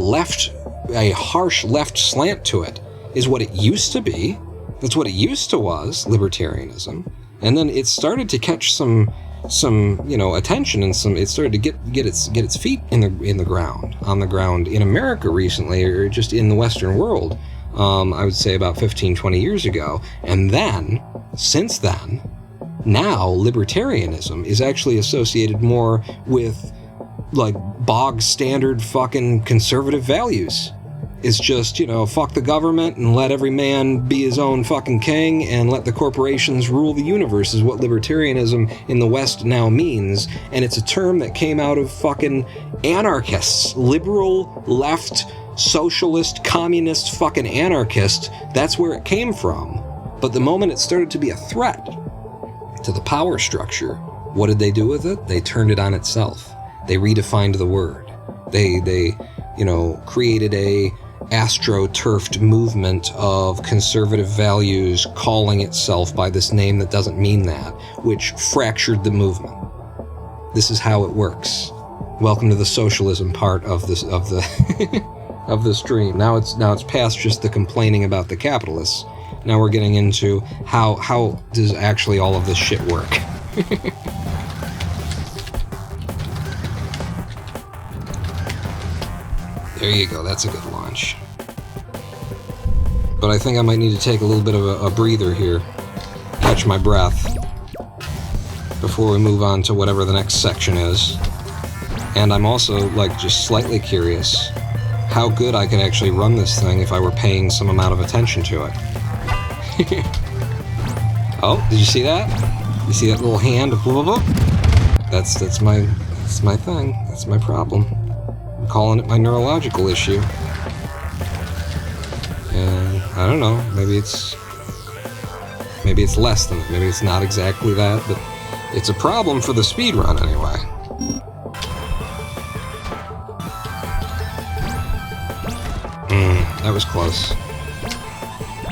harsh left slant to it, is what it used to be. That's what it used to was, libertarianism. And then it started to catch some attention, and it started to get its feet on the ground in America recently, or just in the Western world. I would say about 15-20 years ago. And then, since then, now libertarianism is actually associated more with like bog standard fucking conservative values. It's just, fuck the government and let every man be his own fucking king and let the corporations rule the universe is what libertarianism in the West now means. And it's a term that came out of fucking anarchists, liberal, left, socialist, communist fucking anarchist. That's where it came from. But the moment it started to be a threat to the power structure, what did they do with it? They turned it on itself. They redefined the word. They created a astroturfed movement of conservative values calling itself by this name that doesn't mean that, which fractured the movement. This is how it works. Welcome to the socialism part of this of the stream. Now it's past just the complaining about the capitalists. Now we're getting into how does actually all of this shit work. There you go, that's a good launch. But I think I might need to take a little bit of a breather here, catch my breath, before we move on to whatever the next section is. And I'm also, just slightly curious how good I could actually run this thing if I were paying some amount of attention to it. Oh, did you see that? You see that little hand? That's my thing. That's my problem. I'm calling it my neurological issue. And I don't know, maybe it's less than that. Maybe it's not exactly that, but it's a problem for the speed run anyway. That was close.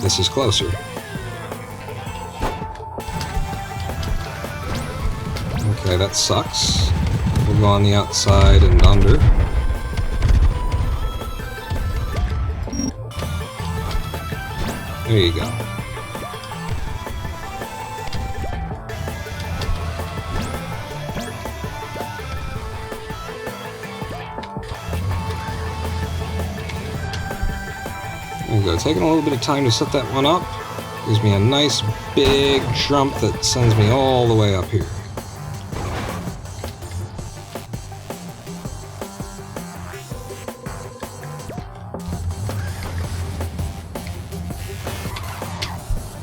This is closer. Okay, that sucks. We'll go on the outside and under. There you go. There you go. Taking a little bit of time to set that one up. Gives me a nice big jump that sends me all the way up here.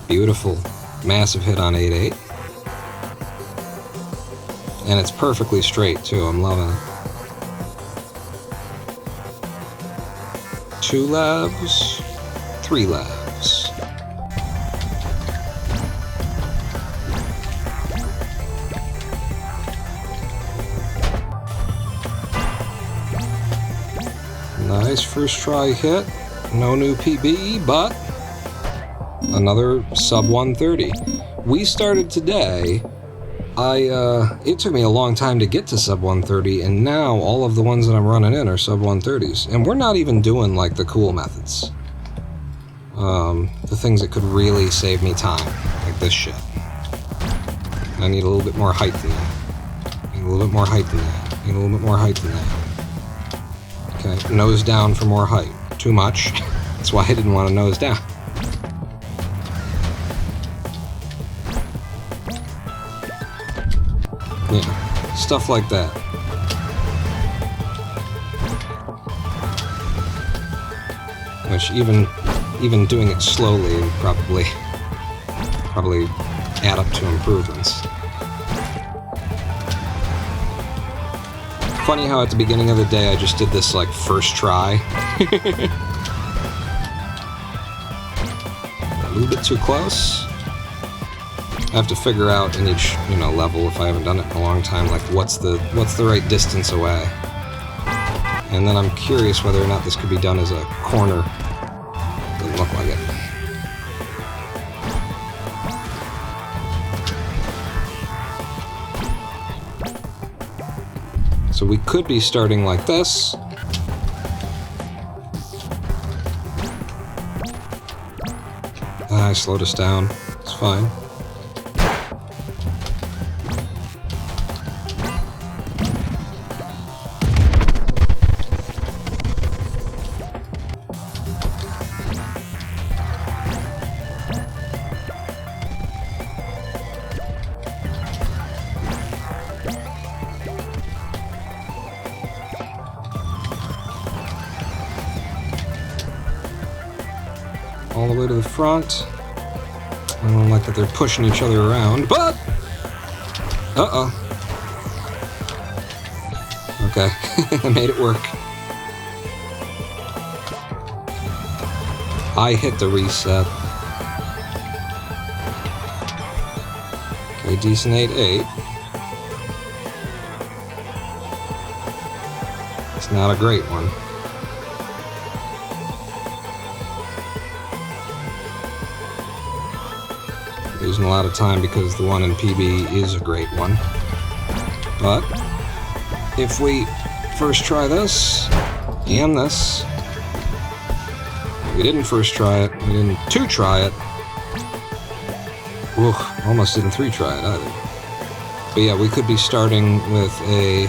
Beautiful. Massive hit on 8-8. And it's perfectly straight, too. I'm loving it. 2 lavs, 3 lavs. Nice first try hit. No new PB, but another sub 130. We started today. It took me a long time to get to sub 130, and now all of the ones that I'm running in are sub 130s. And we're not even doing the cool methods. The things that could really save me time, like this shit. I need a little bit more height than that. I need a little bit more height than that. I need a little bit more height than that. Okay, nose down for more height. Too much. That's why I didn't want to nose down. Yeah, stuff like that. Which even doing it slowly would probably add up to improvements. Funny how at the beginning of the day I just did this like first try. A little bit too close. I have to figure out in each, level, if I haven't done it in a long time, like what's the right distance away. And then I'm curious whether or not this could be done as a corner. Doesn't look like it. So we could be starting like this. I slowed us down. It's fine. All the way to the front. I don't like that they're pushing each other around, but... Uh-oh. Okay, I made it work. I hit the reset. Okay, decent 8-8. It's not a great one. Losing a lot of time because the one in PB is a great one. But if we first try this and this, we didn't first try it, we didn't two try it. Ooh, almost didn't three try it either. But yeah, we could be starting with a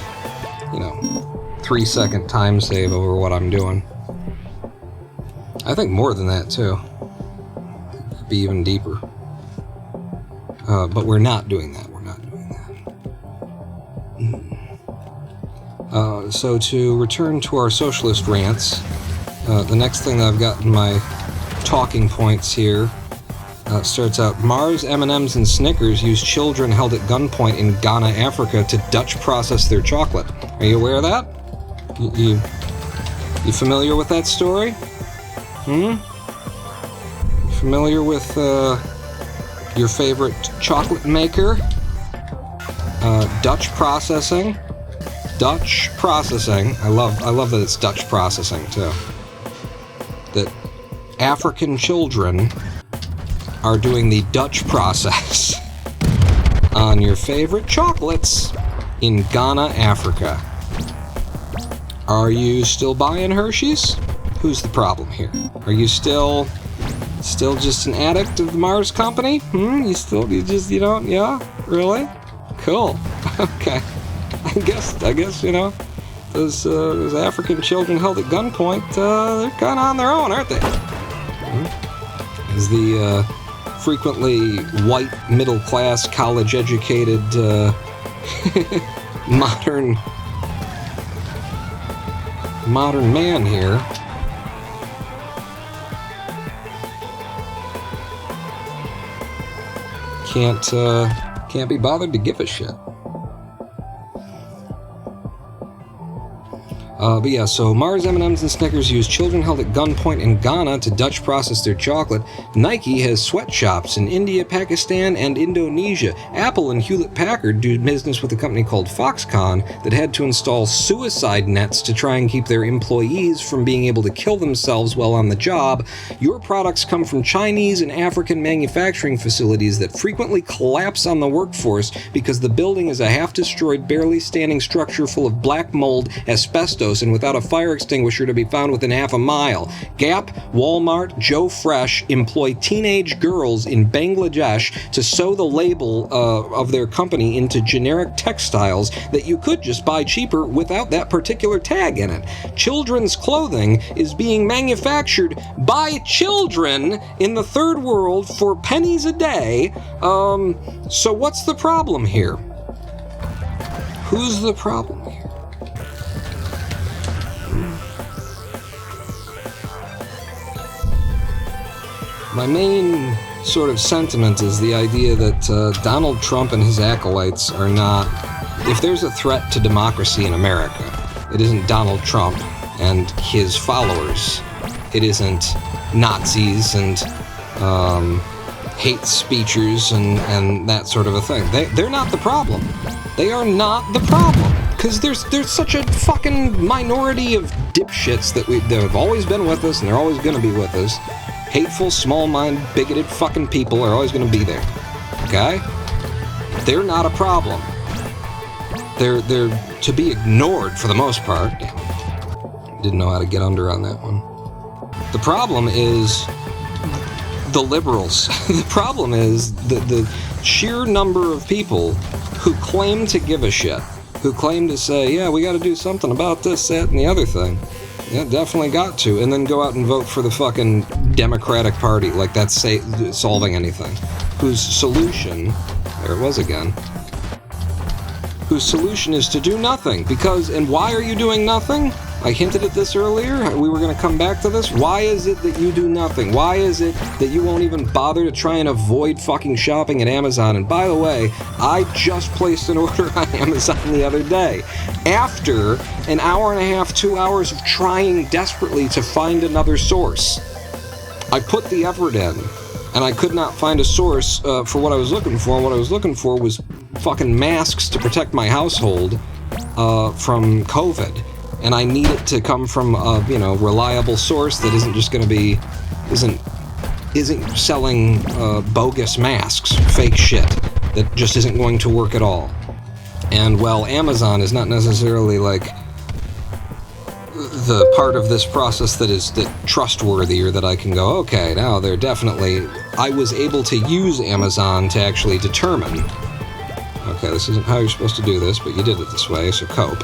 3-second time save over what I'm doing. I think more than that too. It could be even deeper. But we're not doing that. We're not doing that. So to return to our socialist rants, the next thing that I've got in my talking points here starts out, Mars, M&Ms, and Snickers use children held at gunpoint in Ghana, Africa to Dutch process their chocolate. Are you aware of that? You familiar with that story? You familiar with your favorite chocolate maker? Dutch processing. Dutch processing. I love that it's Dutch processing too. That African children are doing the Dutch process on your favorite chocolates in Ghana, Africa. Are you still buying Hershey's? Who's the problem here? Are you still just an addict of the Mars company? You don't, yeah? Really? Cool. Okay. I guess, those African children held at gunpoint, they're kind of on their own, aren't they? As the frequently white, middle-class, college-educated, modern man here, can't be bothered to give a shit. But yeah, so Mars, M&Ms, and Snickers use children held at gunpoint in Ghana to Dutch process their chocolate. Nike has sweatshops in India, Pakistan, and Indonesia. Apple and Hewlett-Packard do business with a company called Foxconn that had to install suicide nets to try and keep their employees from being able to kill themselves while on the job. Your products come from Chinese and African manufacturing facilities that frequently collapse on the workforce because the building is a half-destroyed, barely standing structure full of black mold, asbestos, Bezos and without a fire extinguisher to be found within half a mile. Gap, Walmart, Joe Fresh employ teenage girls in Bangladesh to sew the label of their company into generic textiles that you could just buy cheaper without that particular tag in it. Children's clothing is being manufactured by children in the third world for pennies a day. So what's the problem here? Who's the problem here? My main sort of sentiment is the idea that Donald Trump and his acolytes are not... If there's a threat to democracy in America, it isn't Donald Trump and his followers. It isn't Nazis and hate speechers and that sort of a thing. They're not the problem. They are not the problem. Because there's such a fucking minority of dipshits that have always been with us and they're always going to be with us. Hateful, small-minded, bigoted fucking people are always going to be there. Okay? They're not a problem. They're to be ignored for the most part. Damn it. Didn't know how to get under on that one. The problem is the liberals. The problem is the sheer number of people who claim to give a shit, who claim to say, yeah, we got to do something about this, that, and the other thing. Yeah, definitely got to. And then go out and vote for the fucking Democratic Party like that's solving anything. Whose solution, there it was again, whose solution is to do nothing. Because, and why are you doing nothing? I hinted at this earlier. We were going to come back to this. Why is it that you do nothing? Why is it that you won't even bother to try and avoid fucking shopping at Amazon? And by the way, I just placed an order on Amazon the other day. After an hour and a half, 2 hours of trying desperately to find another source. I put the effort in, and I could not find a source for what I was looking for. And what I was looking for was fucking masks to protect my household from COVID. And I need it to come from a, reliable source that isn't just going to be, isn't selling bogus masks, fake shit that just isn't going to work at all. And while Amazon is not necessarily like the part of this process that trustworthy or that I can go, okay, now they're definitely, I was able to use Amazon to actually determine, okay, this isn't how you're supposed to do this, but you did it this way, so cope.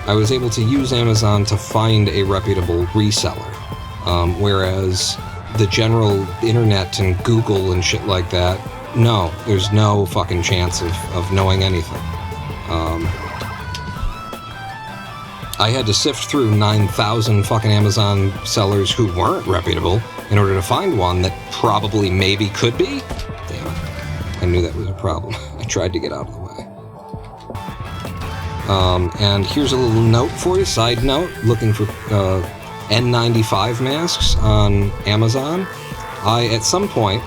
I was able to use Amazon to find a reputable reseller, whereas the general internet and Google and shit like that, no, there's no fucking chance of knowing anything. I had to sift through 9,000 fucking Amazon sellers who weren't reputable in order to find one that probably maybe could be. Damn it. I knew that was a problem. I tried to get out of the way. And here's a little note for you, side note, looking for N95 masks on Amazon. I, at some point,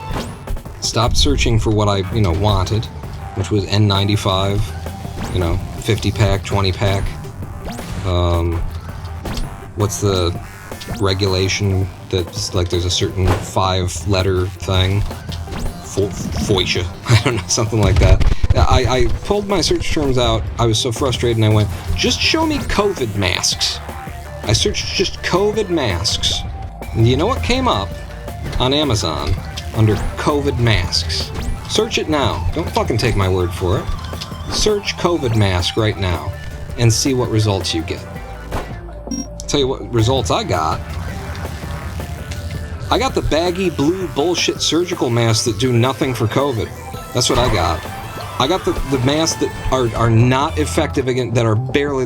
stopped searching for what I, wanted, which was N95, 50-pack, 20-pack. What's the regulation that's like there's a certain 5-letter thing? FOIA. I don't know, something like that. I pulled my search terms out. I was so frustrated and I went, just show me COVID masks. I searched just COVID masks. And you know what came up on Amazon under COVID masks? Search it now. Don't fucking take my word for it. Search COVID mask right now and see what results you get. I'll tell you what results I got. I got the baggy blue bullshit surgical masks that do nothing for COVID. That's what I got. I got the masks that are not effective again, that are barely,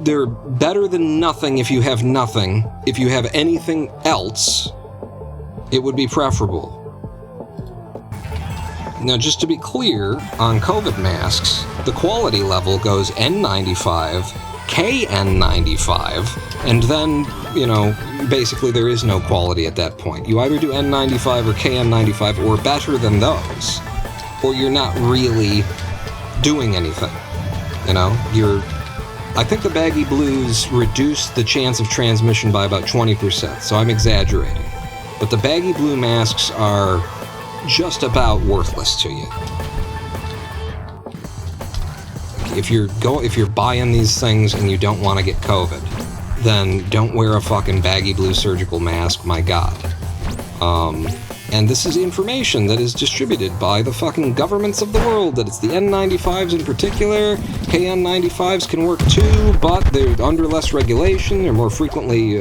they're better than nothing if you have nothing. If you have anything else, it would be preferable. Now, just to be clear, on COVID masks, the quality level goes N95, KN95, and then, basically there is no quality at that point. You either do N95 or KN95 or better than those, or you're not really doing anything. I think the baggy blues reduce the chance of transmission by about 20%, so I'm exaggerating. But the baggy blue masks are just about worthless to you. if you're buying these things and you don't want to get COVID, then don't wear a fucking baggy blue surgical mask, my God. And this is information that is distributed by the fucking governments of the world, that it's the N95s in particular. KN95s can work too, but they're under less regulation. They're more frequently,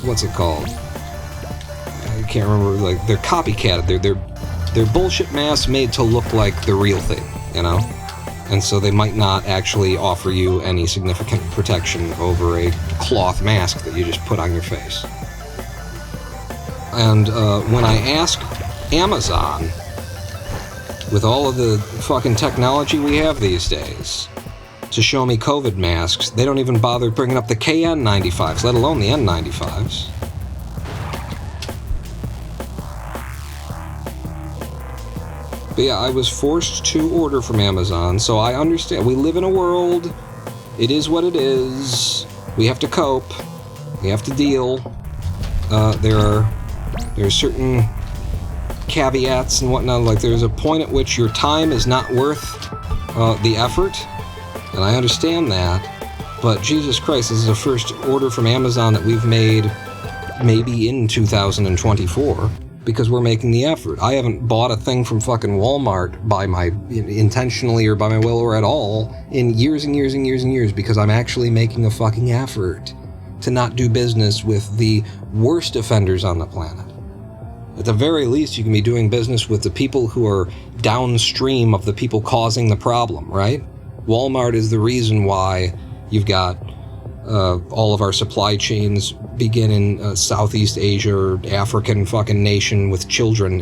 what's it called? I can't remember, like, they're copycatted. They're bullshit masks made to look like the real thing, you know? And so they might not actually offer you any significant protection over a cloth mask that you just put on your face. And when I ask Amazon, with all of the fucking technology we have these days, to show me COVID masks, they don't even bother bringing up the KN95s, let alone the N95s. But yeah, I was forced to order from Amazon, so I understand. We live in a world. It is what it is. We have to cope. We have to deal. There are certain caveats and whatnot. Like, there's a point at which your time is not worth the effort, and I understand that. But Jesus Christ, this is the first order from Amazon that we've made maybe in 2024. Because we're making the effort. I haven't bought a thing from fucking Walmart intentionally or by my will or at all in years and years and years and years, because I'm actually making a fucking effort to not do business with the worst offenders on the planet. At the very least, you can be doing business with the people who are downstream of the people causing the problem, right? Walmart is the reason why you've got all of our supply chains begin in Southeast Asia or African fucking nation with children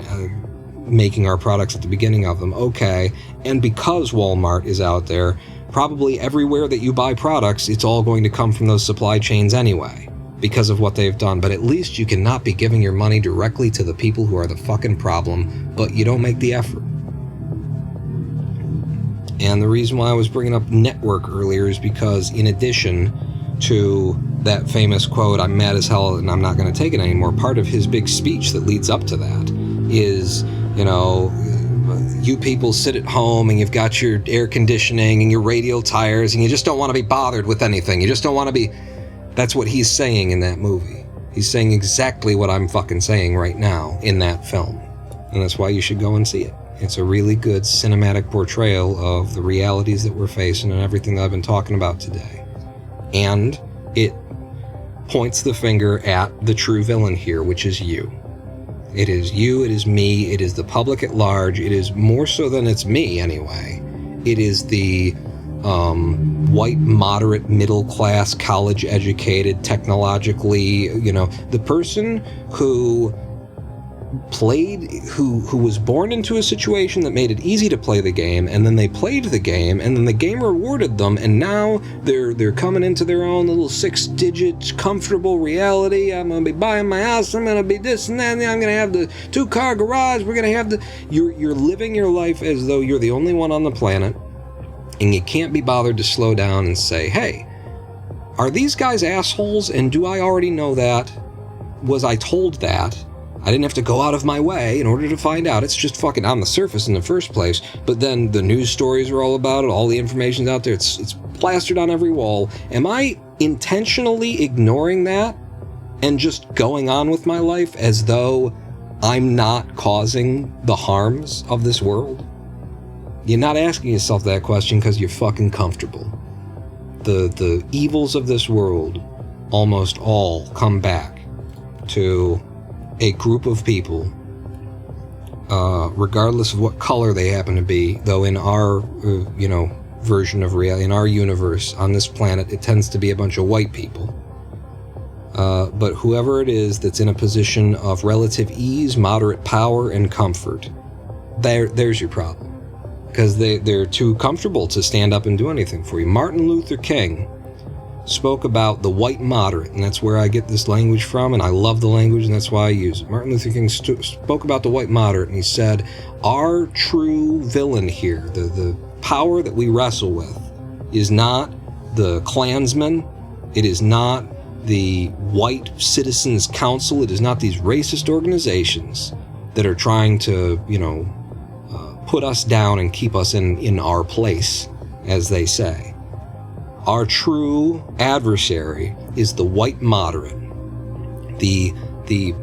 making our products at the beginning of them. Okay, and because Walmart is out there, probably everywhere that you buy products, it's all going to come from those supply chains anyway, because of what they've done. But at least you cannot be giving your money directly to the people who are the fucking problem, but you don't make the effort. And the reason why I was bringing up network earlier is because, in addition to that famous quote, "I'm mad as hell and I'm not going to take it anymore," part of his big speech that leads up to that is, you know, you people sit at home and you've got your air conditioning and your radial tires and you just don't want to be bothered with anything. You just don't want to be... That's what he's saying in that movie. He's saying exactly what I'm fucking saying right now in that film. And that's why you should go and see it. It's a really good cinematic portrayal of the realities that we're facing and everything that I've been talking about today. And it points the finger at the true villain here, which is you. It is you, it is me, it is the public at large. It is more so than it's me, anyway. It is the white, moderate, middle-class, college-educated, technologically, you know, the person who was born into a situation that made it easy to play the game, and then they played the game, and then the game rewarded them, and now they're coming into their own little 6-digit comfortable reality. I'm gonna be buying my house, I'm gonna be this and that, and I'm gonna have the 2-car garage, we're gonna have the... You're living your life as though you're the only one on the planet, and you can't be bothered to slow down and say, hey, are these guys assholes, and do I already know that? Was I told that? I didn't have to go out of my way in order to find out. It's just fucking on the surface in the first place. But then the news stories are all about it. All the information's out there. It's plastered on every wall. Am I intentionally ignoring that and just going on with my life as though I'm not causing the harms of this world? You're not asking yourself that question because you're fucking comfortable. The evils of this world almost all come back to a group of people, regardless of what color they happen to be, though in our, version of reality, in our universe, on this planet, it tends to be a bunch of white people. But whoever it is that's in a position of relative ease, moderate power, and comfort, there's your problem. Because they're too comfortable to stand up and do anything for you. Martin Luther King spoke about the white moderate, and that's where I get this language from, and I love the language, and that's why I use it. Martin Luther King spoke about the white moderate, and he said, our true villain here, the power that we wrestle with, is not the Klansmen, it is not the White Citizens Council, it is not these racist organizations that are trying to, put us down and keep us in our place. as they say. Our true adversary is the white moderate, the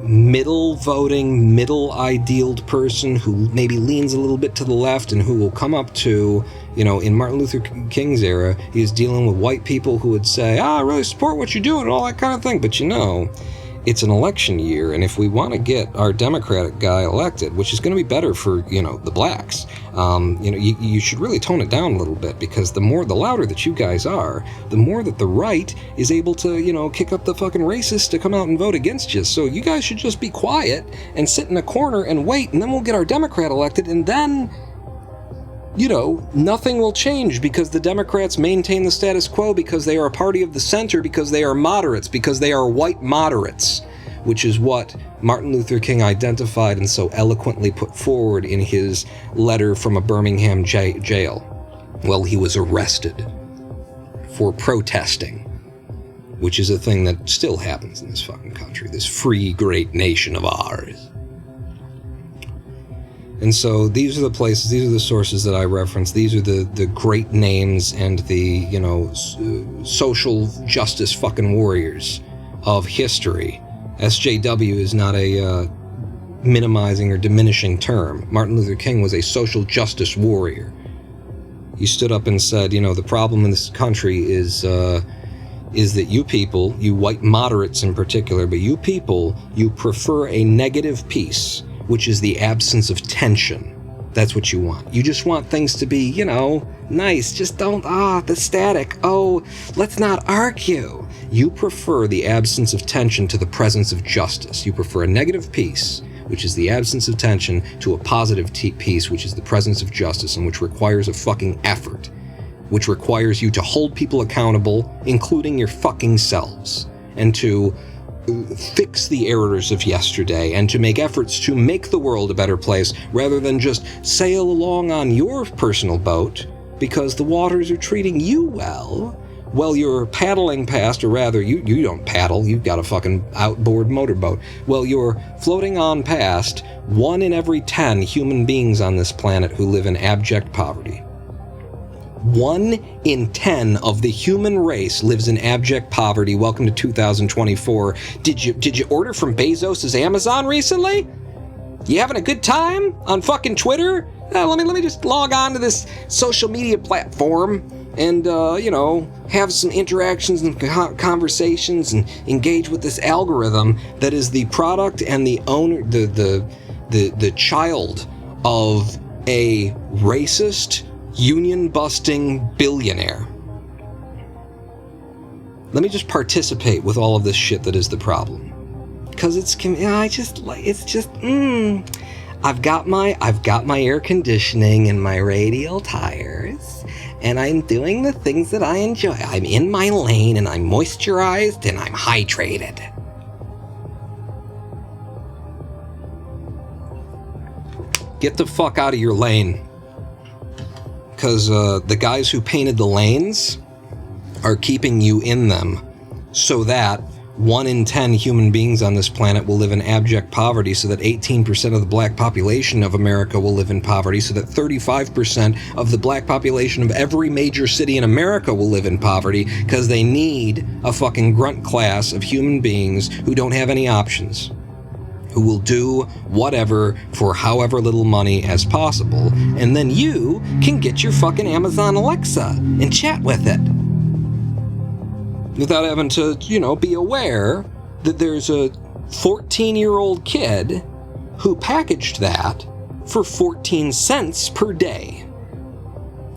middle voting, middle idealed person who maybe leans a little bit to the left and who will come up to, in Martin Luther King's era, he was dealing with white people who would say, I really support what you're doing and all that kind of thing. But it's an election year, and if we want to get our Democratic guy elected, which is going to be better for, the blacks, you should really tone it down a little bit, because the louder that you guys are, the more that the right is able to, kick up the fucking racists to come out and vote against you. So you guys should just be quiet and sit in a corner and wait, and then we'll get our Democrat elected, and then, nothing will change, because the Democrats maintain the status quo, because they are a party of the center, because they are moderates, because they are white moderates, which is what Martin Luther King identified and so eloquently put forward in his letter from a Birmingham jail. Well, he was arrested for protesting, which is a thing that still happens in this fucking country, this free, great nation of ours. And so these are the places, these are the sources that I reference. These are the great names and the, social justice fucking warriors of history. SJW is not a minimizing or diminishing term. Martin Luther King was a social justice warrior. He stood up and said, the problem in this country is that you people, you white moderates in particular, but you people, you prefer a negative peace, which is the absence of tension. That's what you want. You just want things to be, nice. Just don't, the static. Oh, let's not argue. You prefer the absence of tension to the presence of justice. You prefer a negative peace, which is the absence of tension, to a positive peace, which is the presence of justice, and which requires a fucking effort, which requires you to hold people accountable, including your fucking selves, and to fix the errors of yesterday, and to make efforts to make the world a better place, rather than just sail along on your personal boat because the waters are treating you well you're paddling past, or rather you don't paddle, you've got a fucking outboard motorboat. Well, you're floating on past 1 in every 10 human beings on this planet who live in abject poverty. 1 in 10 of the human race lives in abject poverty. Welcome to 2024. Did you order from Bezos' Amazon recently? You having a good time on fucking Twitter? Let me just log on to this social media platform and have some interactions and conversations and engage with this algorithm that is the product and the owner, the child of a racist, union-busting billionaire. Let me just participate with all of this shit that is the problem. Because I've got my air conditioning and my radial tires, and I'm doing the things that I enjoy. I'm in my lane, and I'm moisturized, and I'm hydrated. Get the fuck out of your lane. Because the guys who painted the lanes are keeping you in them so that 1 in 10 human beings on this planet will live in abject poverty, so that 18% of the black population of America will live in poverty, so that 35% of the black population of every major city in America will live in poverty, because they need a fucking grunt class of human beings who don't have any options, who will do whatever for however little money as possible, and then you can get your fucking Amazon Alexa and chat with it without having to, be aware that there's a 14-year-old kid who packaged that for 14 cents per day.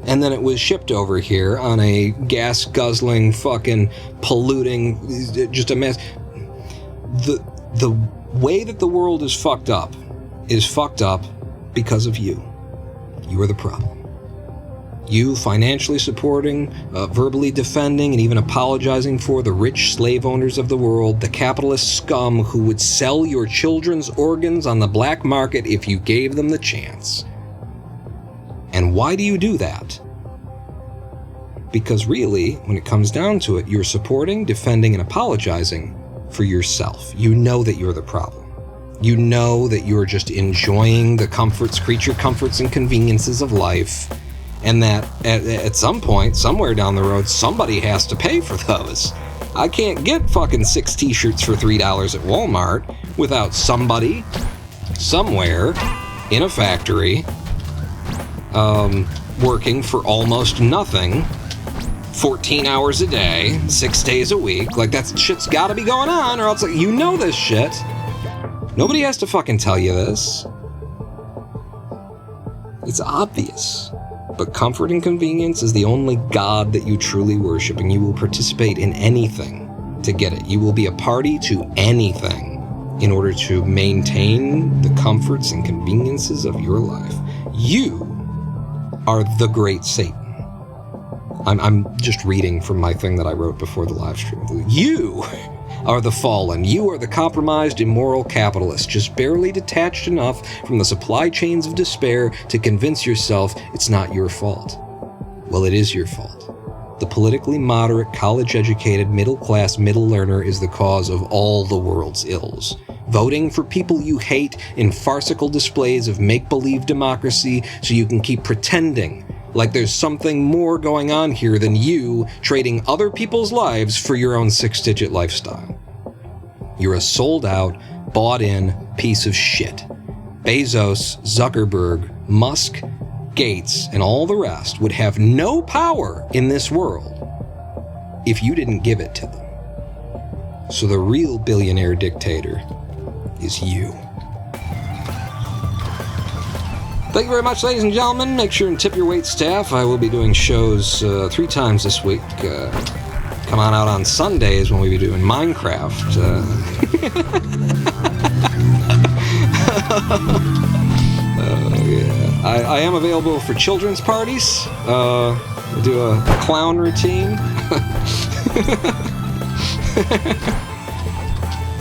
And then it was shipped over here on a gas-guzzling, fucking polluting, just a mess. The way that the world is fucked up because of you. You are the problem. You financially supporting, verbally defending, and even apologizing for the rich slave owners of the world, the capitalist scum who would sell your children's organs on the black market if you gave them the chance. And why do you do that? Because really, when it comes down to it, you're supporting, defending, and apologizing for yourself. You know that you're the problem. You know that you're just enjoying the creature comforts and conveniences of life, and that at some point, somewhere down the road, somebody has to pay for those. I can't get fucking 6 t-shirts for $3 at Walmart without somebody, somewhere, in a factory, working for almost nothing, 14 hours a day, 6 days a week. Like, that shit's gotta be going on, or else, like, you know this shit. Nobody has to fucking tell you this. It's obvious. But comfort and convenience is the only God that you truly worship, and you will participate in anything to get it. You will be a party to anything in order to maintain the comforts and conveniences of your life. You are the great Satan. I'm just reading from my thing that I wrote before the live stream. You are the fallen. You are the compromised, immoral capitalist, just barely detached enough from the supply chains of despair to convince yourself it's not your fault. Well, it is your fault. The politically moderate, college-educated, middle-class, middle learner is the cause of all the world's ills. Voting for people you hate in farcical displays of make-believe democracy so you can keep pretending like there's something more going on here than you trading other people's lives for your own 6-digit lifestyle. You're a sold-out, bought-in piece of shit. Bezos, Zuckerberg, Musk, Gates, and all the rest would have no power in this world if you didn't give it to them. So the real billionaire dictator is you. Thank you very much, ladies and gentlemen. Make sure and tip your wait staff. I will be doing shows 3 times this week. Come on out on Sundays when we'll be doing Minecraft. Yeah. I am available for children's parties. We'll do a clown routine.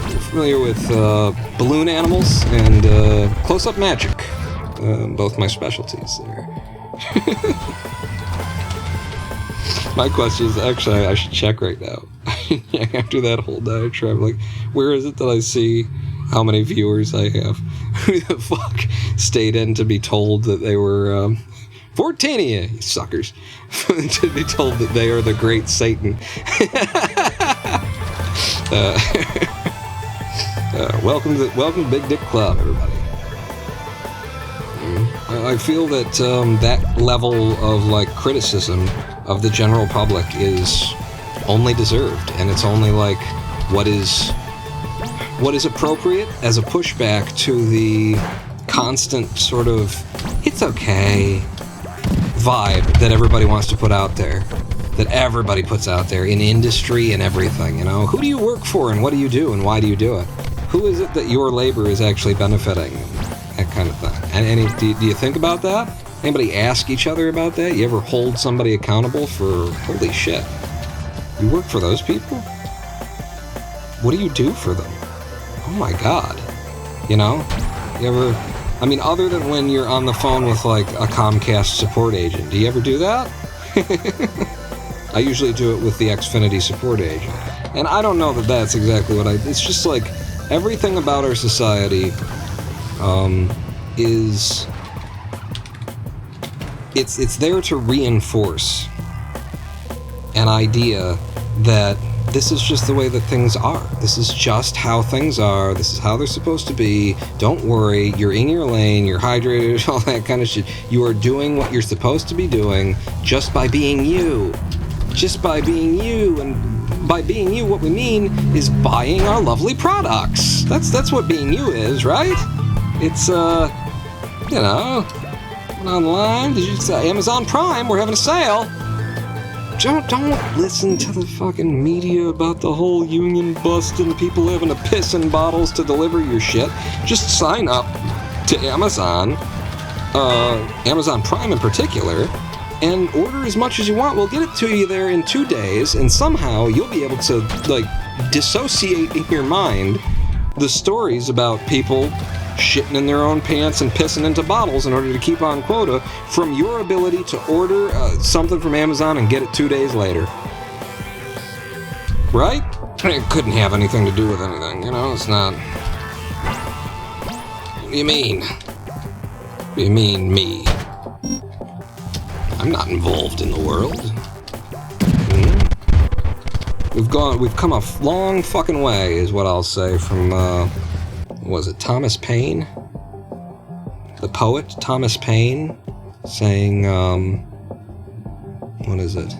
You're familiar with balloon animals and close-up magic. Both my specialties there. My question is, actually, I should check right now. After that whole diatribe, like, where is it that I see how many viewers I have? Who the fuck stayed in to be told that they were, 14 of you suckers, to be told that they are the great Satan. Welcome to Big Dick Club, everybody. I feel that that level of like criticism of the general public is only deserved, and it's only like what is appropriate as a pushback to the constant sort of it's okay vibe that everybody wants to put out there, that everybody puts out there in industry and everything. You know, who do you work for and what do you do and why do you do it? Who is it that your labor is actually benefiting? That kind of thing. And do you think about that? Anybody ask each other about that? You ever hold somebody accountable for, holy shit, you work for those people? What do you do for them? Oh my God. You know? You ever, I mean, other than when you're on the phone with like a Comcast support agent, do you ever do that? I usually do it with the Xfinity support agent. And I don't know that that's exactly what it's just like everything about our society is it's there to reinforce an idea that this is just the way that things are. This is just how things are. This is how they're supposed to be. Don't worry. You're in your lane. You're hydrated. All that kind of shit. You are doing what you're supposed to be doing just by being you. Just by being you. And by being you, what we mean is buying our lovely products. That's what being you is, right? It's, you know, online. Did you say Amazon Prime? We're having a sale. Don't listen to the fucking media about the whole union bust and people having to piss in bottles to deliver your shit. Just sign up to Amazon, Amazon Prime in particular, and order as much as you want. We'll get it to you there in 2 days, and somehow you'll be able to, like, dissociate in your mind the stories about people shitting in their own pants and pissing into bottles in order to keep on quota from your ability to order something from Amazon and get it 2 days later. Right? It couldn't have anything to do with anything, you know? It's not... What do you mean? What do you mean, me? I'm not involved in the world. We've come a long fucking way, is what I'll say, from, was it Thomas Paine? The poet, Thomas Paine, saying, what is it?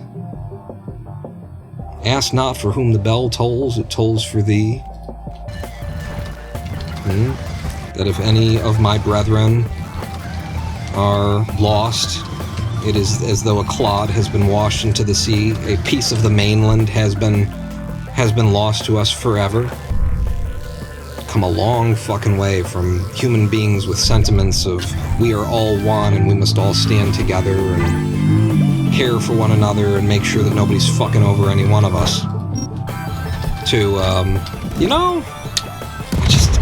Ask not for whom the bell tolls, it tolls for thee. That if any of my brethren are lost, it is as though a clod has been washed into the sea. A piece of the mainland has been lost to us forever. Come a long fucking way from human beings with sentiments of we are all one and we must all stand together and care for one another and make sure that nobody's fucking over any one of us. To,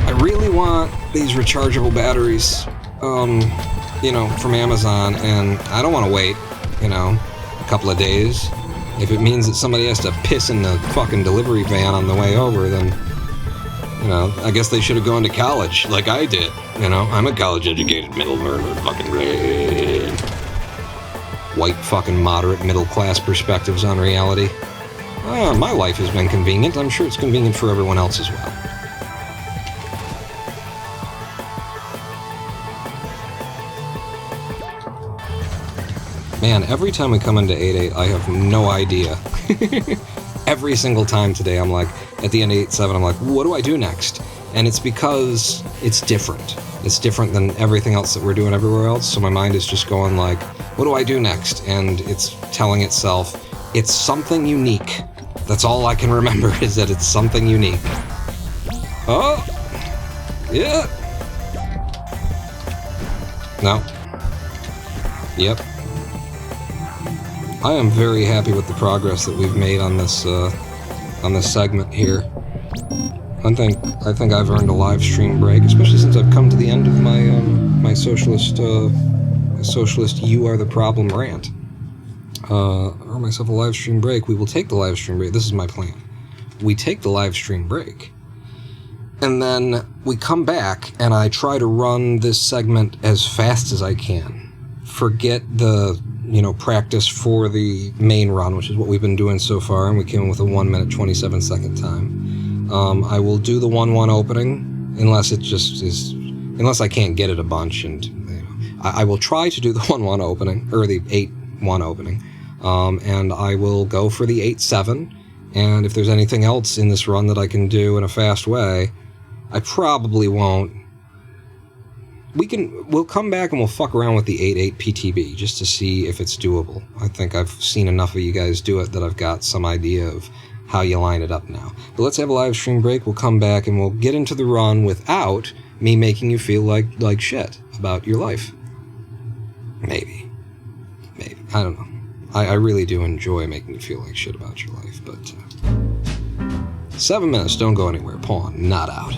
I really want these rechargeable batteries, from Amazon, and I don't want to wait, a couple of days. If it means that somebody has to piss in the fucking delivery van on the way over, then, I guess they should have gone to college, like I did. I'm a college-educated middle learner, fucking white fucking moderate middle-class perspectives on reality. My life has been convenient. I'm sure it's convenient for everyone else as well. Man, every time we come into 8.8, I have no idea. Every single time today, I'm like, at the end of 8.7, I'm like, what do I do next? And it's because it's different. It's different than everything else that we're doing everywhere else, so my mind is just going like, what do I do next? And it's telling itself, it's something unique. That's all I can remember, is that it's something unique. Oh! Yeah! No. Yep. I am very happy with the progress that we've made on this segment here. I think I've earned a live stream break, especially since I've come to the end of my socialist "You Are the Problem" rant. Earn myself a live stream break. We will take the live stream break. This is my plan. We take the live stream break, and then we come back, and I try to run this segment as fast as I can. Forget the practice for the main run, which is what we've been doing so far, and we came in with a 1 minute 27 second time. I will do the 1-1 opening, unless I can't get it a bunch, and I will try to do the 1-1 opening, or the 8-1 opening, and I will go for the 8-7, and if there's anything else in this run that I can do in a fast way, I probably won't. We'll come back and we'll fuck around with the 8.8 PTB just to see if it's doable. I think I've seen enough of you guys do it that I've got some idea of how you line it up now. But let's have a live stream break. We'll come back and we'll get into the run without me making you feel like shit about your life. Maybe. I don't know. I really do enjoy making you feel like shit about your life, but 7 minutes, don't go anywhere. Pawn, not out.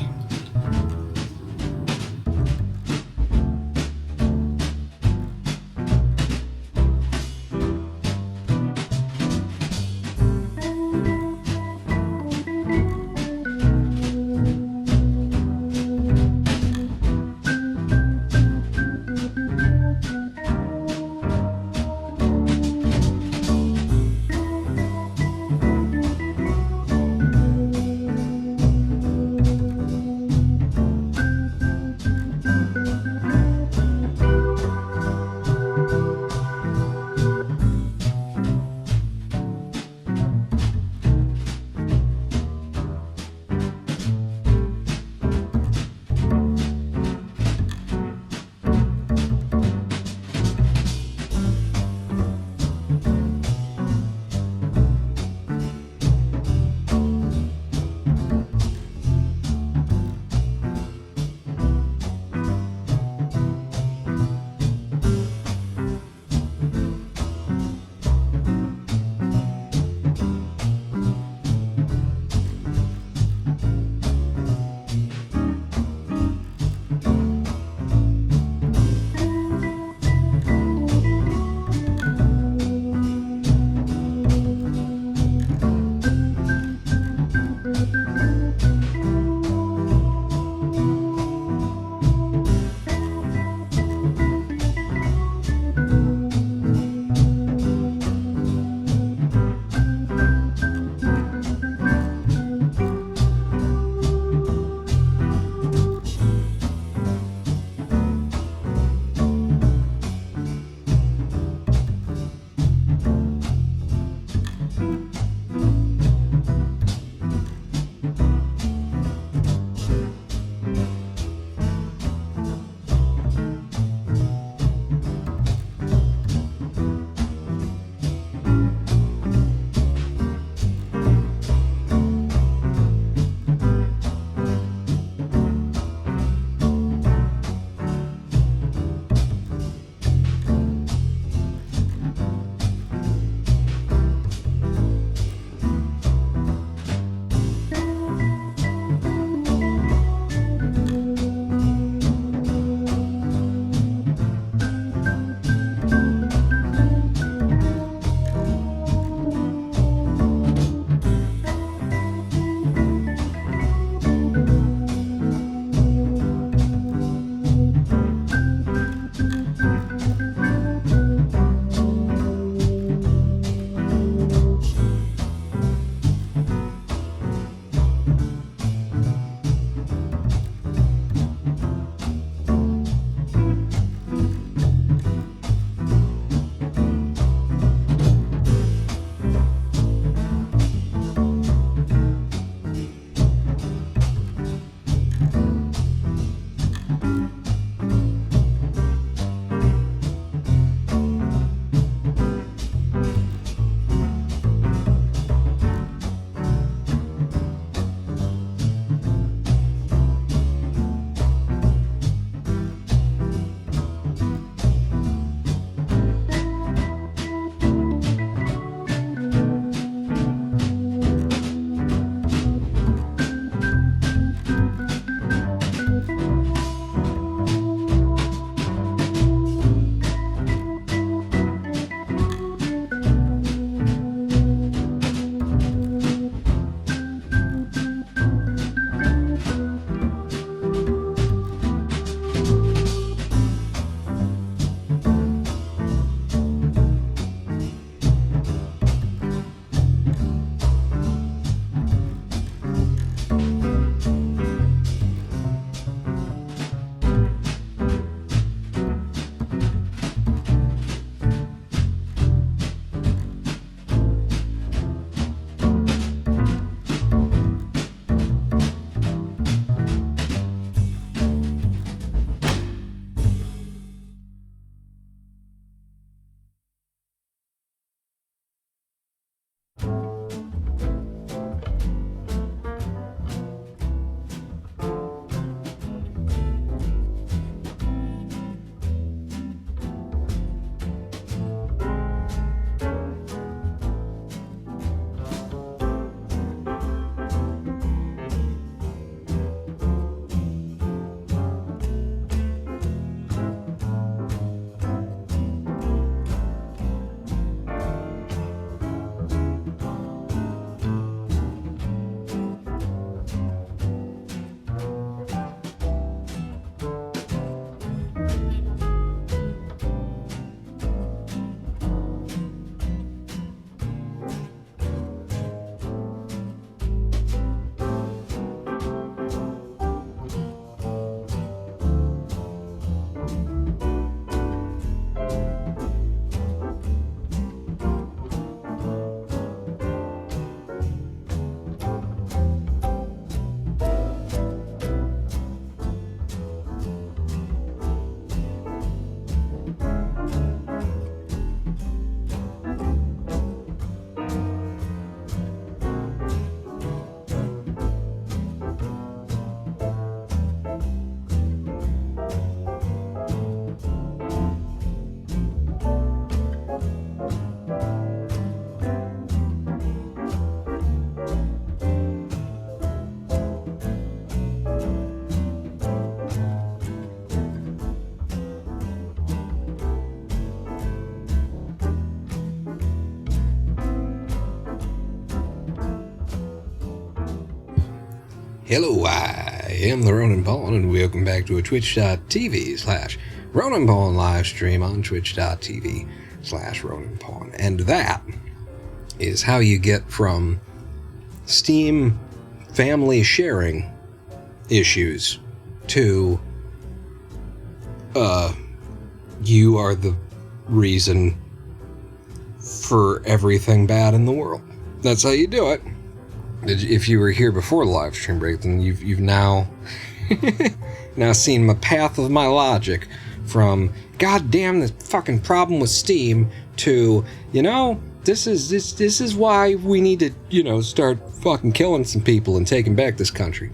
Hello, I am the Ronan Pawn, and welcome back to a twitch.tv/Ronan Pawn live stream on twitch.tv/Ronan Pawn. And that is how you get from Steam family sharing issues to, you are the reason for everything bad in the world. That's how you do it. If you were here before the live stream break, then you've now seen my path of my logic from God damn this fucking problem with Steam to, this is why we need to, start fucking killing some people and taking back this country.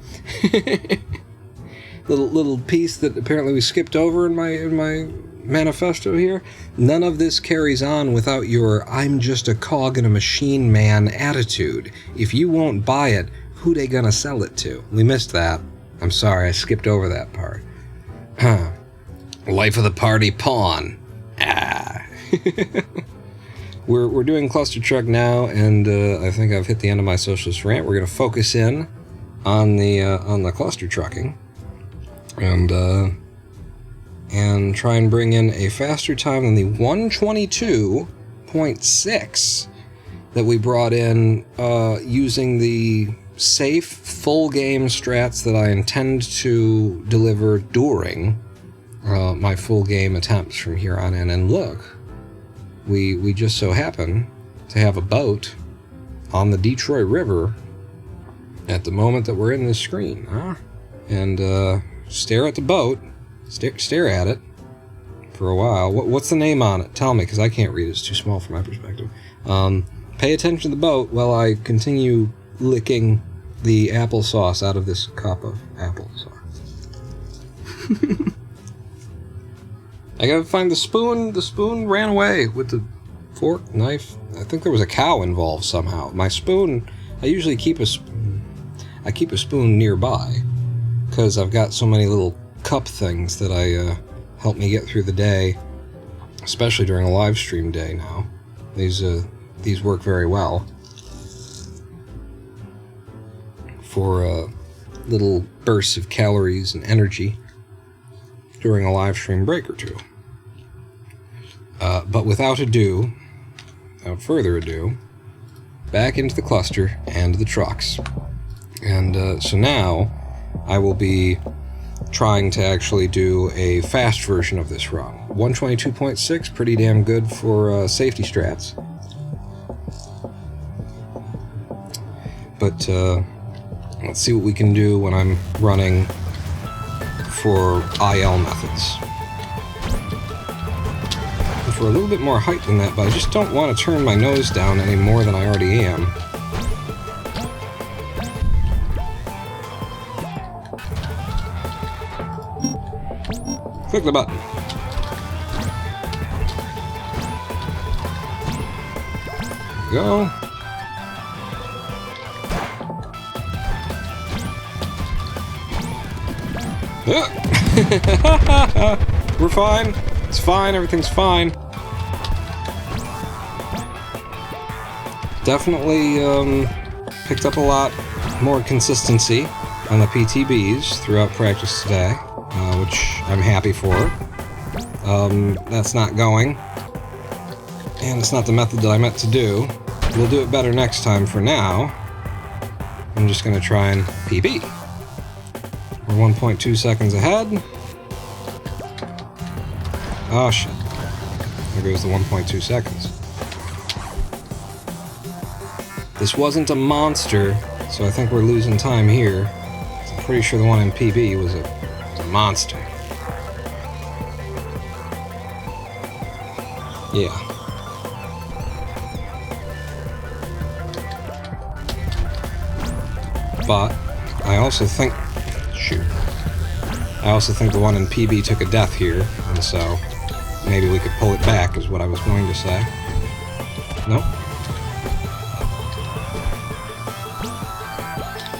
little piece that apparently we skipped over in my manifesto here. None of this carries on without your I'm just a cog in a machine man attitude. If you won't buy it, who they gonna sell it to? We missed that. I'm sorry, I skipped over that part. Life of the party pawn. We're doing Clustertruck now, and I think I've hit the end of my socialist rant. We're gonna focus in on the cluster trucking, and try and bring in a faster time than the 122.6 that we brought in using the safe full game strats that I intend to deliver during my full game attempts from here on in. And look, we just so happen to have a boat on the Detroit River at the moment that we're in this screen, and stare at the boat. Stare at it for a while. What's the name on it? Tell me, because I can't read it. It's too small from my perspective. Pay attention to the boat while I continue licking the applesauce out of this cup of applesauce. I gotta find the spoon. The spoon ran away with the fork, knife. I think there was a cow involved somehow. My spoon, I usually keep a spoon nearby because I've got so many little cup things that help me get through the day, especially during a live stream day now. These work very well for little bursts of calories and energy during a live stream break or two. But without further ado, back into the cluster and the trucks. And so now I will be trying to actually do a fast version of this run. 122.6, pretty damn good for safety strats. But let's see what we can do when I'm running for IL methods. And for a little bit more height than that, but I just don't want to turn my nose down any more than I already am. Click the button. Go. We're fine. It's fine. Everything's fine. Definitely picked up a lot more consistency on the PTBs throughout practice today. Which I'm happy for. That's not going. And it's not the method that I meant to do. We'll do it better next time. For now, I'm just going to try and PB. We're 1.2 seconds ahead. Oh shit. There goes the 1.2 seconds. This wasn't a monster, so I think we're losing time here. I'm pretty sure the one in PB was a monster. Yeah. But I also think the one in PB took a death here, and so maybe we could pull it back is what I was going to say. Nope.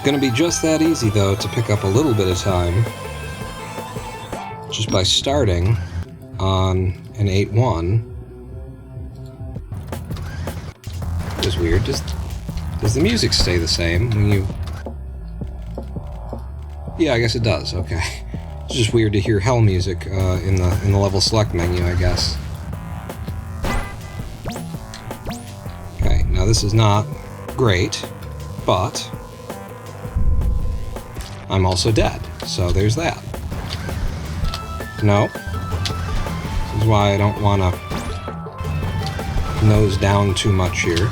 Gonna be just that easy though to pick up a little bit of time just by starting on an 8-1. It was weird. Does the music stay the same when you Yeah, I guess it does. Okay. It's just weird to hear hell music in the level select menu, I guess. Okay, now this is not great, but I'm also dead, so there's that. No. This is why I don't want to nose down too much here.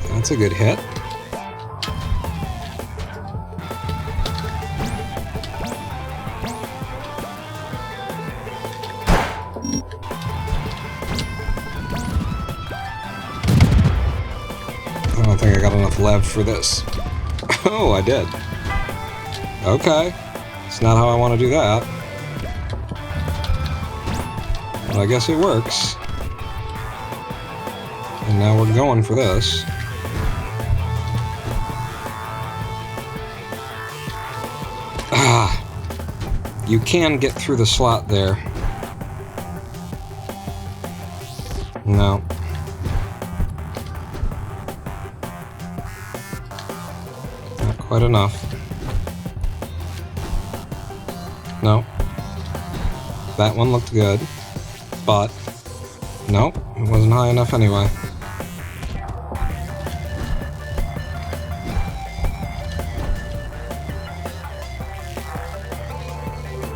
That's a good hit. I don't think I got enough lev for this. Oh, I did. Okay. It's not how I want to do that. But I guess it works. And now we're going for this. Ah. You can get through the slot there. No. Not quite enough. No. That one looked good. But, nope, it wasn't high enough anyway.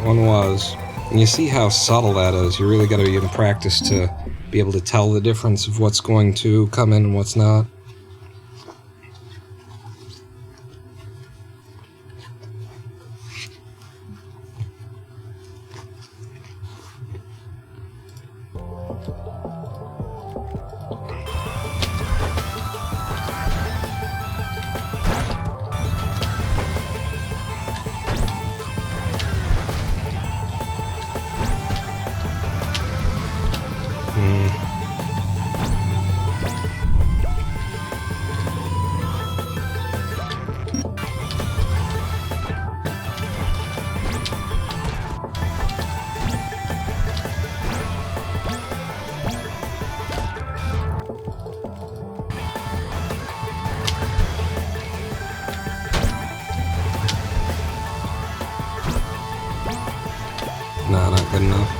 One was. And you see how subtle that is. You really got to be in practice to be able to tell the difference of what's going to come in and what's not. Nah, not good enough.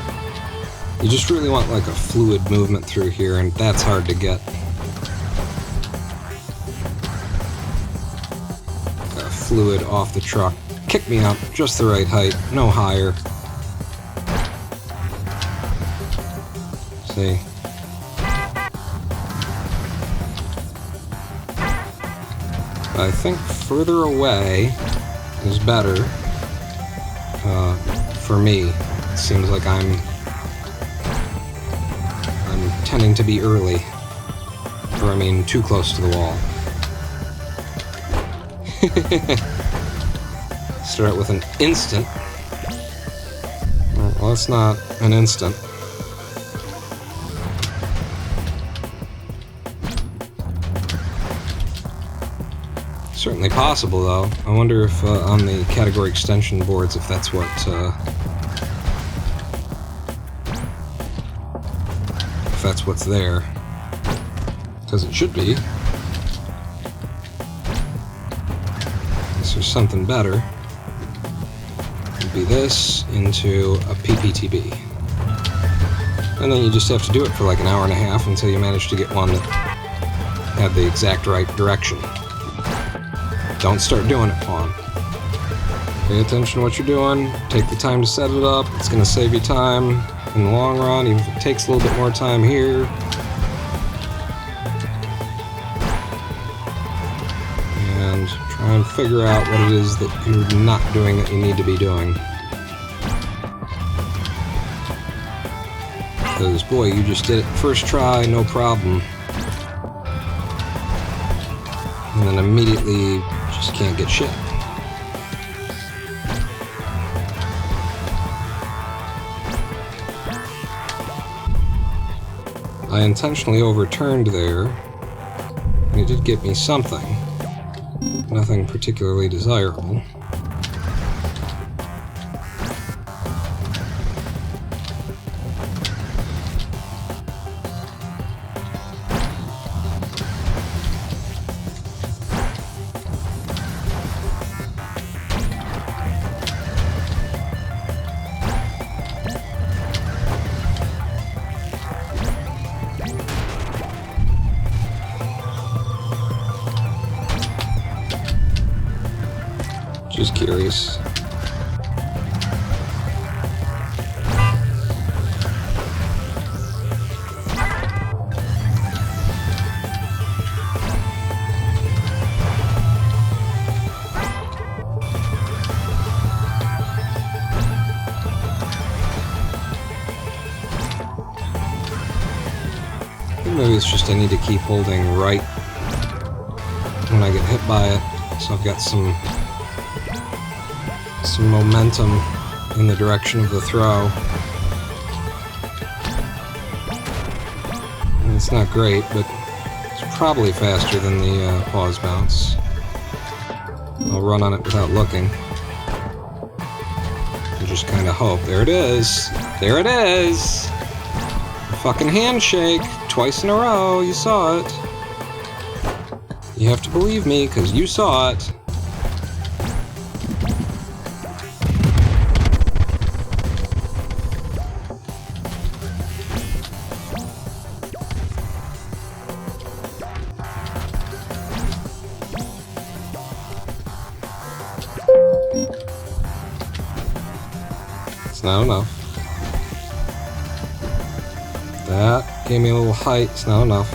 You just really want like a fluid movement through here, and that's hard to get. Fluid off the truck. Kick me up, just the right height, no higher. See? I think further away is better for me. It seems like I'm tending to be early. Or I mean, too close to the wall. Start with an instant. Well, that's not an instant. Certainly possible, though. I wonder if on the category extension boards, if that's what if that's what's there, because it should be. Unless there's something better. It'd be this into a PPTB, and then you just have to do it for like an hour and a half until you manage to get one that had the exact right direction. Don't start doing it, Pawn. Pay attention to what you're doing. Take the time to set it up. It's going to save you time in the long run, even if it takes a little bit more time here. And try and figure out what it is that you're not doing that you need to be doing. Because, boy, you just did it first try, no problem. And then immediately just can't get shit. I intentionally overturned there, and it did get me something. Nothing particularly desirable. curious. Maybe it's just I need to keep holding right when I get hit by it, so I've got some momentum in the direction of the throw. And it's not great, but it's probably faster than the pause bounce. I'll run on it without looking. And just kind of hope. There it is! There it is! A fucking handshake! Twice in a row, you saw it. You have to believe me, because you saw it. It's not enough. That gave me a little height. It's not enough.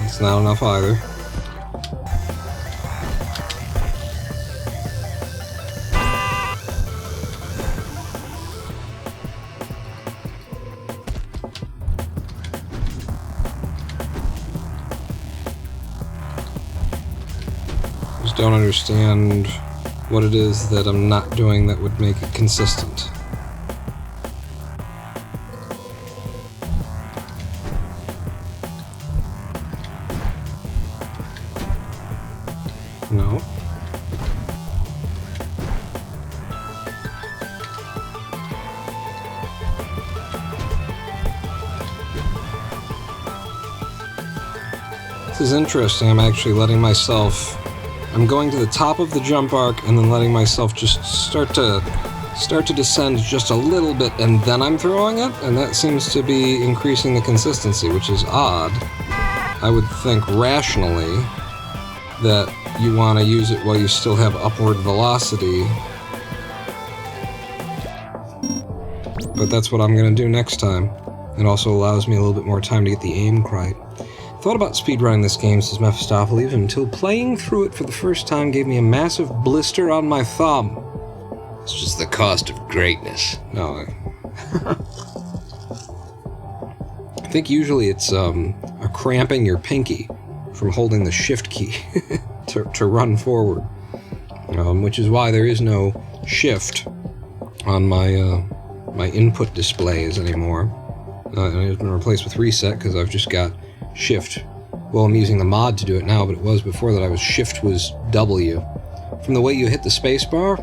It's not enough either. Don't understand what it is that I'm not doing that would make it consistent. No. This is interesting. I'm actually letting myself... I'm going to the top of the jump arc and then letting myself just start to descend just a little bit, and then I'm throwing it, and that seems to be increasing the consistency, which is odd. I would think rationally that you want to use it while you still have upward velocity, but that's what I'm going to do next time. It also allows me a little bit more time to get the aim right. Thought about speedrunning this game, says Mephistopheles, until playing through it for the first time gave me a massive blister on my thumb. It's just the cost of greatness. No. I think usually it's cramping your pinky from holding the shift key to run forward. Which is why there is no shift on my my input displays anymore. It's been replaced with reset because I've just got shift. Well, I'm using the mod to do it now, but it was before that shift was W. From the way you hit the spacebar,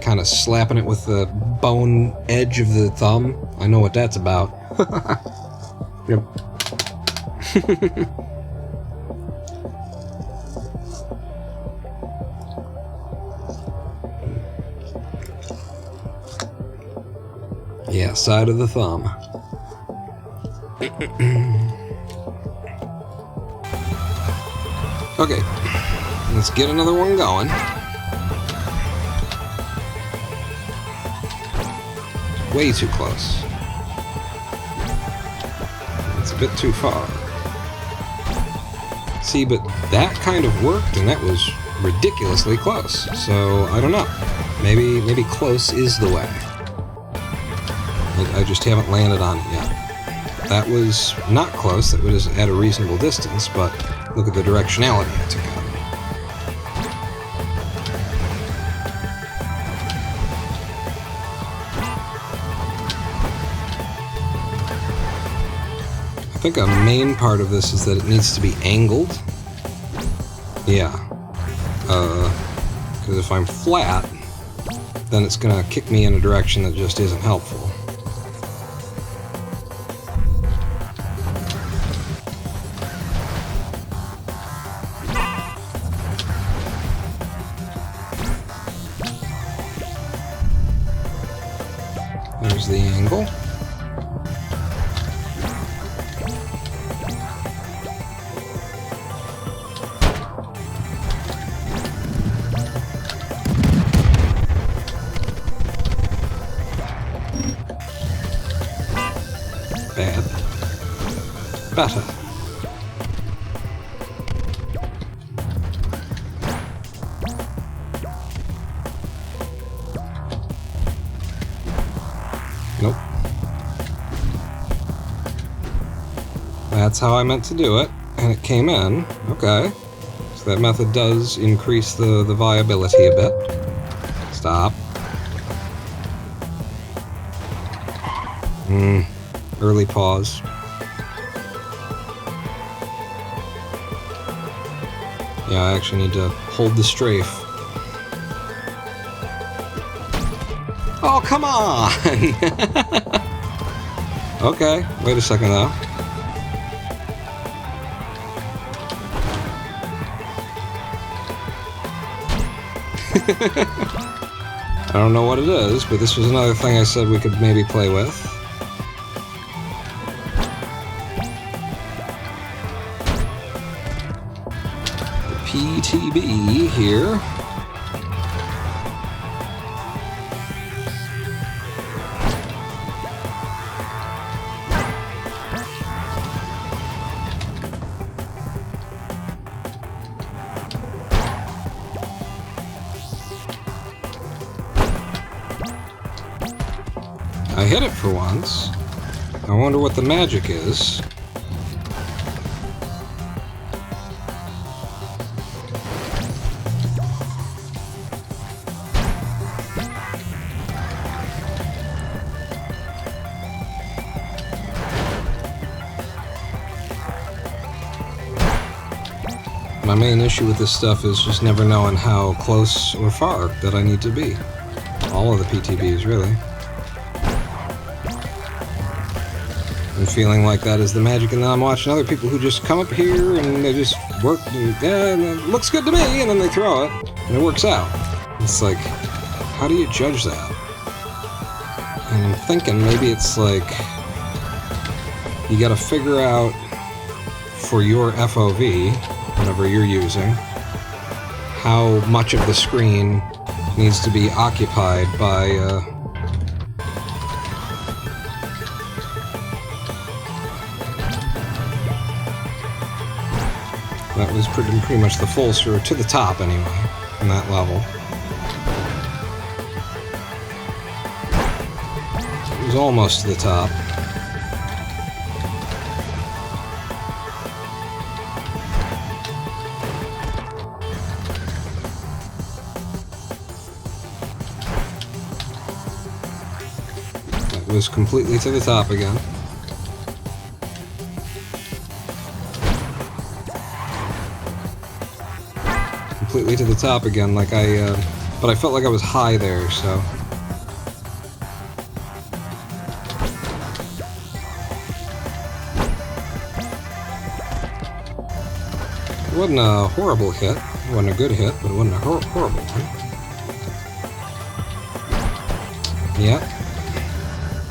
kind of slapping it with the bone edge of the thumb. I know what that's about. Yep. Yeah, side of the thumb. Okay, let's get another one going. Way too close. It's a bit too far. See, but that kind of worked, and that was ridiculously close. So, I don't know. Maybe close is the way. I just haven't landed on it yet. That was not close, that was at a reasonable distance, but look at the directionality I took out of it. I think a main part of this is that it needs to be angled. Yeah. Because if I'm flat, then it's going to kick me in a direction that just isn't helpful. There's the angle. better. Nope. That's how I meant to do it, and it came in. Okay. So that method does increase the viability a bit. Stop. Early pause. Yeah, I actually need to hold the strafe. Oh, come on! Okay, wait a second though. I don't know what it is, but this was another thing I said we could maybe play with. The PTB here. I hit it for once. I wonder what the magic is. My main issue with this stuff is just never knowing how close or far that I need to be. All of the PTBs, really. I'm feeling like that is the magic, and then I'm watching other people who just come up here and they just work, and, and it looks good to me, and then they throw it, and it works out. It's like, how do you judge that? And I'm thinking maybe it's like, you gotta figure out for your FOV, whatever you're using, how much of the screen needs to be occupied by, that was pretty much the full screw to the top anyway, on that level. It was almost to the top. That was completely to the top again. Completely to the top again, like but I felt like I was high there, so. It wasn't a horrible hit. It wasn't a good hit, but it wasn't a horrible one. Yeah.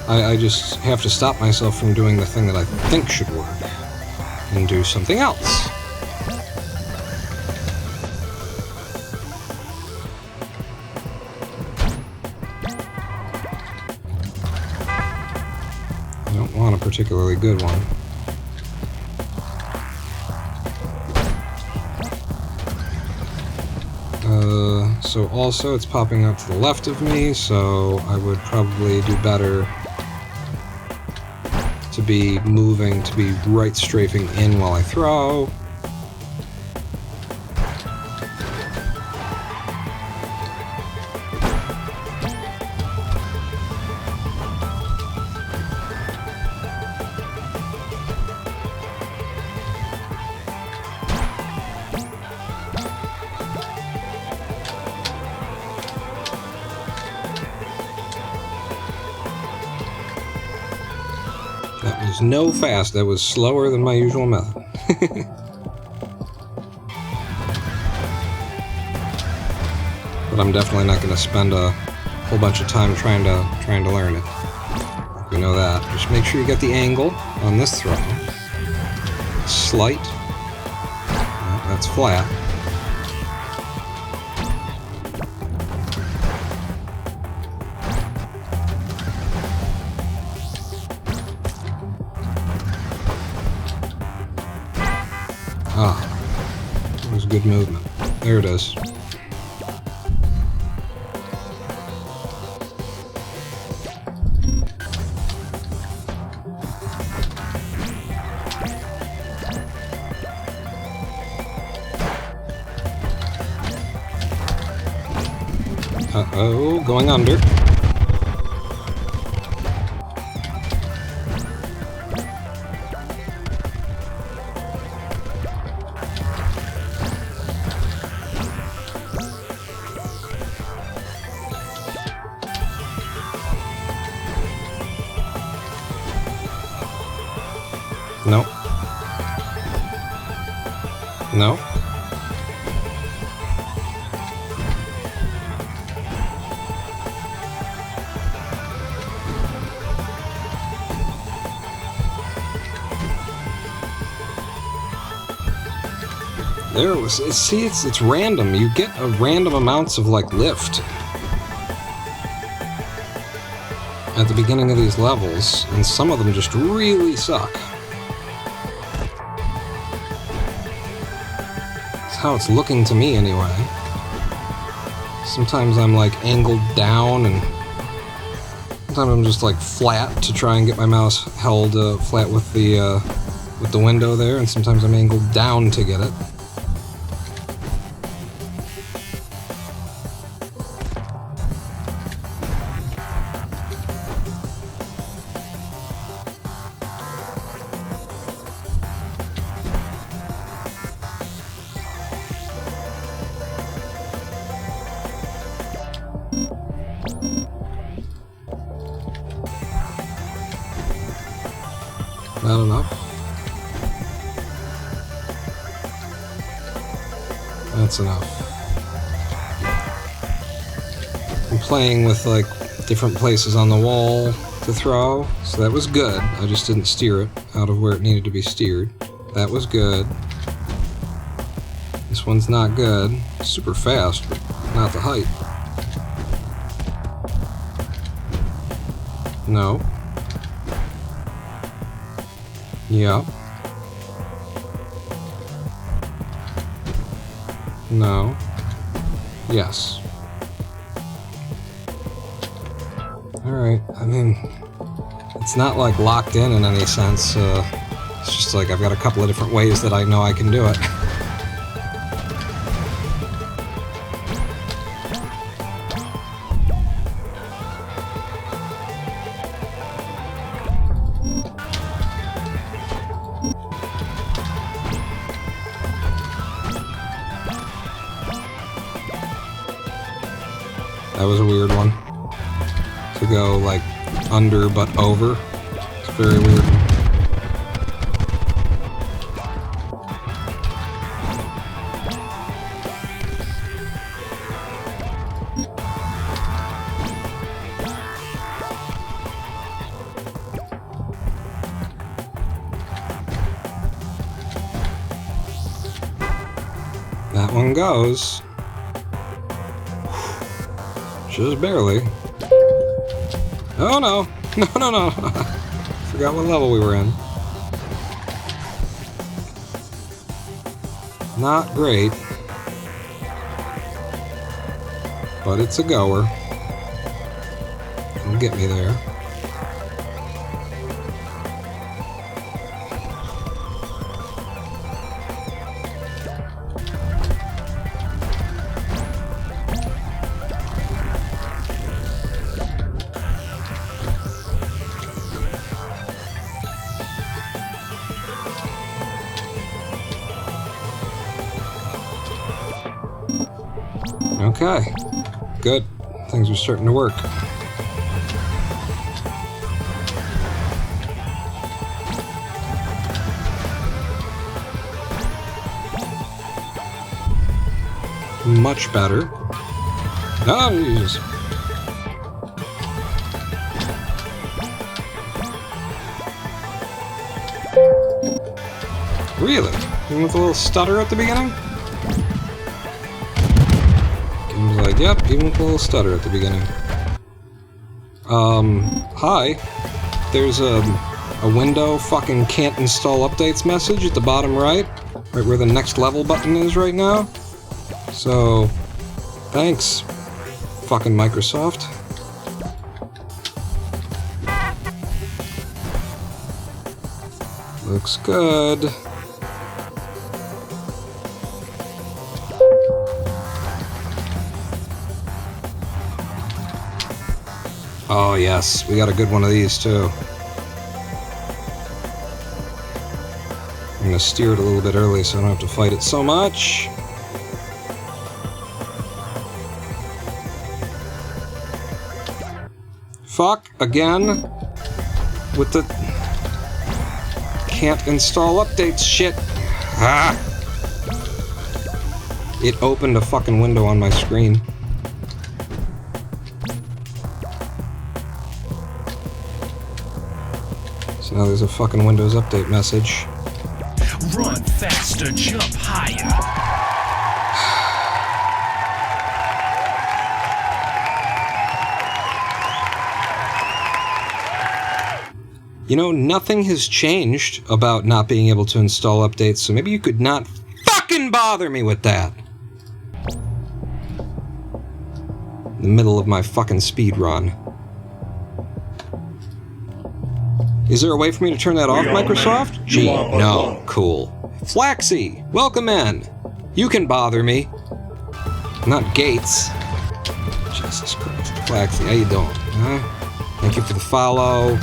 I just have to stop myself from doing the thing that I think should work and do something else. I don't want a particularly good one. So also it's popping out to the left of me, so I would probably do better to be moving, to be right strafing in while I throw. That was no fast, that was slower than my usual method. But I'm definitely not going to spend a whole bunch of time trying to learn it. You know that. Just make sure you get the angle on this throw. Slight. That's flat. good movement. There it is. Uh-oh, going under. No. No. There it was. See, it's random. You get a random amounts of, like, lift at the beginning of these levels, and some of them just really suck. That's how it's looking to me, anyway. Sometimes I'm, like, angled down, and sometimes I'm just, like, flat to try and get my mouse held flat with the window there, and sometimes I'm angled down to get it. Not enough. That's enough. I'm playing with, like, different places on the wall to throw, so that was good. I just didn't steer it out of where it needed to be steered. That was good. This one's not good. Super fast, but not the height. No. Yeah. No. Yes. Alright, I mean, it's not, like, locked in any sense. It's just like I've got a couple of different ways that I know I can do it. That was a weird one. To go, like, under but over. It's very weird. That one goes. Just barely. Oh no! No. Forgot what level we were in. Not great. But it's a goer. It'll get me there. Okay, good. Things are starting to work. Much better. Oh, Jesus. Really? Even with a little stutter at the beginning? Like, yep, even with a little stutter at the beginning. Hi. There's a window fucking can't install updates message at the bottom right. right where the next level button is right now. So, thanks, fucking Microsoft. Looks good. Oh yes, we got a good one of these too. I'm gonna steer it a little bit early so I don't have to fight it so much. Fuck, again. With the... Can't install updates shit. Ah! It opened a fucking window on my screen. So now there's a fucking Windows Update message. Run faster, jump higher. You know, nothing has changed about not being able to install updates, so maybe you could not fucking bother me with that. In the middle of my fucking speed run. Is there a way for me to turn that off, Microsoft? Gee, no. Cool. Flaxy, welcome in. You can bother me. Not Gates. Jesus Christ. Flaxy, how you doing? Huh? Thank you for the follow.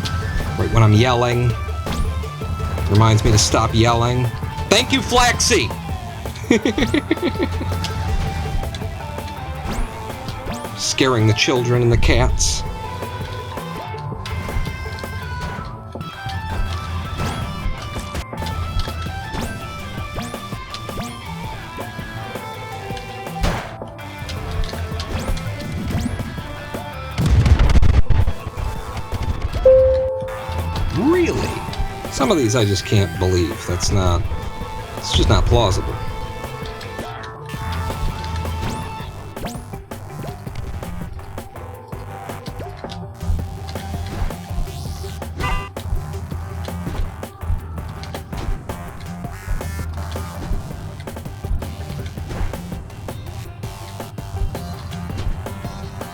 Right when I'm yelling. Reminds me to stop yelling. Thank you, Flaxy! Scaring the children and the cats. Really? Some of these I just can't believe. It's just not plausible.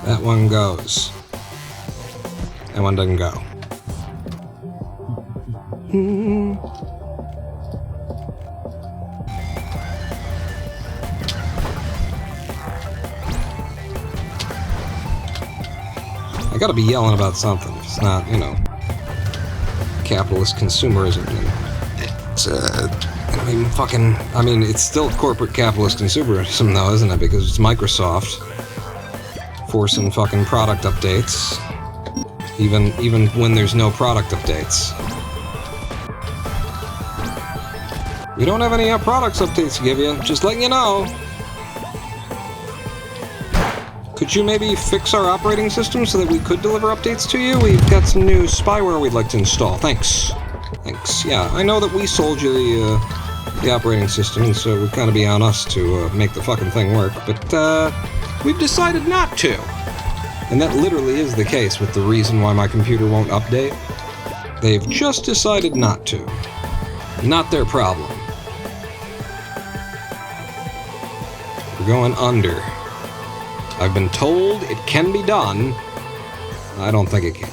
That one goes. That one doesn't go. I gotta be yelling about something. It's not, you know, capitalist consumerism. It's, I mean, it's still corporate capitalist consumerism, though, isn't it? Because it's Microsoft forcing fucking product updates, even when there's no product updates. We don't have any products updates to give you. Just letting you know. Could you maybe fix our operating system so that we could deliver updates to you? We've got some new spyware we'd like to install. Thanks. Thanks. Yeah, I know that we sold you the operating system, and so it would kind of be on us to make the fucking thing work. But we've decided not to. And that literally is the case with the reason why my computer won't update. They've just decided not to. Not their problem. We're going under. I've been told it can be done. I don't think it can.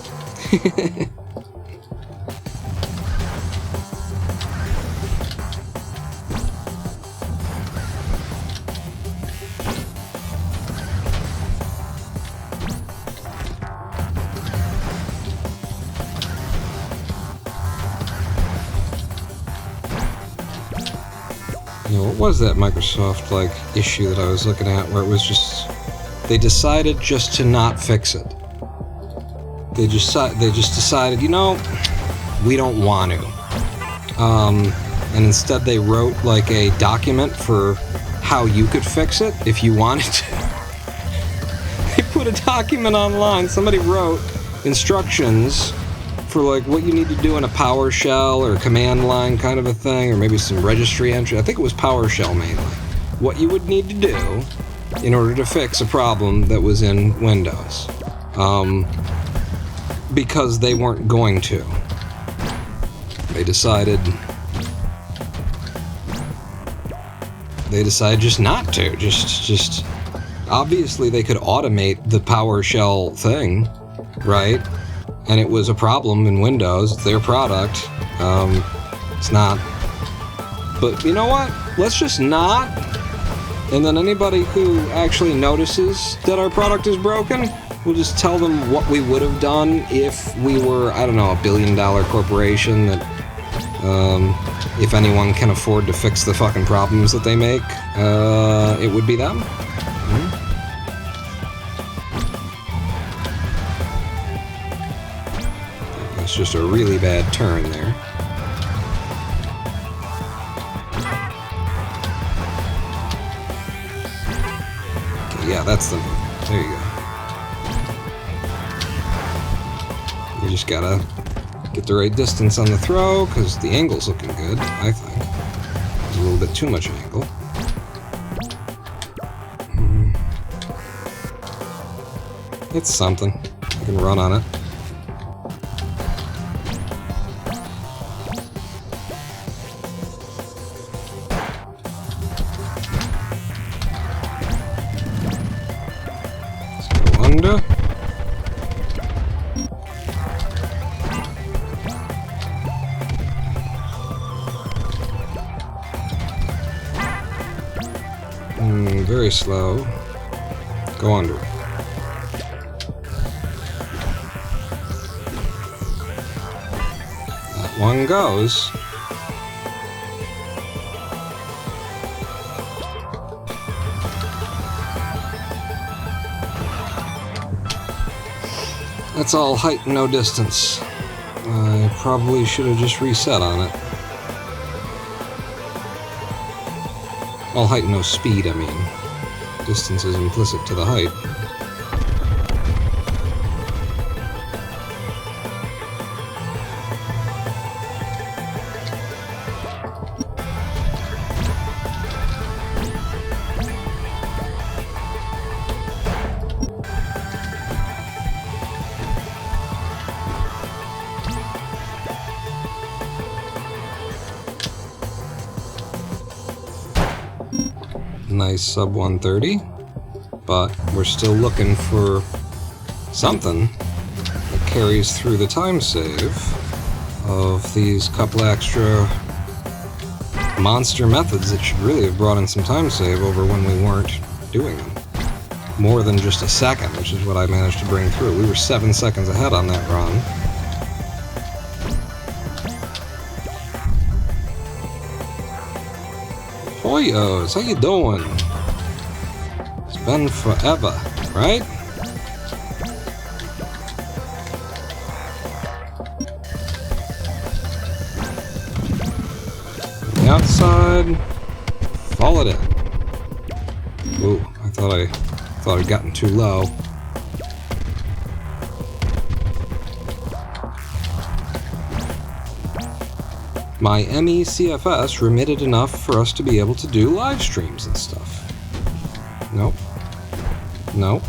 You know, what was that Microsoft, like, issue that I was looking at where it was just... They decided just to not fix it. They just decided, you know, we don't want to. And instead they wrote, like, a document for how you could fix it if you wanted to. They put a document online. Somebody wrote instructions for, like, what you need to do in a PowerShell or command line kind of a thing, or maybe some registry entry. I think it was PowerShell mainly. What you would need to do in order to fix a problem that was in Windows. Because they weren't going to. They decided they decide just not to. Just obviously they could automate the PowerShell thing, right? And it was a problem in Windows. It's their product. It's not. But you know what? Let's just not. And then anybody who actually notices that our product is broken, we'll just tell them what we would have done if we were, I don't know, a $1 billion corporation that, if anyone can afford to fix the fucking problems that they make, it would be them. It's just a really bad turn there. Okay, yeah, that's the move. There you go. You just gotta get the right distance on the throw, because the angle's looking good, I think. There's a little bit too much angle. It's something. I can run on it. Let's go under. Very slow. Go under. That one goes. That's all height and no distance. I probably should have just reset on it. All height and no speed, I mean. Distance is implicit to the height. Nice sub 130, but we're still looking for something that carries through the time save of these couple extra monster methods that should really have brought in some time save over when we weren't doing them. More than just a second, which is what I managed to bring through. We were 7 seconds ahead on that run. Hoyos, how you doing? It's been forever, right? On the outside, fall it in. Ooh, I thought I'd gotten too low. My ME CFS remitted enough for us to be able to do live streams and stuff. Nope. Nope.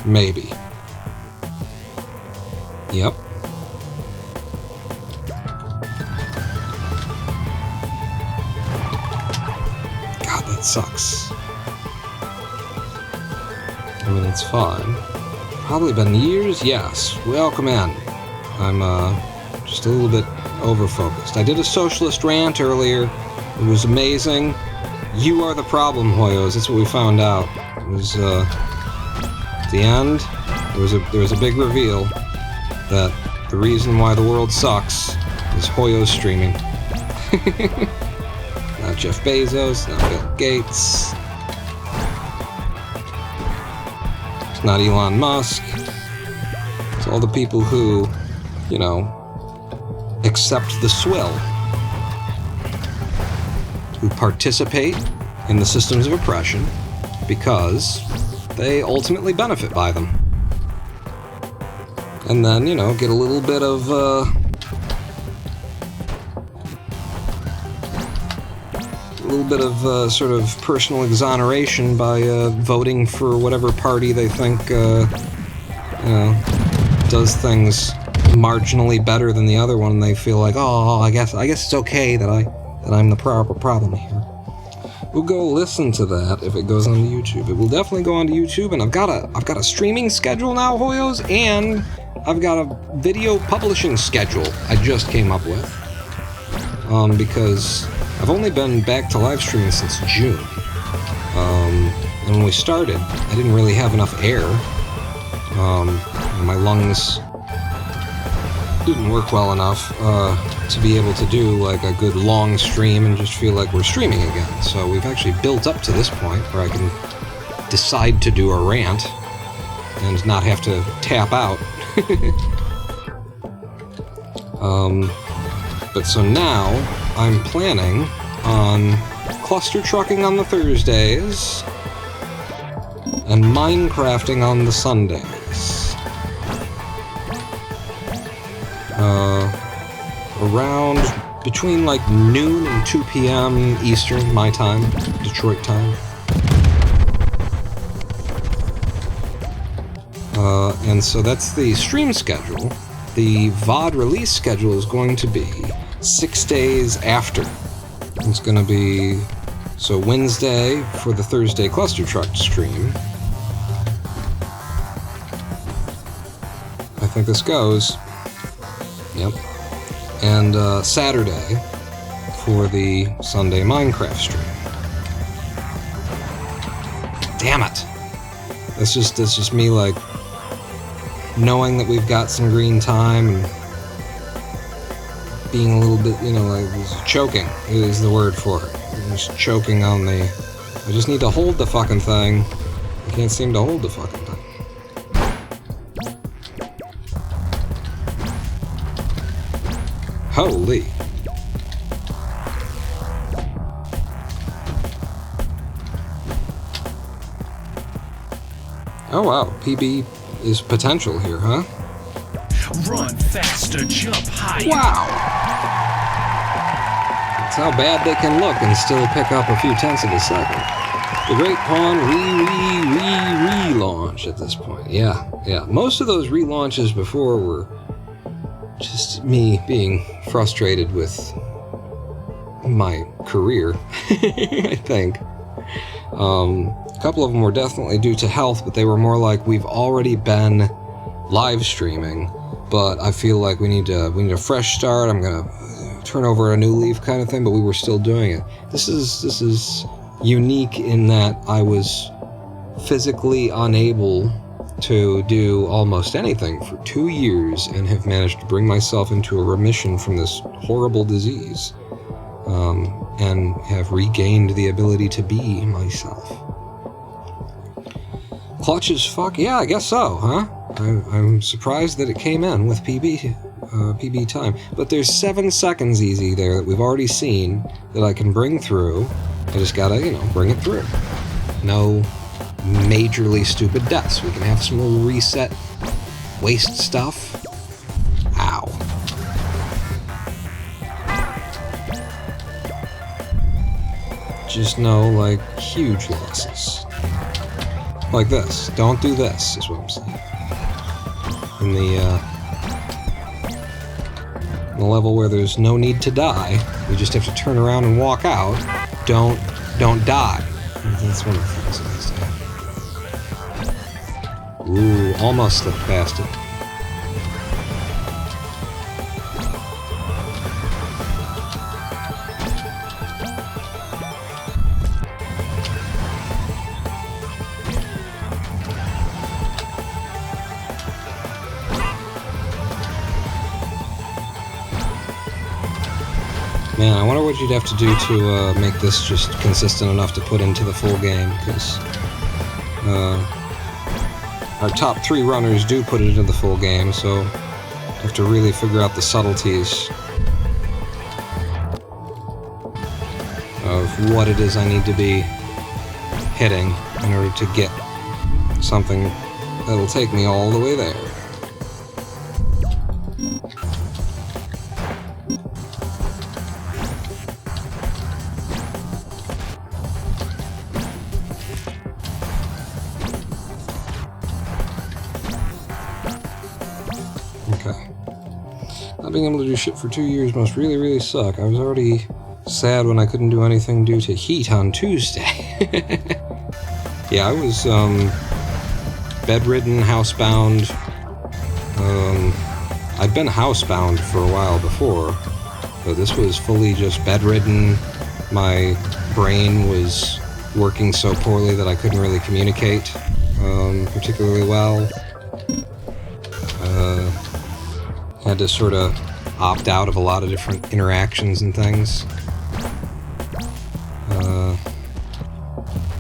Maybe. Yep. God, that sucks. I mean, it's fine. Probably been years, yes. Welcome in. I'm, just a little bit over-focused. I did a socialist rant earlier. It was amazing. You are the problem, Hoyos. That's what we found out. It was, at the end, there was a big reveal that the reason why the world sucks is Hoyos streaming. Not Jeff Bezos, not Bill Gates. It's not Elon Musk. It's all the people who, you know, accept the swill, who participate in the systems of oppression because they ultimately benefit by them. And then, you know, get a little bit of, sort of personal exoneration by voting for whatever party they think, you know, does things marginally better than the other one, and they feel like, oh, I guess it's okay that I'm the proper problem here. we'll go listen to that if it goes onto YouTube. It will definitely go onto YouTube, and I've got a streaming schedule now, Hoyos, and I've got a video publishing schedule I just came up with. Because I've only been back to live streaming since June. And when we started, I didn't really have enough air. My lungs didn't work well enough to be able to do like a good long stream and just feel like we're streaming again. So we've actually built up to this point where I can decide to do a rant and not have to tap out. But so now I'm planning on cluster trucking on the Thursdays and Minecrafting on the Sundays. Around between like noon and 2 p.m. Eastern, my time, Detroit time. And so that's the stream schedule. The VOD release schedule is going to be 6 days after. It's going to be, so Wednesday for the Thursday Clustertruck stream. I think this goes. Yep. And Saturday for the Sunday Minecraft stream. Damn it! That's just me like knowing that we've got some green time and being a little bit, like choking is the word for it. I'm just choking on the. I just need to hold the fucking thing. I can't seem to hold the fucking thing. Holy. Oh wow, PB is potential here, huh? Run faster, jump higher. Wow! That's how bad they can look and still pick up a few tenths of a second. The Great Pawn relaunch at this point. Yeah. Most of those relaunches before were just me being frustrated with my career, I think. A couple of them were definitely due to health, but they were more like we've already been live streaming, but I feel like we need a fresh start. I'm gonna turn over a new leaf kind of thing, but we were still doing it. This is unique in that I was physically unable to do almost anything for 2 years and have managed to bring myself into a remission from this horrible disease, and have regained the ability to be myself. Clutch as fuck? Yeah, I guess so, huh? I'm surprised that it came in with PB time. But there's 7 seconds easy there that we've already seen that I can bring through. I just gotta, bring it through. No majorly stupid deaths. We can have some little reset waste stuff. Ow. Just no, like, huge losses. Like this. Don't do this, is what I'm saying. In the level where there's no need to die, we just have to turn around and walk out. Don't die. That's one of the things that needs to happen. Ooh, almost slipped past it. Man, I wonder what you'd have to do to make this just consistent enough to put into the full game, because our top 3 runners do put it into the full game, so I have to really figure out the subtleties of what it is I need to be hitting in order to get something that'll take me all the way there. Not being able to do shit for 2 years must really, really suck. I was already Sad when I couldn't do anything due to heat on Tuesday. Yeah, I was bedridden, housebound. I'd been housebound for a while before, but this was fully just bedridden. My brain was working so poorly that I couldn't really communicate particularly well. Had to sort of opt out of a lot of different interactions and things.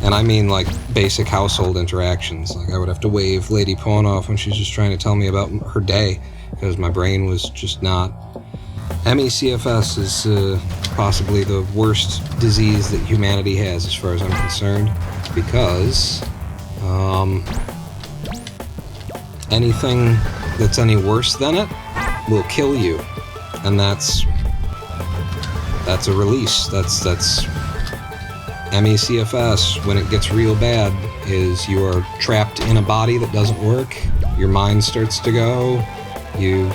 And I mean like basic household interactions. Like I would have to wave Lady Pawn off when she's just trying to tell me about her day, because my brain was just not... ME/CFS is possibly the worst disease that humanity has as far as I'm concerned, because anything that's any worse than it will kill you, and that's a release. That's ME/CFS, when it gets real bad, is you are trapped in a body that doesn't work, your mind starts to go, you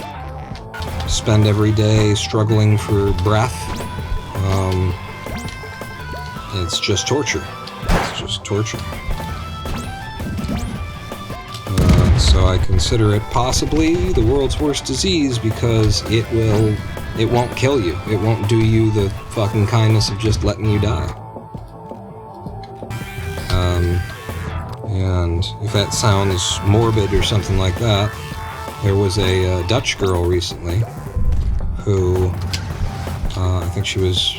spend every day struggling for breath. It's just torture. It's just torture. So I consider it possibly the world's worst disease because it won't kill you. It won't do you the fucking kindness of just letting you die. And if that sounds morbid or something like that, there was a Dutch girl recently who, I think she was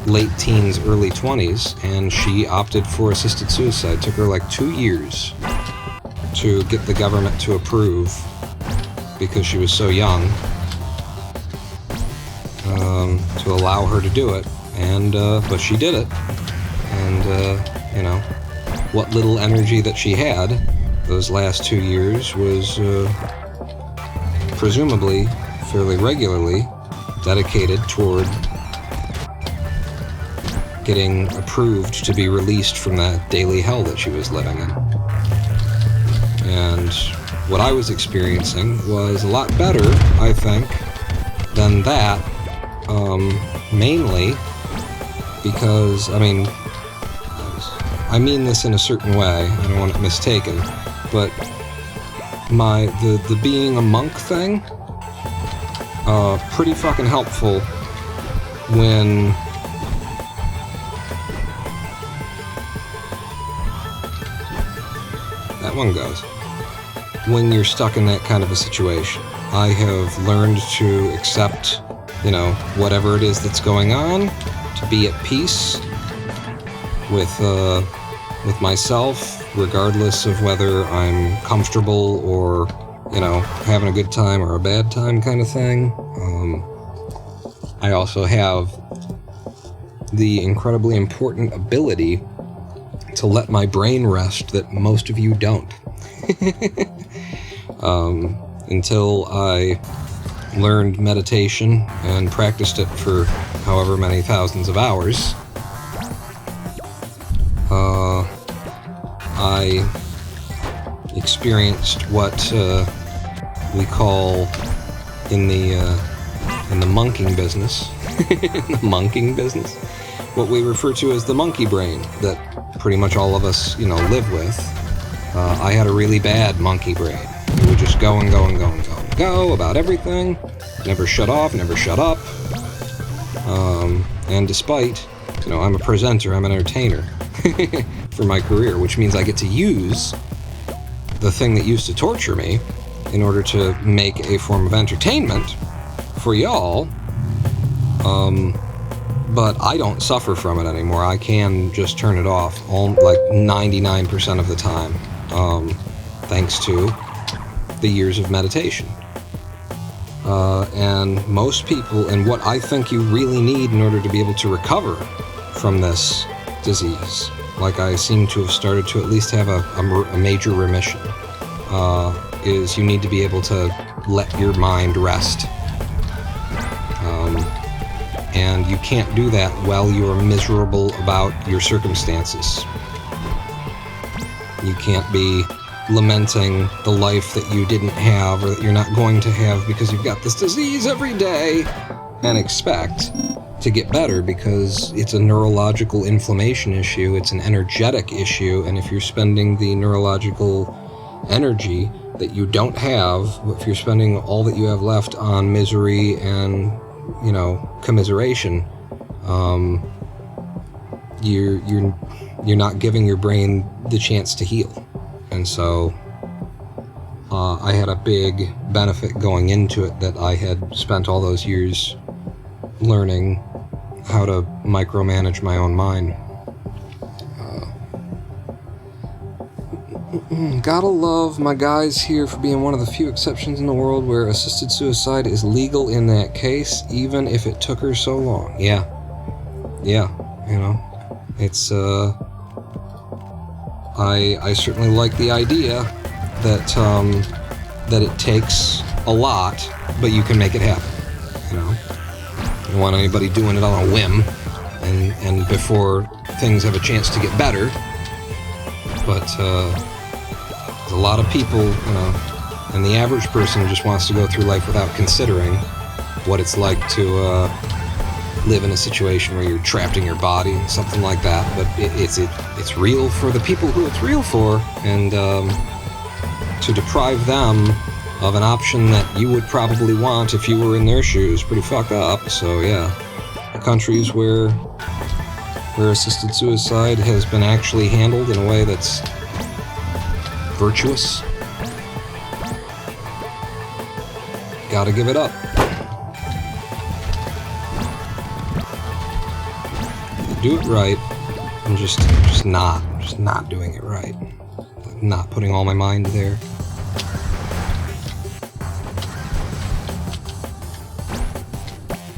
late teens, early 20s, and she opted for assisted suicide. It took her like 2 years to get the government to approve because she was so young, to allow her to do it, and but she did it, and you know, what little energy that she had those last 2 years was presumably fairly regularly dedicated toward getting approved to be released from that daily hell that she was living in. And what I was experiencing was a lot better, I think, than that, mainly because, I mean this in a certain way, I don't want it mistaken, but the being a monk thing, pretty fucking helpful when that one goes. When you're stuck in that kind of a situation. I have learned to accept, you know, whatever it is that's going on, to be at peace with myself, regardless of whether I'm comfortable or, you know, having a good time or a bad time kind of thing. I also have the incredibly important ability to let my brain rest that most of you don't. Until I learned meditation and practiced it for however many thousands of hours, I experienced what we call in the monking business, what we refer to as the monkey brain that pretty much all of us, you know, live with. I had a really bad monkey brain. It would just go and go and go and go and go about everything. Never shut off, never shut up. And despite, you know, I'm a presenter, I'm an entertainer for my career, which means I get to use the thing that used to torture me in order to make a form of entertainment for y'all. But I don't suffer from it anymore. I can just turn it off like 99% of the time, thanks to the years of meditation. And most people, and what I think you really need in order to be able to recover from this disease, like I seem to have started to at least have a major remission, is you need to be able to let your mind rest. And you can't do that while you're miserable about your circumstances. You can't be lamenting the life that you didn't have or that you're not going to have because you've got this disease every day. and expect to get better, because it's a neurological inflammation issue, it's an energetic issue, and if you're spending the neurological energy that you don't have, if you're spending all that you have left on misery and, you know, commiseration, you're not giving your brain the chance to heal. And so I had a big benefit going into it, that I had spent all those years learning how to micromanage my own mind. Gotta love my guys here for being one of the few exceptions in the world where assisted suicide is legal in that case, even if it took her so long. Yeah, you know, it's, I certainly like the idea that, that it takes a lot, but you can make it happen, you know. I don't want anybody doing it on a whim, and before things have a chance to get better, but, there's a lot of people, you know, and the average person just wants to go through life without considering what it's like to live in a situation where you're trapped in your body, something like that. But it's real for the people who it's real for, and to deprive them of an option that you would probably want if you were in their shoes, pretty fucked up. So yeah, the countries where assisted suicide has been actually handled in a way that's virtuous, gotta give it up. Do it right. I'm just not doing it right. Not putting all my mind there.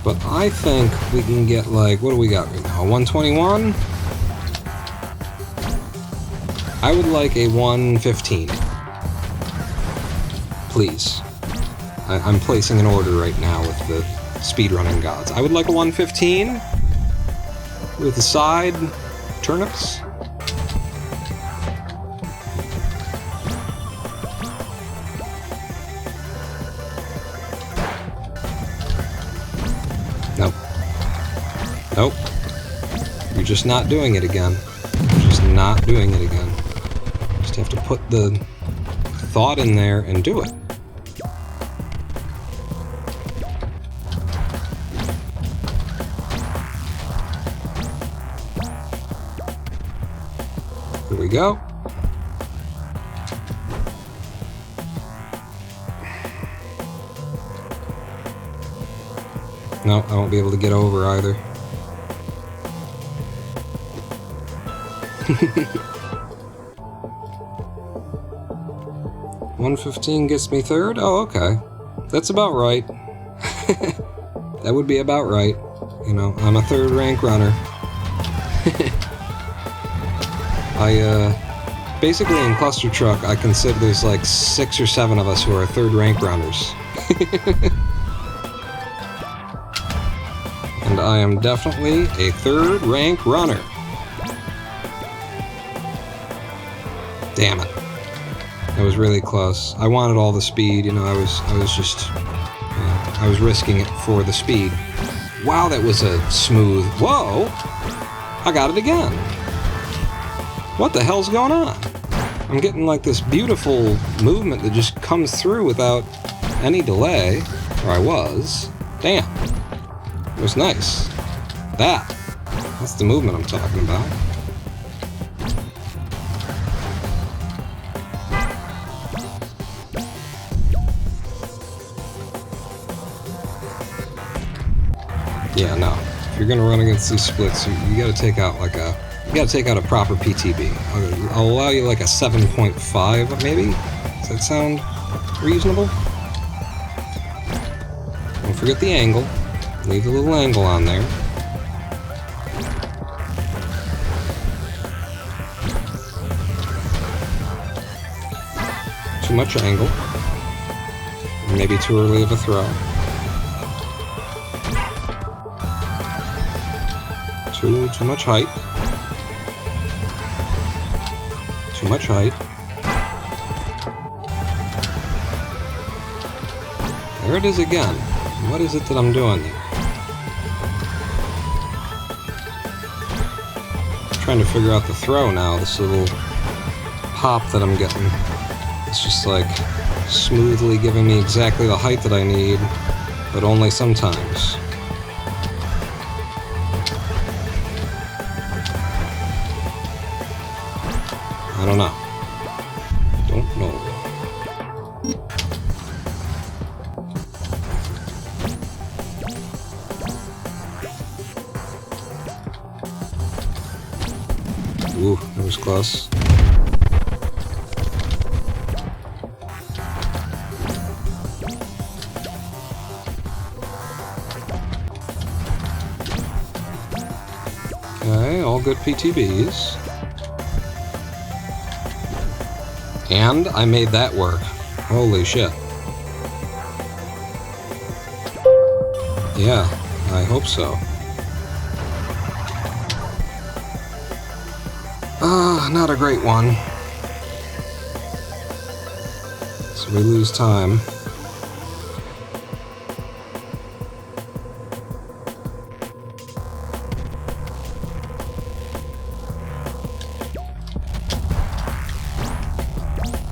But I think we can get, like, what do we got right now? 121? I would like a 115. Please. I'm placing an order right now with the speedrunning gods. I would like a 115 with the side turnips. Nope. Nope. You're just not doing it again. You're just not doing it again. Just have to put the thought in there and do it. Here we go. No, I won't be able to get over either. 115 gets me third? Oh, okay. That's about right. That would be about right. You know, I'm a third rank runner. Basically in Clustertruck, I consider there's like 6 or 7 of us who are third rank runners. And I am definitely a third rank runner. Damn it. That was really close. I wanted all the speed, you know, I was just, I was risking it for the speed. Wow, that was a smooth, whoa! I got it again. What the hell's going on? I'm getting like this beautiful movement that just comes through without any delay, or I was. Damn. It was nice. That's the movement I'm talking about. Yeah, no. If you're gonna run against these splits, you gotta take out like a proper PTB. I'll allow you like a 7.5 maybe? Does that sound reasonable? Don't forget the angle. Leave a little angle on there. Too much angle. Maybe too early of a throw. Too much height. Too much height. There it is again. What is it that I'm doing there? trying to figure out the throw now. This little pop that I'm getting. It's just like smoothly giving me exactly the height that I need, but only sometimes. I don't know. Don't know. Ooh, that was close. Okay, all good PTBs. And I made that work. Holy shit. Yeah, I hope so. Not a great one. So we lose time.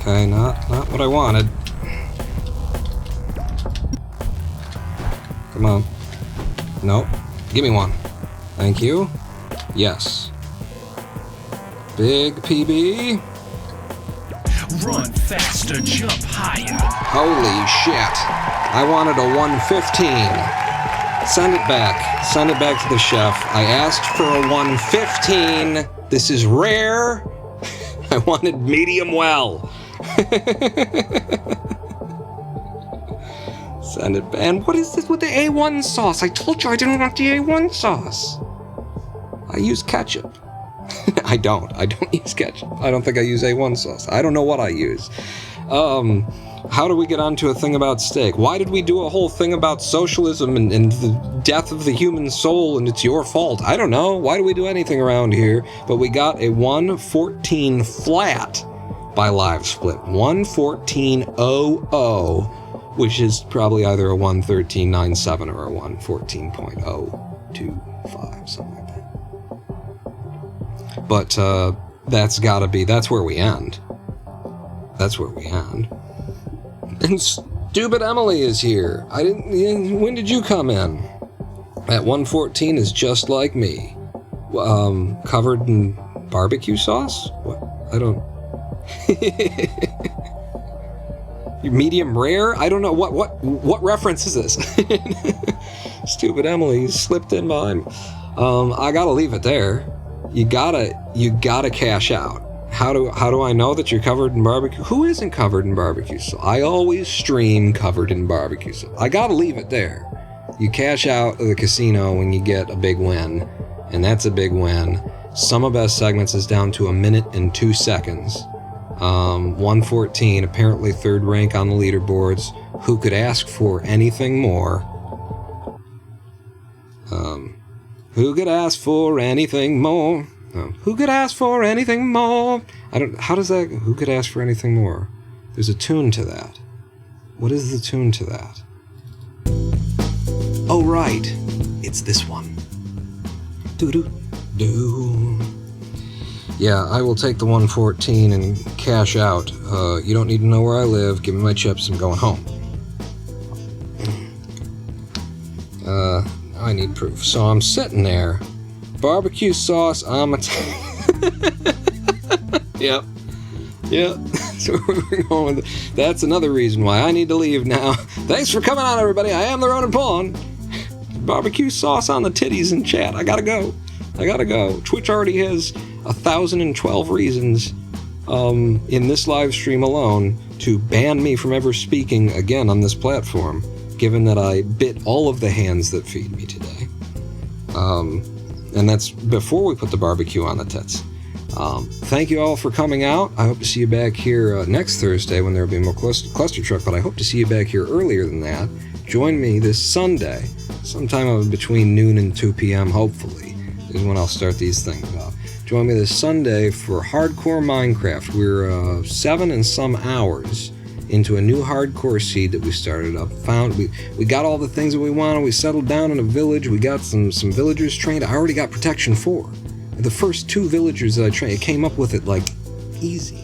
Okay, not what I wanted. Come on. Nope. Give me one. Thank you. Yes. Big PB. Run faster, jump higher. Holy shit. I wanted a 115. Send it back. Send it back to the chef. I asked for a 115. This is rare. I wanted medium well. Send it back. And what is this with the A1 sauce? I told you I didn't want the A1 sauce. I use ketchup. I don't use ketchup. I don't think I use A1 sauce. I don't know what I use. How do we get onto a thing about steak? Why did we do a whole thing about socialism and the death of the human soul and it's your fault? I don't know. Why do we do anything around here? But we got a 114 flat by live split. 114.00, which is probably either a 113.97 or a 114.025, something like that. But that's gotta be, that's where we end. That's where we end. And stupid Emily is here. When did you come in? At 114 is just like me. Covered in barbecue sauce? What? I don't... Medium rare? I don't know. What reference is this? Stupid Emily slipped in behind me. I gotta leave it there. You gotta cash out. How do I know that you're covered in barbecue? Who isn't covered in barbecue sauce? I always stream covered in barbecue sauce. I gotta leave it there. You cash out of the casino when you get a big win, and that's a big win. Some of Best Segments is down to 1 minute and 2 seconds. 114, apparently third rank on the leaderboards. Who could ask for anything more? Who could ask for anything more? Who could ask for anything more? How does that, who could ask for anything more? There's a tune to that. What is the tune to that? Oh, right. It's this one. Do-do-do. Yeah, I will take the 114 and cash out. You don't need to know where I live. Give me my chips. I'm going home. I need proof. So I'm sitting there. Barbecue sauce on my... Yep. So we're going with it. That's another reason why I need to leave now. Thanks for coming on, everybody. I am the Ronin Pawn. Barbecue sauce on the titties in chat. I gotta go. Twitch already has 1,012 reasons in this live stream alone to ban me from ever speaking again on this platform, given that I bit all of the hands that feed me today. And that's before we put the barbecue on the tits. Thank you all for coming out. I hope to see you back here next Thursday when there will be more Clustertruck, but I hope to see you back here earlier than that. Join me this Sunday, sometime between noon and 2 p.m., hopefully, is when I'll start these things off. Join me this Sunday for Hardcore Minecraft. We're 7 and some hours into a new hardcore seed that we started up. We got all the things that we wanted. We settled down in a village. We got some villagers trained. I already got Protection 4. The first 2 villagers that I trained, it came up with it, like, easy.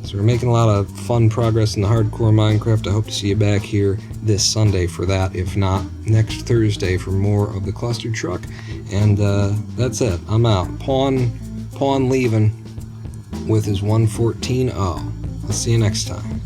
So we're making a lot of fun progress in the hardcore Minecraft. I hope to see you back here this Sunday for that. If not, next Thursday for more of the Clustertruck. And that's it. I'm out. Pawn leaving with his 114-0. I'll see you next time.